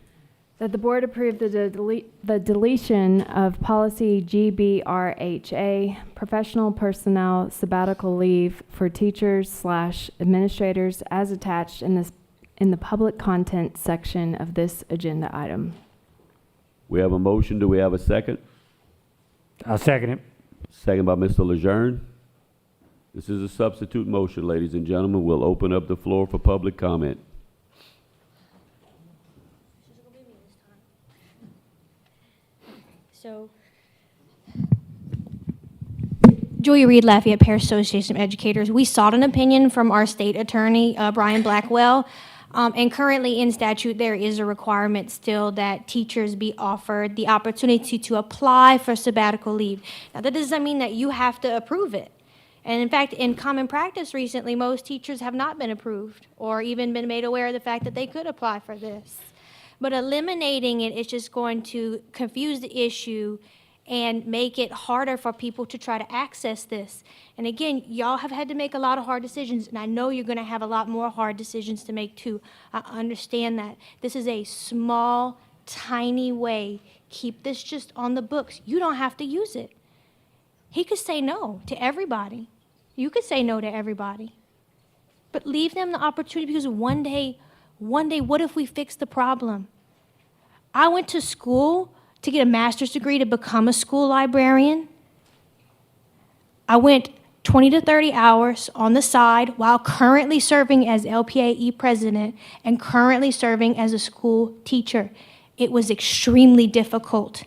That the board approve the deletion of policy GBRHA, professional personnel sabbatical leave for teachers/administrators as attached in the public content section of this agenda item. We have a motion. Do we have a second? I'll second it. Second by Mr. Lejeune. This is a substitute motion, ladies and gentlemen. We'll open up the floor for public comment. So, Julia Reed, Lafayette Parish Association of Educators. We sought an opinion from our state attorney, Brian Blackwell, and currently in statute there is a requirement still that teachers be offered the opportunity to apply for sabbatical leave. Now, that doesn't mean that you have to approve it. And in fact, in common practice recently, most teachers have not been approved or even been made aware of the fact that they could apply for this. But eliminating it is just going to confuse the issue and make it harder for people to try to access this. And again, y'all have had to make a lot of hard decisions, and I know you're going to have a lot more hard decisions to make too. I understand that. This is a small, tiny way. Keep this just on the books. You don't have to use it. He could say no to everybody. You could say no to everybody. But leave them the opportunity, because one day, what if we fix the problem? I went to school to get a master's degree to become a school librarian. I went 20 to 30 hours on the side while currently serving as LPAE president and currently serving as a school teacher. It was extremely difficult.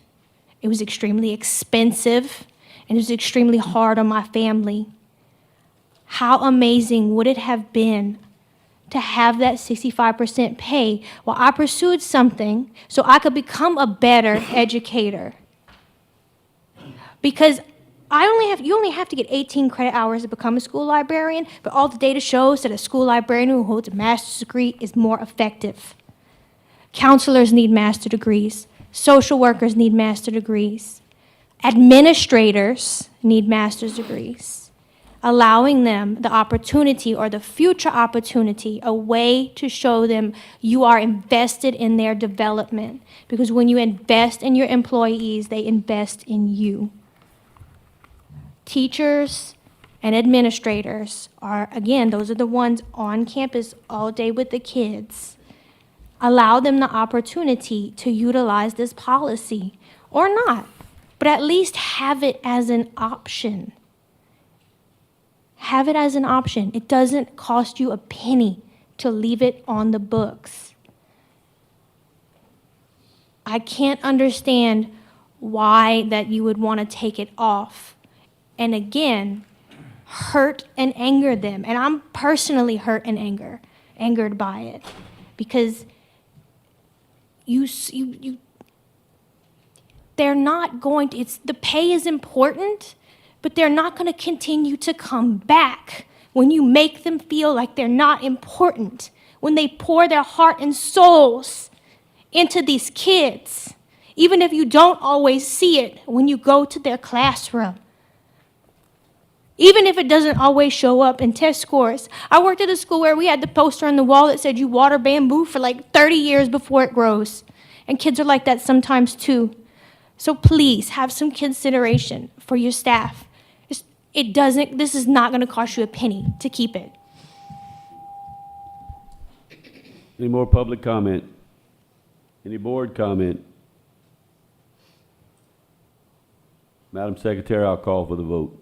It was extremely expensive, and it was extremely hard on my family. How amazing would it have been to have that 65% pay while I pursued something so I could become a better educator? Because you only have to get 18 credit hours to become a school librarian, but all the data shows that a school librarian who holds a master's degree is more effective. Counselors need master's degrees. Social workers need master's degrees. Administrators need master's degrees. Allowing them the opportunity or the future opportunity, a way to show them you are invested in their development. Because when you invest in your employees, they invest in you. Teachers and administrators are, again, those are the ones on campus all day with the kids. Allow them the opportunity to utilize this policy, or not, but at least have it as an option. Have it as an option. It doesn't cost you a penny to leave it on the books. I can't understand why that you would want to take it off. And again, hurt and anger them. And I'm personally hurt and angered by it. Because they're not going to, the pay is important, but they're not going to continue to come back when you make them feel like they're not important, when they pour their heart and souls into these kids, even if you don't always see it when you go to their classroom. Even if it doesn't always show up in test scores. I worked at a school where we had the poster on the wall that said you water bamboo for like 30 years before it grows. And kids are like that sometimes too. So please have some consideration for your staff. This is not going to cost you a penny to keep it. Any more public comment? Any board comment? Madam Secretary, I'll call for the vote.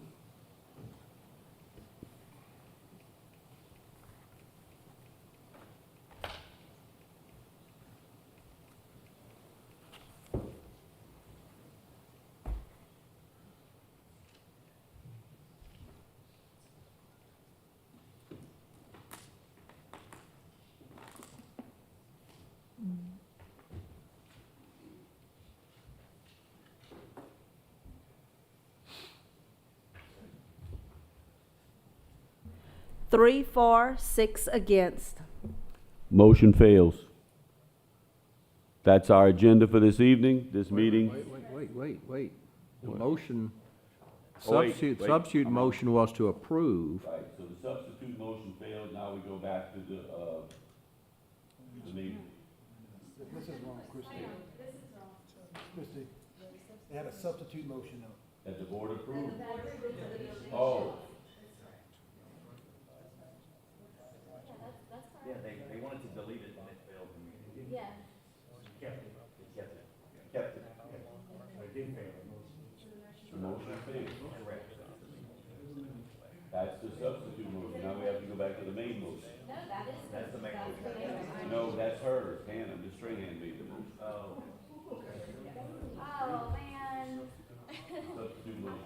Three for, 6 against. Motion fails. That's our agenda for this evening, this meeting. Wait. The motion, Oh, wait, substitute, wait. substitute motion was to approve. Right, so the substitute motion failed, now we go back to the meeting. This is wrong, Christie. Christie, they had a substitute motion up. That the board approved. Oh. Yeah, they wanted to delete it and it failed the meeting. Yeah. Kept it. It didn't fail. The motion failed. Correct. That's the substitute motion, now we have to go back to the main motion. No, that is. That's the main motion. No, that's hers, Hannah, Ms. Strahan made the motion. Oh. Oh, man. Substitute motion.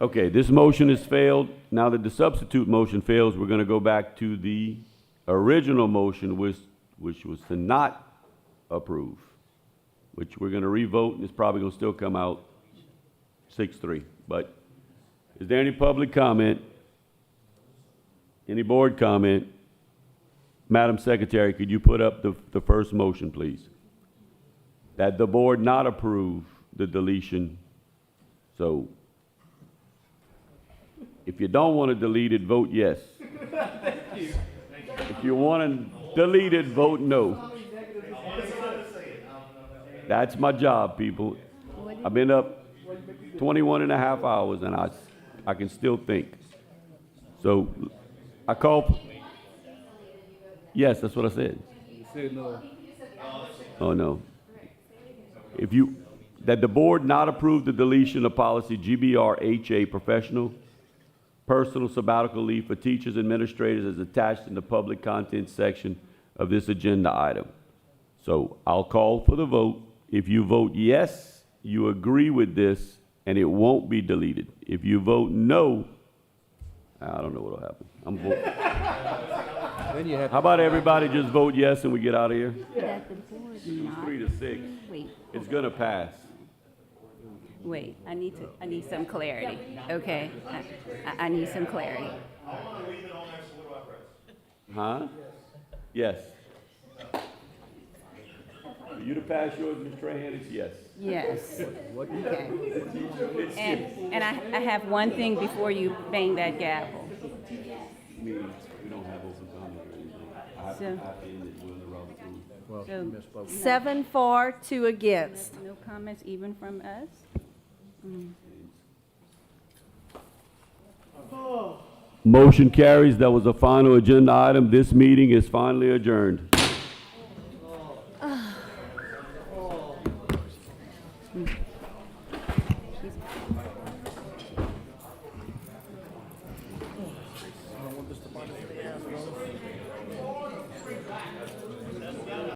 Okay, this motion has failed. Now that the substitute motion fails, we're gonna go back to the original motion, which was to not approve, which we're gonna revote, and it's probably gonna still come out 6-3. But is there any public comment? Any board comment? Madam Secretary, could you put up the first motion, please? That the board not approve the deletion. So if you don't want to delete it, vote yes. If you want to delete it, vote no. That's my job, people. I've been up 21 and a half hours, and I can still think. So I call. Yes, that's what I said. You said no. Oh, no. That the board not approve the deletion of policy GBR-HA professional, personal sabbatical leave for teachers, administrators as attached in the public content section of this agenda item. So I'll call for the vote. If you vote yes, you agree with this and it won't be deleted. If you vote no, I don't know what'll happen. I'm voting. Then you have How about everybody just vote yes and we get out of here? That the board not- 3 to 6. Wait, It's gonna pass. wait, I need some clarity, okay? I need some clarity. Huh? Yes. For you to pass yours, Ms. Trahan, it's yes. Yes. Okay. And I have one thing before you bang that gavel. We don't have open comment or anything. I have to end it when the Robert rules. Well, So- misspoke. 7 for, 2 against. No comments even from us? Motion carries. That was a final agenda item. This meeting is finally adjourned.